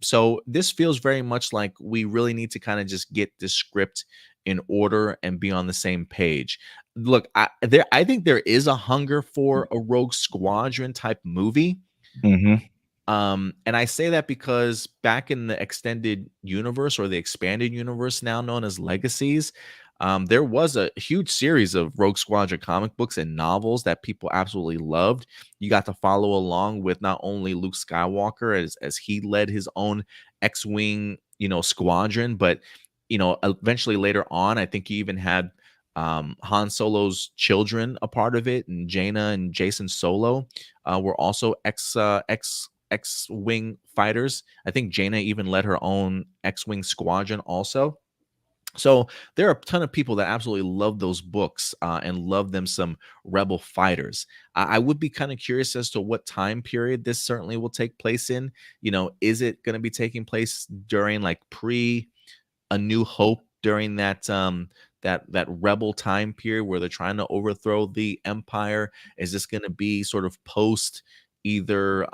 So this feels very much like we really need to kind of just get this script in order and be on the same page. Look, I think there is a hunger for a Rogue Squadron type movie. Mm-hmm. And I say that because back in the extended universe or the expanded universe now known as Legacies, there was a huge series of Rogue Squadron comic books and novels that people absolutely loved. You got to follow along with not only Luke Skywalker as he led his own X-wing, squadron, but eventually later on, I think he even had Han Solo's children a part of it, and Jaina and Jason Solo were also X-wing fighters. I think Jaina even led her own X-wing squadron also. So there are a ton of people that absolutely love those books and love them some rebel fighters. I would be kind of curious as to what time period this certainly will take place in. Is it going to be taking place during like pre A New Hope, during that rebel time period where they're trying to overthrow the empire? Is this going to be sort of post either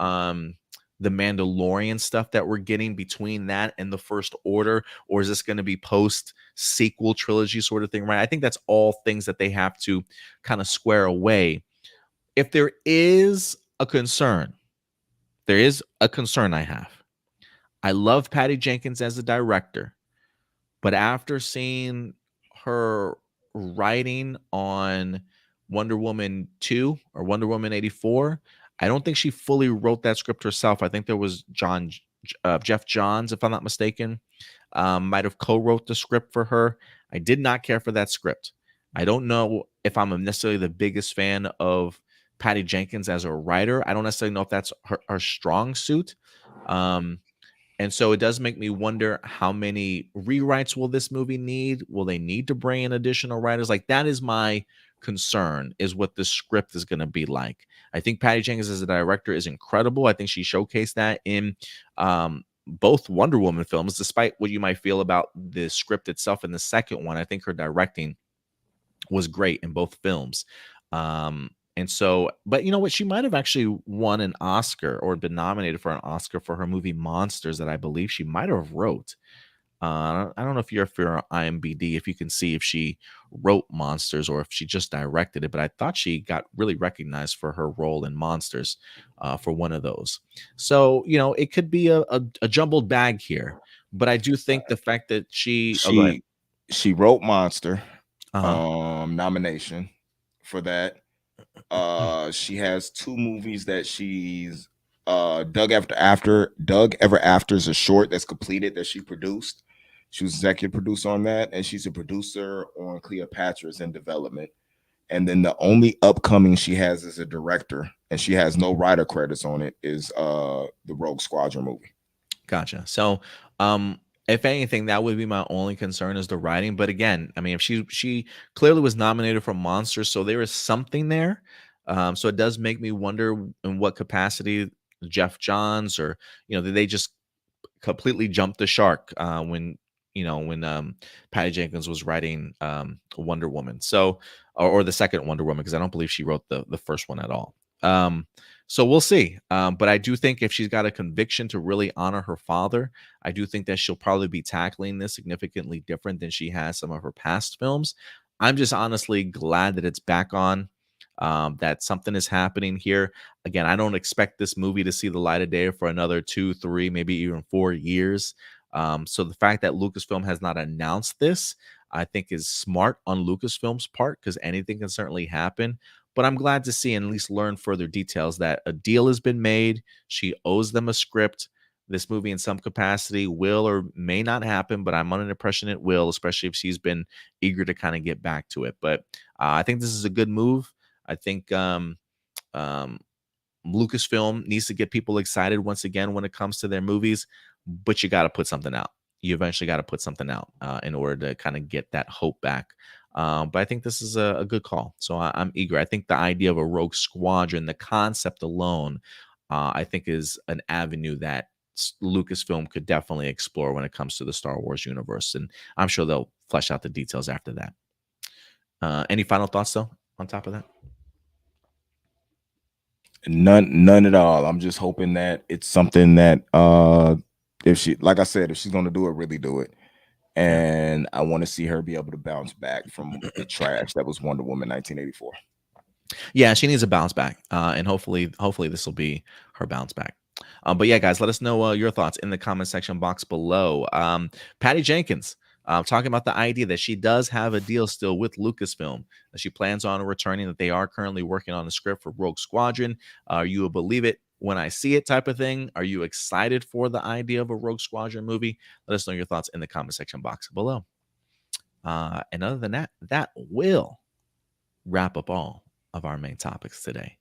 the Mandalorian stuff that we're getting between that and the First Order, or is this going to be post sequel trilogy sort of thing, right? I think that's all things that they have to kind of square away. If there is a concern, I have. I love Patty Jenkins as a director, but after seeing her writing on Wonder Woman 2 or Wonder Woman 84, I don't think she fully wrote that script herself. I think there was Jeff Johns, if I'm not mistaken, might have co-wrote the script for her. I did not care for that script. I don't know if I'm necessarily the biggest fan of Patty Jenkins as a writer. I don't necessarily know if that's her strong suit. And so it does make me wonder, how many rewrites will this movie need? Will they need to bring in additional writers? Like, that is my concern is what the script is going to be like. I think Patty Jenkins as a director is incredible. I think she showcased that in both Wonder Woman films, despite what you might feel about the script itself in the second one. I think her directing was great in both films. And so, but you know what? She might have actually won an Oscar or been nominated for an Oscar for her movie Monsters that I believe she might have wrote. I don't know if you're on IMBD, if you can see if she wrote Monsters or if she just directed it, but I thought she got really recognized for her role in Monsters for one of those. So, you know, it could be a jumbled bag here, but I do think the fact that oh, go ahead. She wrote Monster Uh-huh. nomination for that. She has 2 movies that she's Doug Ever After is a short that's completed that she produced. She was executive producer on that, and she's a producer on Cleopatra's in development. And then the only upcoming she has as a director, and she has no writer credits on it, is the Rogue Squadron movie. Gotcha. So, if anything, that would be my only concern is the writing. But again, I mean, if she clearly was nominated for Monsters, so there is something there. So it does make me wonder in what capacity Jeff Johns or did they just completely jump the shark when Patty Jenkins was writing Wonder Woman. So or the second Wonder Woman, because I don't believe she wrote the first one at all. So we'll see. But I do think if she's got a conviction to really honor her father, I do think that she'll probably be tackling this significantly different than she has some of her past films. I'm just honestly glad that it's back on. That something is happening here. Again, I don't expect this movie to see the light of day for another 2, 3, maybe even 4 years. So the fact that Lucasfilm has not announced this, I think is smart on Lucasfilm's part because anything can certainly happen. But I'm glad to see and at least learn further details that a deal has been made. She owes them a script. This movie, in some capacity, will or may not happen, but I'm under the impression it will, especially if she's been eager to kind of get back to it. But I think this is a good move. I think um, Lucasfilm needs to get people excited once again when it comes to their movies, but you got to put something out. You eventually got to put something out in order to kind of get that hope back. But I think this is a good call. So I'm eager. I think the idea of a Rogue Squadron, the concept alone, I think is an avenue that Lucasfilm could definitely explore when it comes to the Star Wars universe. And I'm sure they'll flesh out the details after that. Any final thoughts, though, on top of that? None at all. I'm just hoping that it's something that if she, like I said, if she's gonna do it, really do it. And I want to see her be able to bounce back from the trash that was Wonder Woman 1984. Yeah, she needs a bounce back, and hopefully this will be her bounce back. But yeah, guys, let us know your thoughts in the comment section box below. Patty Jenkins talking about the idea that she does have a deal still with Lucasfilm, that she plans on returning, that they are currently working on a script for Rogue Squadron. Are you a believe it when I see it type of thing? Are you excited for the idea of a Rogue Squadron movie? Let us know your thoughts in the comment section box below. And other than that, that will wrap up all of our main topics today.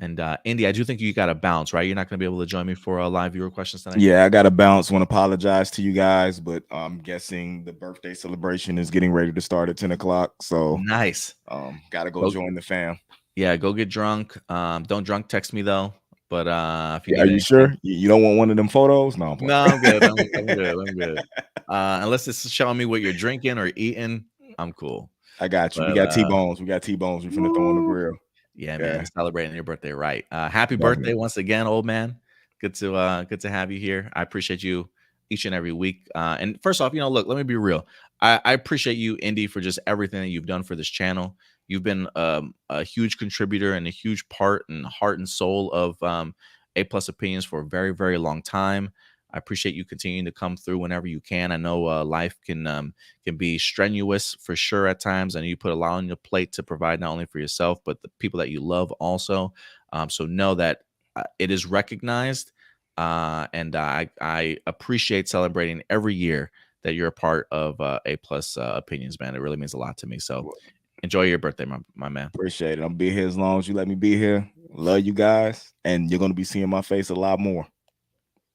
And Indy, I do think you got to bounce, right? You're not going to be able to join me for live viewer questions tonight. Yeah, I got to bounce. Want to apologize to you guys, but I'm guessing the birthday celebration is getting ready to start at 10 o'clock. So nice. Got to go join the fam. Yeah, go get drunk. Don't drunk text me though. But if you are you sure you don't want one of them photos? No, I'm good. I'm good. I'm good. Unless it's showing me what you're drinking or eating, I'm cool. I got you. But, we got T-bones. We got T-bones. We're finna throw on the grill. Yeah, man. Celebrating your birthday, right? Happy birthday once again, old man. Good to have you here. I appreciate you each and every week. And first off, look, let me be real. I appreciate you, Indy, for just everything that you've done for this channel. You've been a huge contributor and a huge part and heart and soul of A+ Opinions for a very, very long time. I appreciate you continuing to come through whenever you can. I know life can be strenuous for sure at times. I know you put a lot on your plate to provide not only for yourself, but the people that you love also. So know that it is recognized. And I appreciate celebrating every year that you're a part of A+ Opinions, man. It really means a lot to me. So enjoy your birthday, my man. Appreciate it. I'll be here as long as you let me be here. Love you guys. And you're going to be seeing my face a lot more.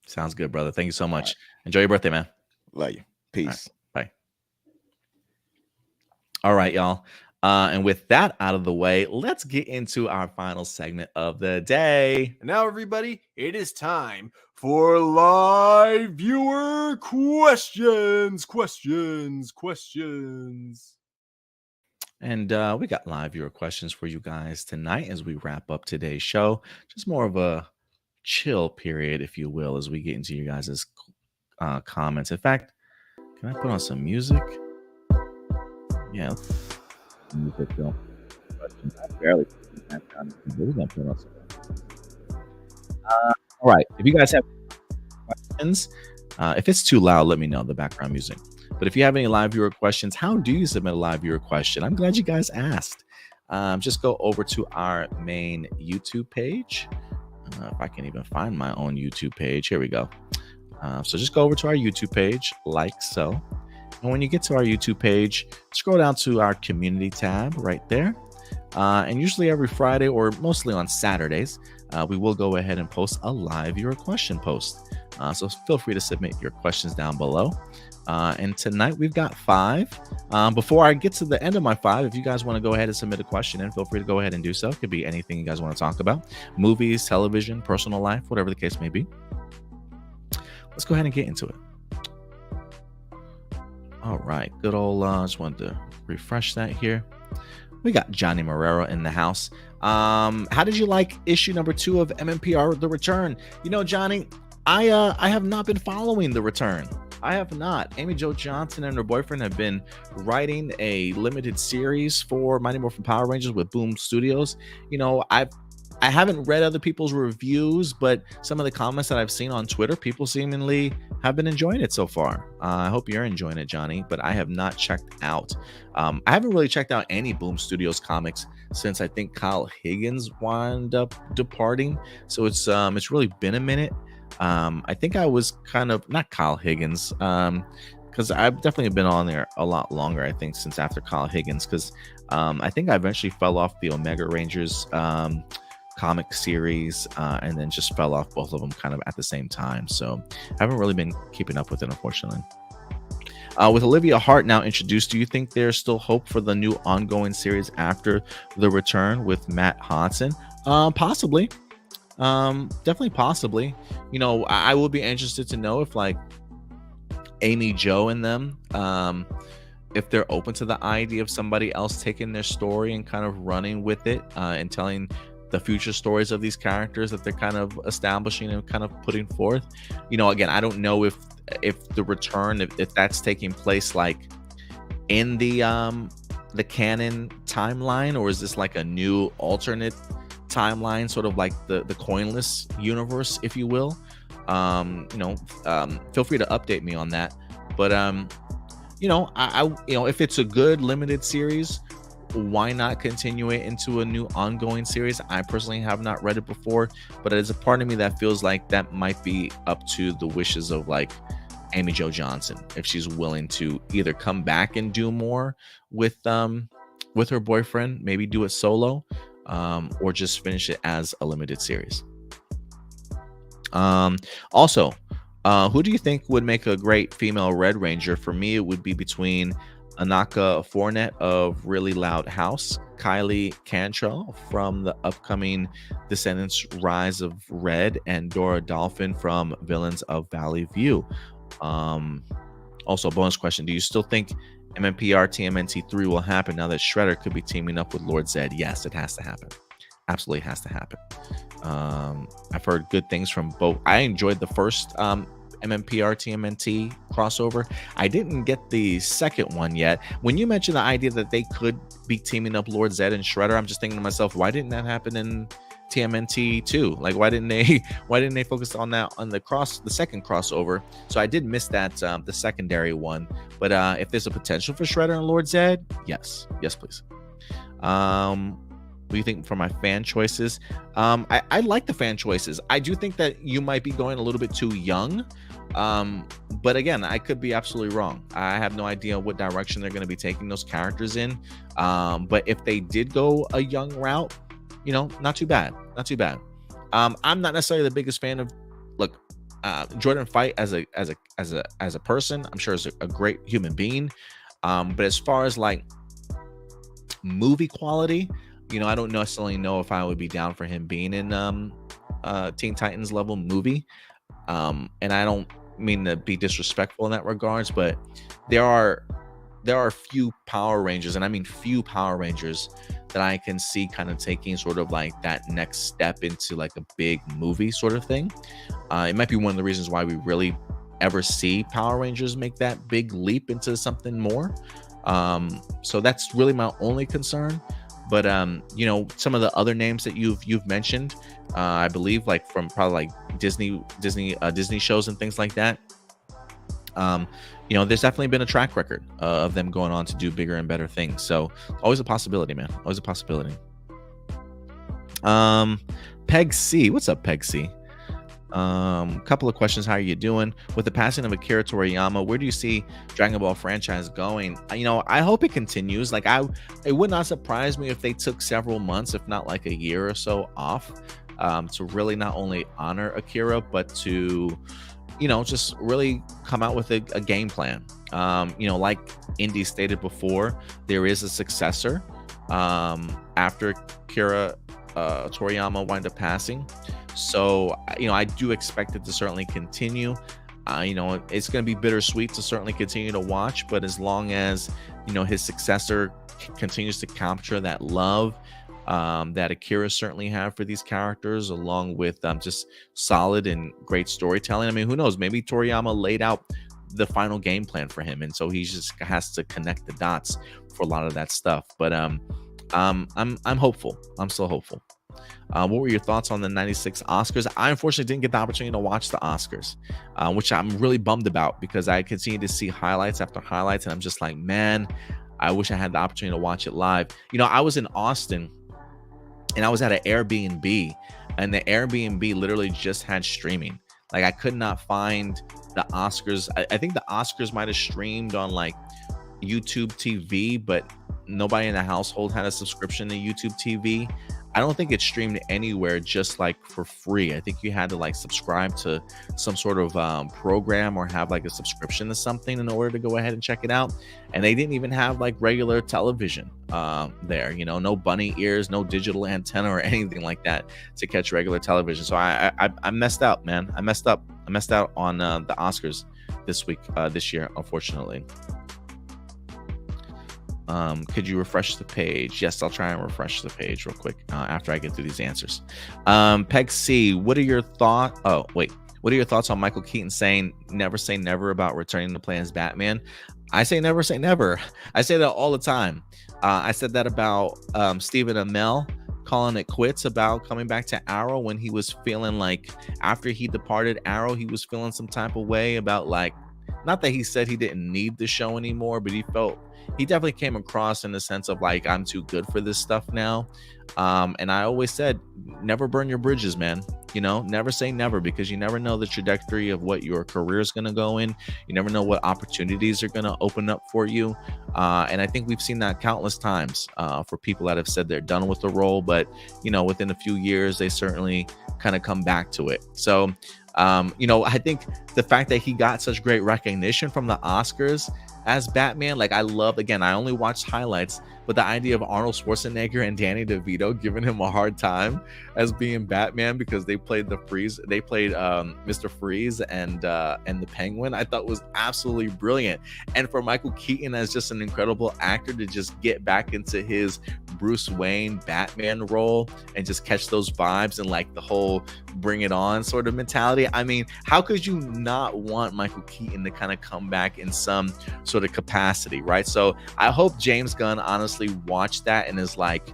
Sounds good, brother. Thank you so much. Right. Enjoy your birthday, man. Love you. Peace. All right. Bye. All right, y'all. And with that out of the way, let's get into our final segment of the day. And now, everybody, it is time for live viewer questions. And we got live viewer questions for you guys tonight as we wrap up today's show. Just more of a chill period, if you will, as we get into you guys' comments. In fact, can I put on some music? Yeah. Music film. I barely put the background. We're gonna put on some. All right. If you guys have questions, if it's too loud, let me know the background music. But if you have any live viewer questions, how do you submit a live viewer question? I'm glad you guys asked. Just go over to our main YouTube page. If I can even find my own YouTube page. Here we go. So just go over to our YouTube page, like so. And when you get to our YouTube page, scroll down to our community tab right there. And usually every Friday or mostly on Saturdays, we will go ahead and post a live viewer question post. So feel free to submit your questions down below. And tonight we've got 5. Before I get to the end of my 5, if you guys want to go ahead and submit a question, and feel free to go ahead and do so. It could be anything you guys want to talk about. Movies, television, personal life, whatever the case may be. Let's go ahead and get into it. All right, good old, just wanted to refresh that here. We got Johnny Marrero in the house. How did you like issue number 2 of MMPR The Return? You know, Johnny, I have not been following The Return. I have not. Amy Jo Johnson and her boyfriend have been writing a limited series for Mighty Morphin Power Rangers with Boom Studios. You know, I haven't read other people's reviews, but some of the comments that I've seen on Twitter, people seemingly have been enjoying it so far. I hope you're enjoying it, Johnny, but I have not checked out. I haven't really checked out any Boom Studios comics since I think Kyle Higgins wound up departing. So it's really been a minute. I think I was kind of not Kyle Higgins, because I've definitely been on there a lot longer, I think, since after Kyle Higgins, because I think I eventually fell off the Omega Rangers comic series, and then just fell off both of them kind of at the same time. So I haven't really been keeping up with it, unfortunately. With Olivia Hart now introduced, do you think there's still hope for the new ongoing series after The Return with Matt Hodson? Possibly. Definitely possibly. You know, I will be interested to know if like Amy Jo and them, if they're open to the idea of somebody else taking their story and kind of running with it, and telling the future stories of these characters that they're kind of establishing and kind of putting forth. You know, again, I don't know if The Return, if that's taking place like in the canon timeline, or is this like a new alternate timeline, sort of like the coinless universe, if you will. Feel free to update me on that. But I if it's a good limited series, why not continue it into a new ongoing series? I personally have not read it before, but there's a part of me that feels like that might be up to the wishes of like Amy Jo Johnson, if she's willing to either come back and do more with her boyfriend, maybe do it solo, or just finish it as a limited series. Also, who do you think would make a great female Red Ranger? For me, it would be between Anaka Fournette of Really Loud House, Kylie Cantrell from the upcoming Descendants Rise of Red, and Dora Dolphin from Villains of Valley View. Also, bonus question, do you still think MMPR TMNT 3 will happen now that Shredder could be teaming up with Lord Zed? Yes, it has to happen. Absolutely has to happen. I've heard good things from both. I enjoyed the first MMPR TMNT crossover. I didn't get the second one yet. When you mentioned the idea that they could be teaming up Lord Zed and Shredder, I'm just thinking to myself, why didn't that happen in TMNT 2? Like, why didn't they focus on that on the second crossover? So I did miss that, the secondary one. But if there's a potential for Shredder and Lord Zed, yes, please. What do you think for my fan choices? I like the fan choices. I do think that you might be going a little bit too young. But again, I could be absolutely wrong. I have no idea what direction they're going to be taking those characters in. But if they did go a young route, not too bad. I'm not necessarily the biggest fan of, Jordan Fight as a person. I'm sure is a great human being. But as far as like movie quality, I don't necessarily know if I would be down for him being in Teen Titans level movie. And I don't mean to be disrespectful in that regards, but there are few Power Rangers, and I mean few Power Rangers, that I can see kind of taking sort of like that next step into like a big movie sort of thing. It might be one of the reasons why we really ever see Power Rangers make that big leap into something more. So that's really my only concern. But some of the other names that you've mentioned, I believe, like from probably like Disney shows and things like that. There's definitely been a track record of them going on to do bigger and better things. So always a possibility, man. Always a possibility. Peg C, what's up, Peg C? Couple of questions. How are you doing? With the passing of Akira Toriyama, where do you see Dragon Ball franchise going? I hope it continues. Like it would not surprise me if they took several months, if not like a year or so off, to really not only honor Akira, but to just really come out with a game plan. Like Indy stated before, there is a successor after Akira Toriyama wound up passing. So, I do expect it to certainly continue. It's going to be bittersweet to certainly continue to watch, but as long as, his successor continues to capture that love that Akira certainly have for these characters, along with just solid and great storytelling. I mean, who knows? Maybe Toriyama laid out the final game plan for him, and so he just has to connect the dots for a lot of that stuff. But I'm hopeful. I'm still hopeful. What were your thoughts on the 96 Oscars? I unfortunately didn't get the opportunity to watch the Oscars, which I'm really bummed about, because I continue to see highlights after highlights, and I'm just like, man, I wish I had the opportunity to watch it live. I was in Austin, and I was at an Airbnb, and the Airbnb literally just had streaming. Like, I could not find the Oscars. I think the Oscars might have streamed on like YouTube TV, but nobody in the household had a subscription to YouTube TV. I don't think it streamed anywhere just like for free. I think you had to like subscribe to some sort of program or have like a subscription to something in order to go ahead and check it out. And they didn't even have like regular television there, no bunny ears, no digital antenna or anything like that to catch regular television. So I messed up, man. I messed out on the Oscars this year, unfortunately. Could you refresh the page? Yes, I'll try and refresh the page real quick after I get through these answers. Peg C, what are your thoughts? What are your thoughts on Michael Keaton saying never say never about returning to play as Batman? I say never say never. I say that all the time. I said that about Stephen Amell calling it quits about coming back to Arrow, when he was feeling like after he departed Arrow, he was feeling some type of way about, like, not that he said he didn't need the show anymore, but he definitely came across in the sense of like, I'm too good for this stuff now. And I always said, never burn your bridges, man. Never say never, because you never know the trajectory of what your career is going to go in. You never know what opportunities are going to open up for you. And I think we've seen that countless times for people that have said they're done with the role, but, within a few years, they certainly kind of come back to it. So, I think the fact that he got such great recognition from the Oscars as Batman, like, I love, again, I only watched highlights, but the idea of Arnold Schwarzenegger and Danny DeVito giving him a hard time as being Batman because they played Mr. Freeze and the Penguin, I thought was absolutely brilliant. And for Michael Keaton as just an incredible actor to just get back into his Bruce Wayne Batman role and just catch those vibes and like the whole bring it on sort of mentality. I mean, how could you not want Michael Keaton to kind of come back in some sort of capacity, right? So I hope James Gunn honestly watched that and is like,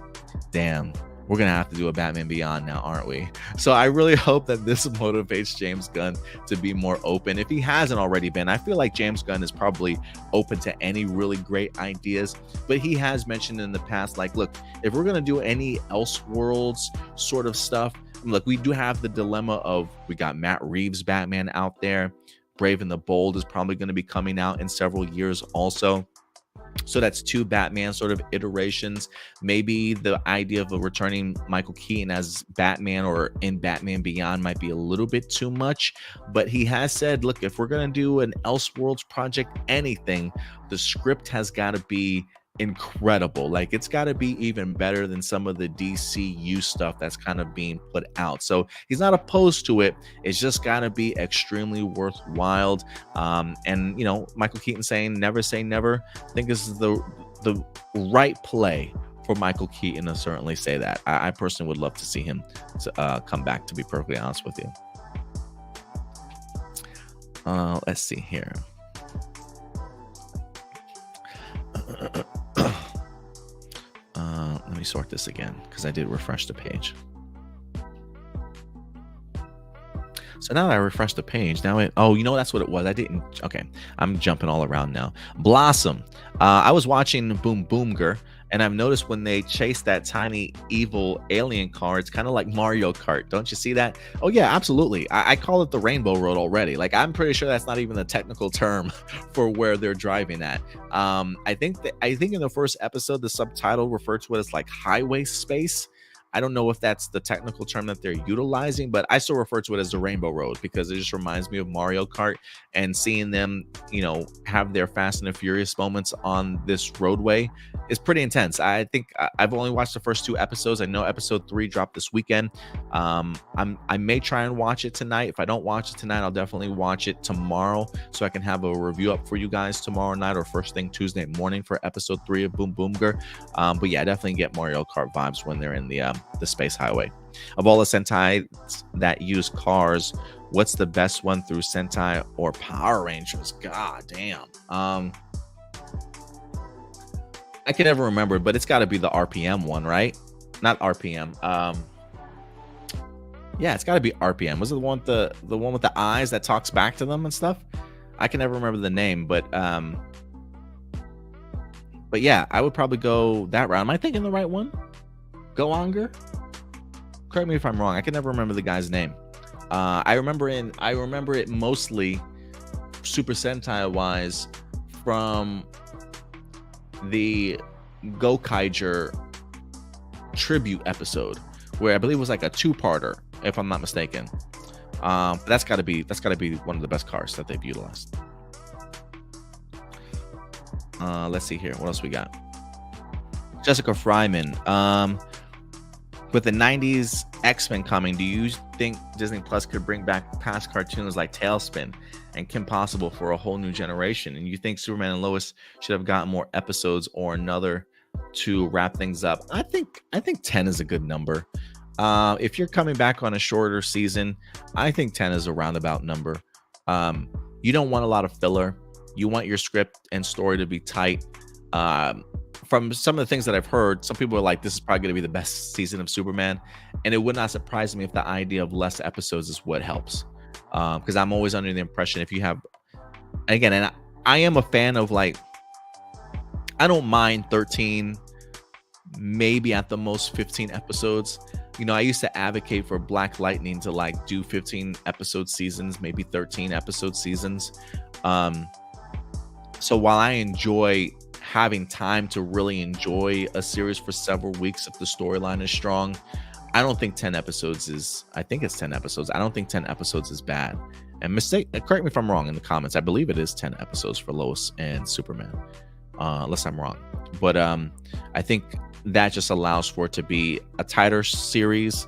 damn, we're gonna have to do a Batman Beyond now, aren't we? So I really hope that this motivates James Gunn to be more open, if he hasn't already been. I feel like James Gunn is probably open to any really great ideas, but he has mentioned in the past, like, look, if we're gonna do any Elseworlds sort of stuff, look, we do have the dilemma of, we got Matt Reeves' Batman out there. Brave and the Bold is probably going to be coming out in several years also. So that's two Batman sort of iterations. Maybe the idea of returning Michael Keaton as Batman or in Batman Beyond might be a little bit too much. But he has said, look, if we're going to do an Elseworlds project, anything, the script has got to be incredible. Like, it's got to be even better than some of the DCU stuff that's kind of being put out. So he's not opposed to it. It's just got to be extremely worthwhile. And you know, Michael Keaton saying never say never. I think this is the right play for Michael Keaton to certainly say that. I personally would love to see him come back, to be perfectly honest with you. Let's see here. Let me sort this again, because I did refresh the page. So now that I refreshed the page, now oh, you know, that's what it was. I didn't. Okay, I'm jumping all around now. Blossom. I was watching Boom Boomger, and I've noticed when they chase that tiny evil alien car, it's kind of like Mario Kart. Don't you see that? Oh yeah, absolutely. I call it the Rainbow Road already. Like, I'm pretty sure that's not even the technical term for where they're driving at. I think in the first episode, the subtitle referred to it as like highway space. I don't know if that's the technical term that they're utilizing, but I still refer to it as the Rainbow Road because it just reminds me of Mario Kart, and seeing them, you know, have their Fast and the Furious moments on this roadway is pretty intense. I think I've only watched the first 2 episodes. I know episode 3 dropped this weekend. I may try and watch it tonight. If I don't watch it tonight, I'll definitely watch it tomorrow so I can have a review up for you guys tomorrow night or first thing Tuesday morning for episode 3 of Boom Boomger. But yeah, I definitely get Mario Kart vibes when they're in the space highway. Of all the Sentai that use cars, what's the best one through Sentai or Power Rangers? God damn. I can never remember, but it's got to be the RPM one, right? Not RPM. Yeah, it's got to be RPM. Was it the one with the eyes that talks back to them and stuff? I can never remember the name, but yeah, I would probably go that route. Am I thinking the right one? Go Onger? Correct me if I'm wrong. I can never remember the guy's name. I remember it mostly Super Sentai wise from the Gokaiger tribute episode, where I believe it was like a 2-parter, if I'm not mistaken. But that's got to be one of the best cars that they've utilized. Let's see here. What else we got? Jessica Fryman. With the 90s X-Men coming, do you think Disney Plus could bring back past cartoons like Tailspin and Kim Possible for a whole new generation? And you think Superman and Lois should have gotten more episodes or another to wrap things up? I think 10 is a good number. If you're coming back on a shorter season, I think 10 is a roundabout number. You don't want a lot of filler. You want your script and story to be tight. From some of the things that I've heard, some people are like, this is probably going to be the best season of Superman. And it would not surprise me if the idea of less episodes is what helps. Because I'm always under the impression if you have, again, and I am a fan of, like, I don't mind 13, maybe at the most 15 episodes. You know, I used to advocate for Black Lightning to like do 15 episode seasons, maybe 13 episode seasons. So while I enjoy having time to really enjoy a series for several weeks if the storyline is strong, I don't think 10 episodes is, I think it's 10 episodes. I don't think 10 episodes is bad. And correct me if I'm wrong in the comments. I believe it is 10 episodes for Lois and Superman, unless I'm wrong. But I think that just allows for it to be a tighter series,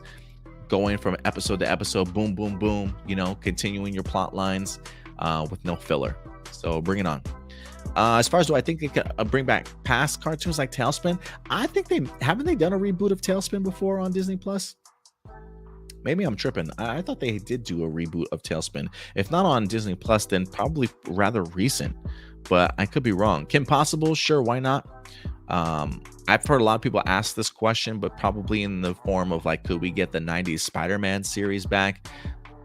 going from episode to episode, boom, boom, boom, you know, continuing your plot lines with no filler. So bring it on. As far as do I think they could bring back past cartoons like Tailspin? I think haven't they done a reboot of Tailspin before on Disney Plus? Maybe I'm tripping. I thought they did do a reboot of Tailspin. If not on Disney Plus, then probably rather recent. But I could be wrong. Kim Possible, sure, why not? I've heard a lot of people ask this question, but probably in the form of like, could we get the 90s Spider-Man series back?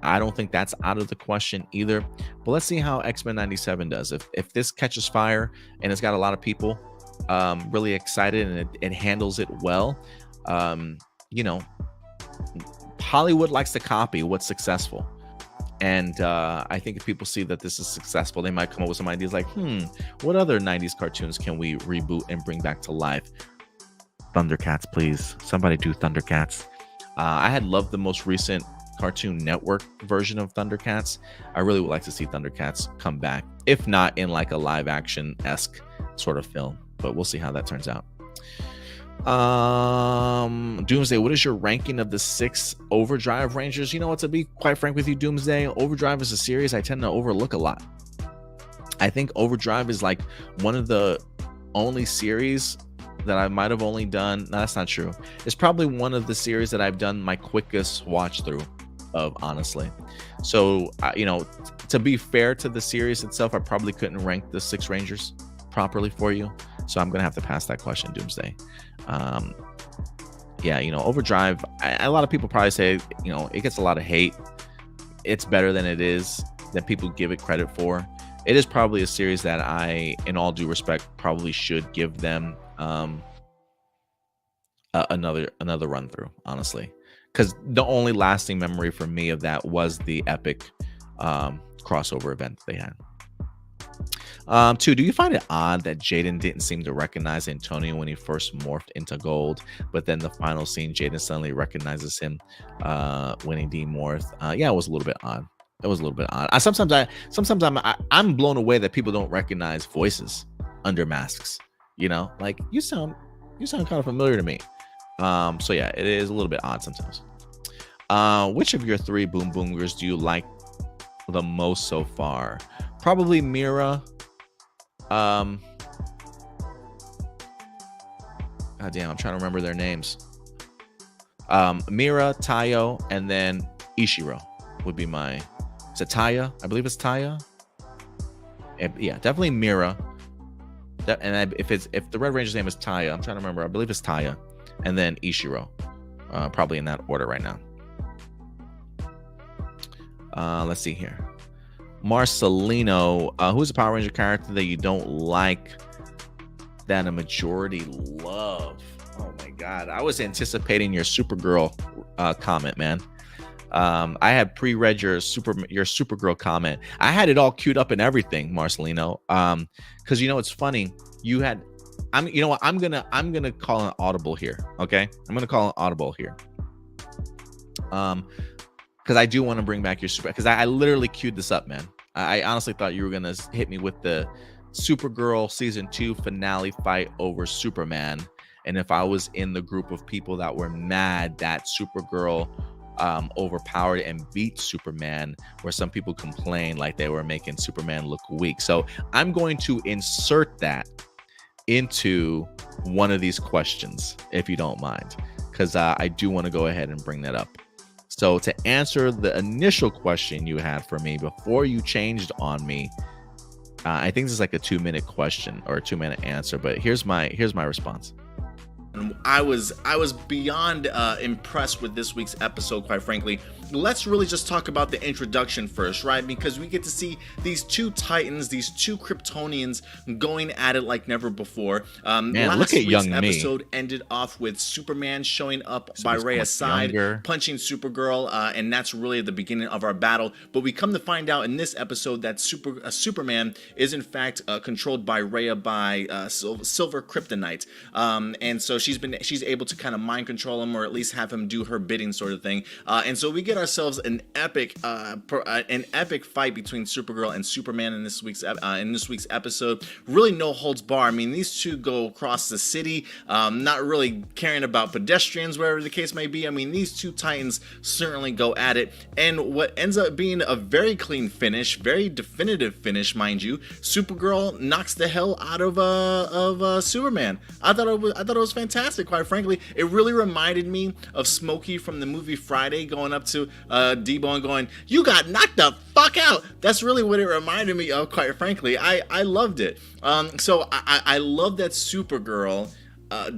I don't think that's out of the question either. But let's see how X-Men 97 does. If this catches fire and it's got a lot of people really excited and it handles it well, you know, Hollywood likes to copy what's successful. And I think if people see that this is successful, they might come up with some ideas like, what other 90s cartoons can we reboot and bring back to life? Thundercats, please. Somebody do Thundercats. I had loved the most recent Cartoon Network version of Thundercats. I really would like to see Thundercats come back, if not in like a live action-esque sort of film. but we'll see how that turns out. Doomsday, what is your ranking of the 6 Overdrive Rangers? You know what, to be quite frank with you, Doomsday, Overdrive is a series I tend to overlook a lot. I think Overdrive is like one of the only series that I might have only done. No, that's not true. It's probably one of the series that I've done my quickest watch through of, honestly. So, you know, to be fair to the series itself, I probably couldn't rank the 6 Rangers properly for you. So I'm going to have to pass that question, Doomsday. Yeah, you know, Overdrive, a lot of people probably say, you know, it gets a lot of hate. It's better than it is, than people give it credit for. It is probably a series that I, in all due respect, probably should give them another run through, honestly, because the only lasting memory for me of that was the epic crossover event they had. 2, do you find it odd that Jaden didn't seem to recognize Antonio when he first morphed into gold, but then the final scene, Jaden suddenly recognizes him when he demorphed? Yeah, it was a little bit odd. It was a little bit odd. Sometimes I'm blown away that people don't recognize voices under masks. You know, like you sound kind of familiar to me. So yeah, it is a little bit odd sometimes. Which of your 3 Boom Boomers do you like the most so far? Probably Mira. God damn, I'm trying to remember their names. Mira, Tayo, and then Ishiro would be my. Is it Taya? I believe it's Taya. Yeah, definitely Mira. And if the Red Ranger's name is Taya, I'm trying to remember. I believe it's Taya, and then Ishiro. Probably in that order right now. Let's see here. Marcelino, who's a Power Ranger character that you don't like that a majority love? Oh my God, I was anticipating your Supergirl comment, man. I had pre-read your Supergirl comment. I had it all queued up and everything, Marcelino. Because you know it's funny. You know what? I'm gonna call an audible here. Okay, I'm gonna call an audible here. Because I do want to bring back your super. Because I literally queued this up, man. I honestly thought you were gonna hit me with the Supergirl season 2 finale fight over Superman, and if I was in the group of people that were mad that Supergirl overpowered and beat Superman, where some people complained like they were making Superman look weak. So I'm going to insert that into one of these questions, if you don't mind, because I do want to go ahead and bring that up. So to answer the initial question you had for me before you changed on me, I think this is like a 2-minute question or a 2-minute answer, but here's my response. I was beyond impressed with this week's episode, quite frankly. Let's really just talk about the introduction first, right? Because we get to see these 2 Titans, these 2 Kryptonians going at it like never before. Man, last look at young week's me. episode ended off with Superman showing up by Rhea's side, punching Supergirl, and that's really the beginning of our battle. But we come to find out in this episode that Superman is in fact controlled by Rhea by Silver Kryptonite, and so she's able to kind of mind control him, or at least have him do her bidding, sort of thing. And so we get ourselves an epic fight between Supergirl and Superman in this week's episode. Really no holds bar. I mean, these 2 go across the city, not really caring about pedestrians, wherever the case may be. I mean, these 2 Titans certainly go at it, and what ends up being a very clean finish, very definitive finish, mind you. Supergirl knocks the hell out of Superman. I thought it was fantastic, quite frankly. It really reminded me of Smokey from the movie Friday going up to Debo and going, "You got knocked the fuck out." That's really what it reminded me of, quite frankly. I loved it. So I love that Supergirl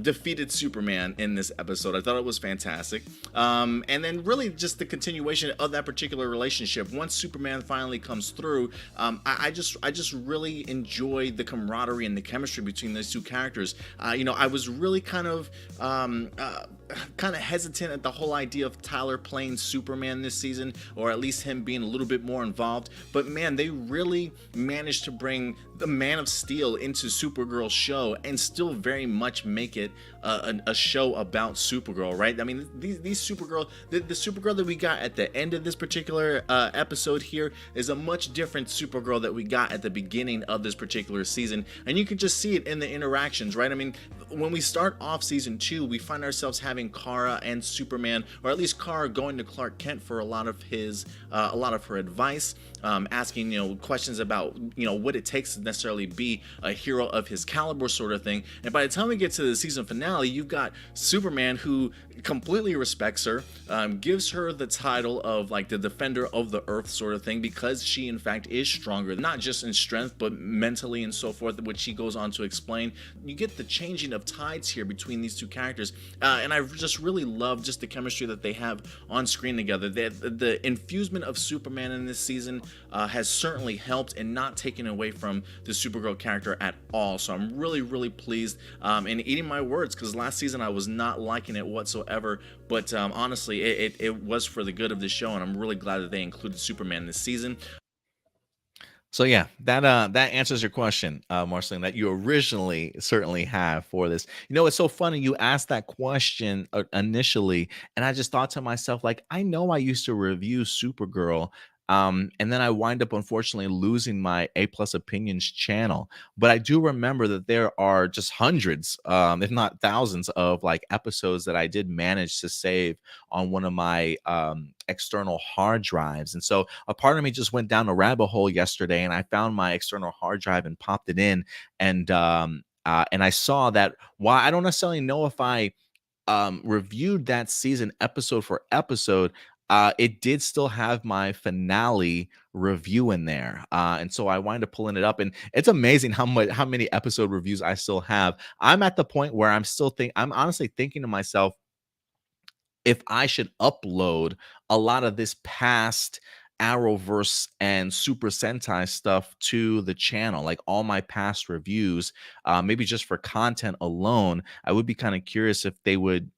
defeated Superman in this episode. I thought it was fantastic. And then really just the continuation of that particular relationship. Once Superman finally comes through, I just really enjoyed the camaraderie and the chemistry between those 2 characters. I was really kind of kind of hesitant at the whole idea of Tyler playing Superman this season, or at least him being a little bit more involved. But man, they really managed to bring the Man of Steel into Supergirl's show and still very much make it a show about Supergirl, right? I mean, these Supergirl, the Supergirl that we got at the end of this particular episode here is a much different Supergirl that we got at the beginning of this particular season, and you can just see it in the interactions, right? I mean, when we start off season 2, we find ourselves having Kara and Superman, or at least Kara, going to Clark Kent for a lot of her advice, asking questions about what it takes to necessarily be a hero of his caliber, sort of thing. And by the time we get to the season finale, you've got Superman, who completely respects her, gives her the title of like the defender of the earth, sort of thing, because she in fact is stronger, not just in strength but mentally and so forth, which she goes on to explain. You get the changing of tides here between these two characters, and I just really love just the chemistry that they have on screen together. The infusement of Superman in this season has certainly helped and not taken away from the Supergirl character at all. So I'm really pleased, and eating my words, because last season I was not liking it whatsoever, but honestly it was for the good of the show, and I'm really glad that they included Superman this season. So yeah, that answers your question, Marceline, that you originally certainly have for this. It's so funny you asked that question initially, and I just thought to myself, like, I know I used to review Supergirl, and then I wind up unfortunately losing my A+ Opinions channel. But I do remember that there are just hundreds, if not thousands, of like episodes that I did manage to save on one of my external hard drives. And so a part of me just went down a rabbit hole yesterday, and I found my external hard drive and popped it in, and I saw that while I don't necessarily know if I reviewed that season episode for episode, it did still have my finale review in there, and so I wind up pulling it up, and it's amazing how many episode reviews I still have. I'm at the point where I'm honestly thinking to myself, if I should upload a lot of this past Arrowverse and Super Sentai stuff to the channel, like all my past reviews, maybe just for content alone. I would be kind of curious if they would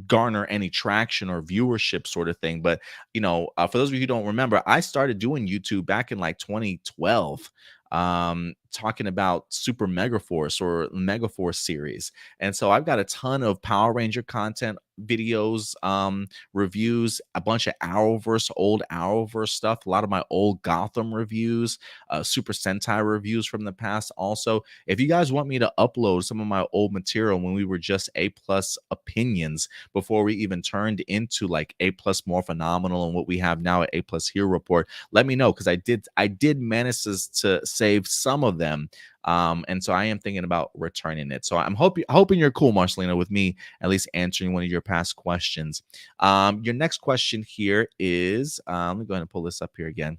garner any traction or viewership, sort of thing. But for those of you who don't remember, I started doing YouTube back in like 2012, talking about Super Megaforce or Megaforce series. And so I've got a ton of Power Ranger content, videos, reviews, a bunch of old Arrowverse stuff, a lot of my old Gotham reviews, Super Sentai reviews from the past. Also, if you guys want me to upload some of my old material when we were just A+ Opinions, before we even turned into like A+ More Phenomenal and what we have now at A+ Hero Report, let me know, because I did manage to save some of them. And so I am thinking about returning it. So I'm hoping you're cool, Marcelina, with me at least answering one of your past questions. Your next question here is, let me go ahead and pull this up here again.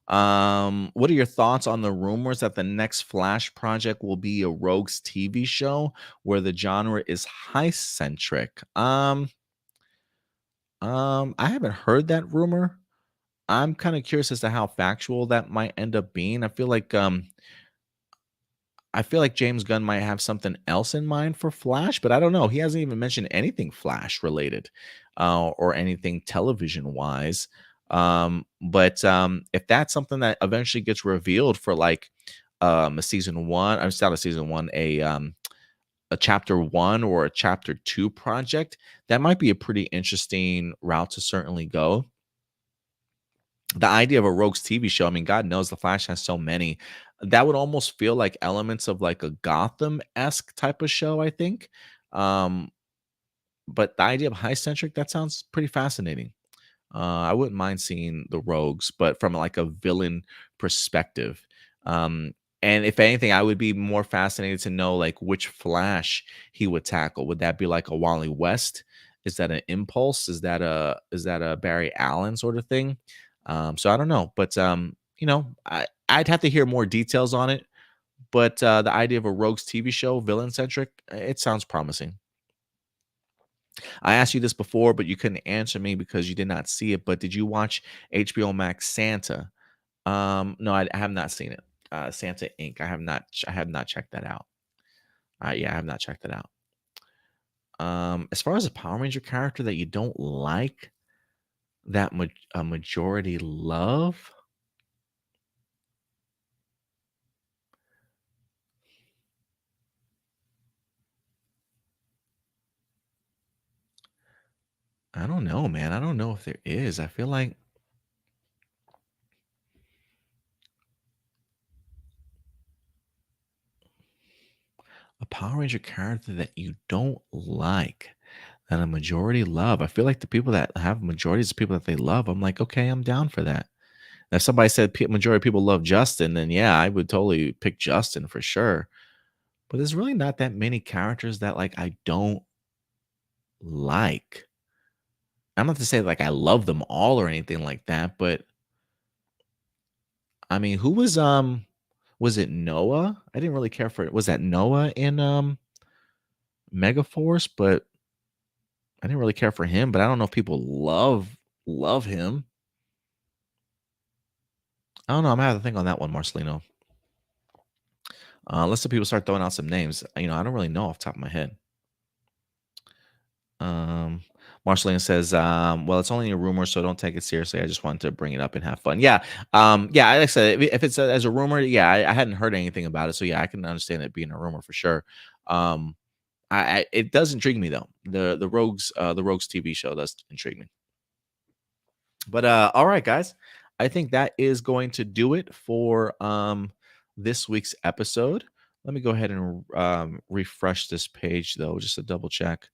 What are your thoughts on the rumors that the next Flash project will be a Rogues TV show where the genre is heist-centric? I haven't heard that rumor. I'm kind of curious as to how factual that might end up being. I feel like James Gunn might have something else in mind for Flash, but I don't know. He hasn't even mentioned anything Flash related, or anything television wise. But if that's something that eventually gets revealed for like a season one, I'm not a season one, a chapter 1 or a chapter 2 project, that might be a pretty interesting route to certainly go. The idea of a Rogues TV show, I mean, God knows the Flash has so many. That would almost feel like elements of like a Gotham-esque type of show, I think. But the idea of high-centric, that sounds pretty fascinating. I wouldn't mind seeing the Rogues, but from like a villain perspective. And if anything, I would be more fascinated to know like which Flash he would tackle. Would that be like a Wally West? Is that an Impulse? Is that a Barry Allen sort of thing? So I don't know, but I'd have to hear more details on it. But the idea of a Rogues TV show, villain centric, it sounds promising. I asked you this before, but you couldn't answer me because you did not see it. But did you watch HBO Max Santa? No, I have not seen it. Santa Inc. I have not checked that out. Yeah, I have not checked that out. As far as a Power Ranger character that you don't like, that a majority love. I don't know, man. I don't know if there is. I feel like a Power Ranger character that you don't like that a majority love. I feel like the people that have majorities of people that they love, I'm like, okay, I'm down for that. If somebody said majority of people love Justin, then yeah, I would totally pick Justin for sure. But there's really not that many characters that like I don't like. I'm not to say like I love them all or anything like that, but I mean, who was it Noah? I didn't really care for it. Was that Noah in Megaforce? But I didn't really care for him, but I don't know if people love him. I don't know. I'm gonna have to think on that one, Marcelino. Let's see people start throwing out some names. I don't really know off the top of my head. Marcelino says, well, it's only a rumor, so don't take it seriously. I just wanted to bring it up and have fun. Yeah. Yeah, like I said, if it's as a rumor, yeah, I hadn't heard anything about it. So yeah, I can understand it being a rumor for sure. It does intrigue me though. The Rogues TV show does intrigue me. But all right, guys. I think that is going to do it for this week's episode. Let me go ahead and refresh this page though, just to double check.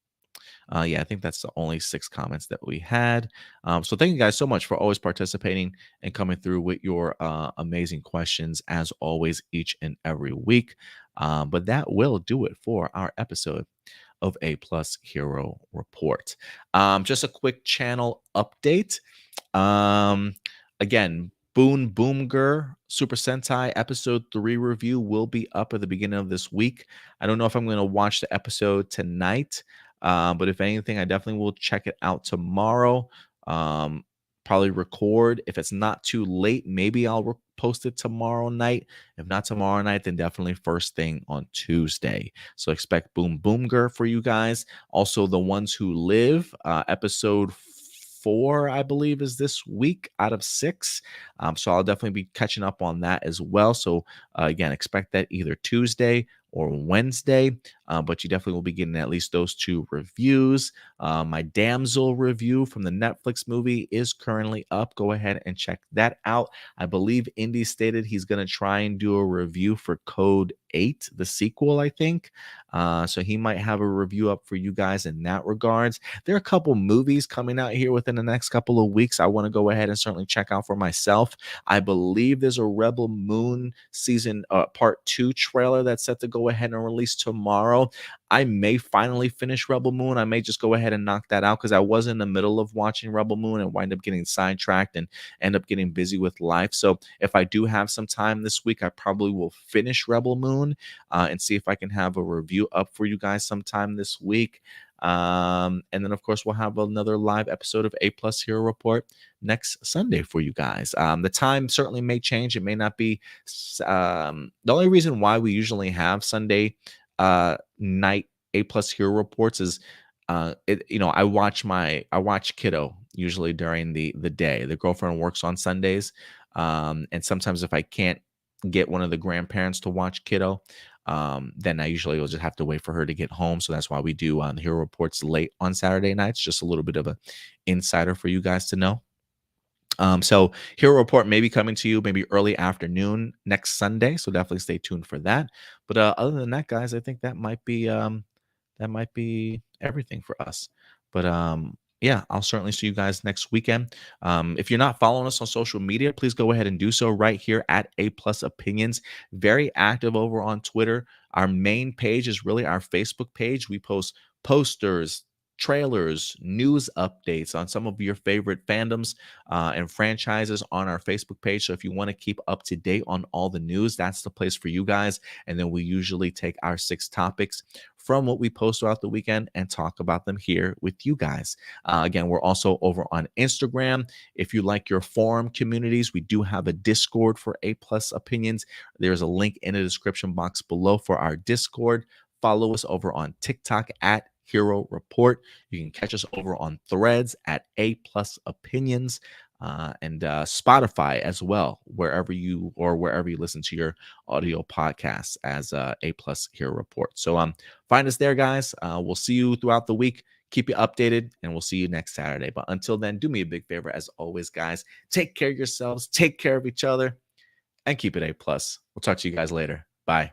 Yeah, I think that's the only 6 comments that we had. So thank you guys so much for always participating and coming through with your amazing questions as always each and every week. But that will do it for our episode of A Plus Hero Report. Just a quick channel update. Again, Boon Boomger Super Sentai episode 3 review will be up at the beginning of this week. I don't know if I'm going to watch the episode tonight. But if anything, I definitely will check it out tomorrow. Probably record. If it's not too late, maybe I'll post it tomorrow night. If not tomorrow night, then definitely first thing on Tuesday. So expect Boom Boomger for you guys. Also, The Ones Who Live, episode 4, I believe, is this week out of 6. So I'll definitely be catching up on that as well. So again, expect that either Tuesday or Wednesday, but you definitely will be getting at least those 2 reviews. My Damsel review from the Netflix movie is currently up. Go ahead and check that out. I believe Indy stated he's going to try and do a review for Code 8, the sequel, I think. So he might have a review up for you guys in that regards. There are a couple movies coming out here within the next couple of weeks I want to go ahead and certainly check out for myself. I believe there's a Rebel Moon season part 2 trailer that's set to go ahead and release tomorrow. I may finally finish Rebel Moon. I may just go ahead and knock that out because I was in the middle of watching Rebel Moon and wind up getting sidetracked and end up getting busy with life. So if I do have some time this week, I probably will finish Rebel Moon and see if I can have a review up for you guys sometime this week. And then, of course, we'll have another live episode of A Plus Hero Report next Sunday for you guys. The time certainly may change. It may not be. The only reason why we usually have Sunday night A Plus Hero Reports is I watch Kiddo usually during the day. The girlfriend works on Sundays, and sometimes if I can't get one of the grandparents to watch Kiddo, then I usually will just have to wait for her to get home. So that's why we do the Hero Reports late on Saturday nights. Just a little bit of a insider for you guys to know. So Hero Report may be coming to you maybe early afternoon next Sunday. So definitely stay tuned for that. But other than that, guys, I think that might be everything for us. But yeah, I'll certainly see you guys next weekend. If you're not following us on social media, please go ahead and do so right here at A Plus Opinions. Very active over on Twitter. Our main page is really our Facebook page. We post posters, trailers, news updates on some of your favorite fandoms and franchises on our Facebook page. So if you want to keep up to date on all the news, that's the place for you guys. And then we usually take our 6 topics from what we post throughout the weekend and talk about them here with you guys. Again, we're also over on Instagram. If you like your forum communities, we do have a Discord for A Plus Opinions. There's a link in the description box below for our Discord. Follow us over on TikTok at Hero Report. You can catch us over on Threads at A+ Opinions, and Spotify as well, wherever you listen to your audio podcasts as A+ Hero Report. So find us there, guys. We'll see you throughout the week. Keep you updated, and we'll see you next Saturday. But until then, do me a big favor, as always, guys. Take care of yourselves, take care of each other, and keep it A+. We'll talk to you guys later. Bye.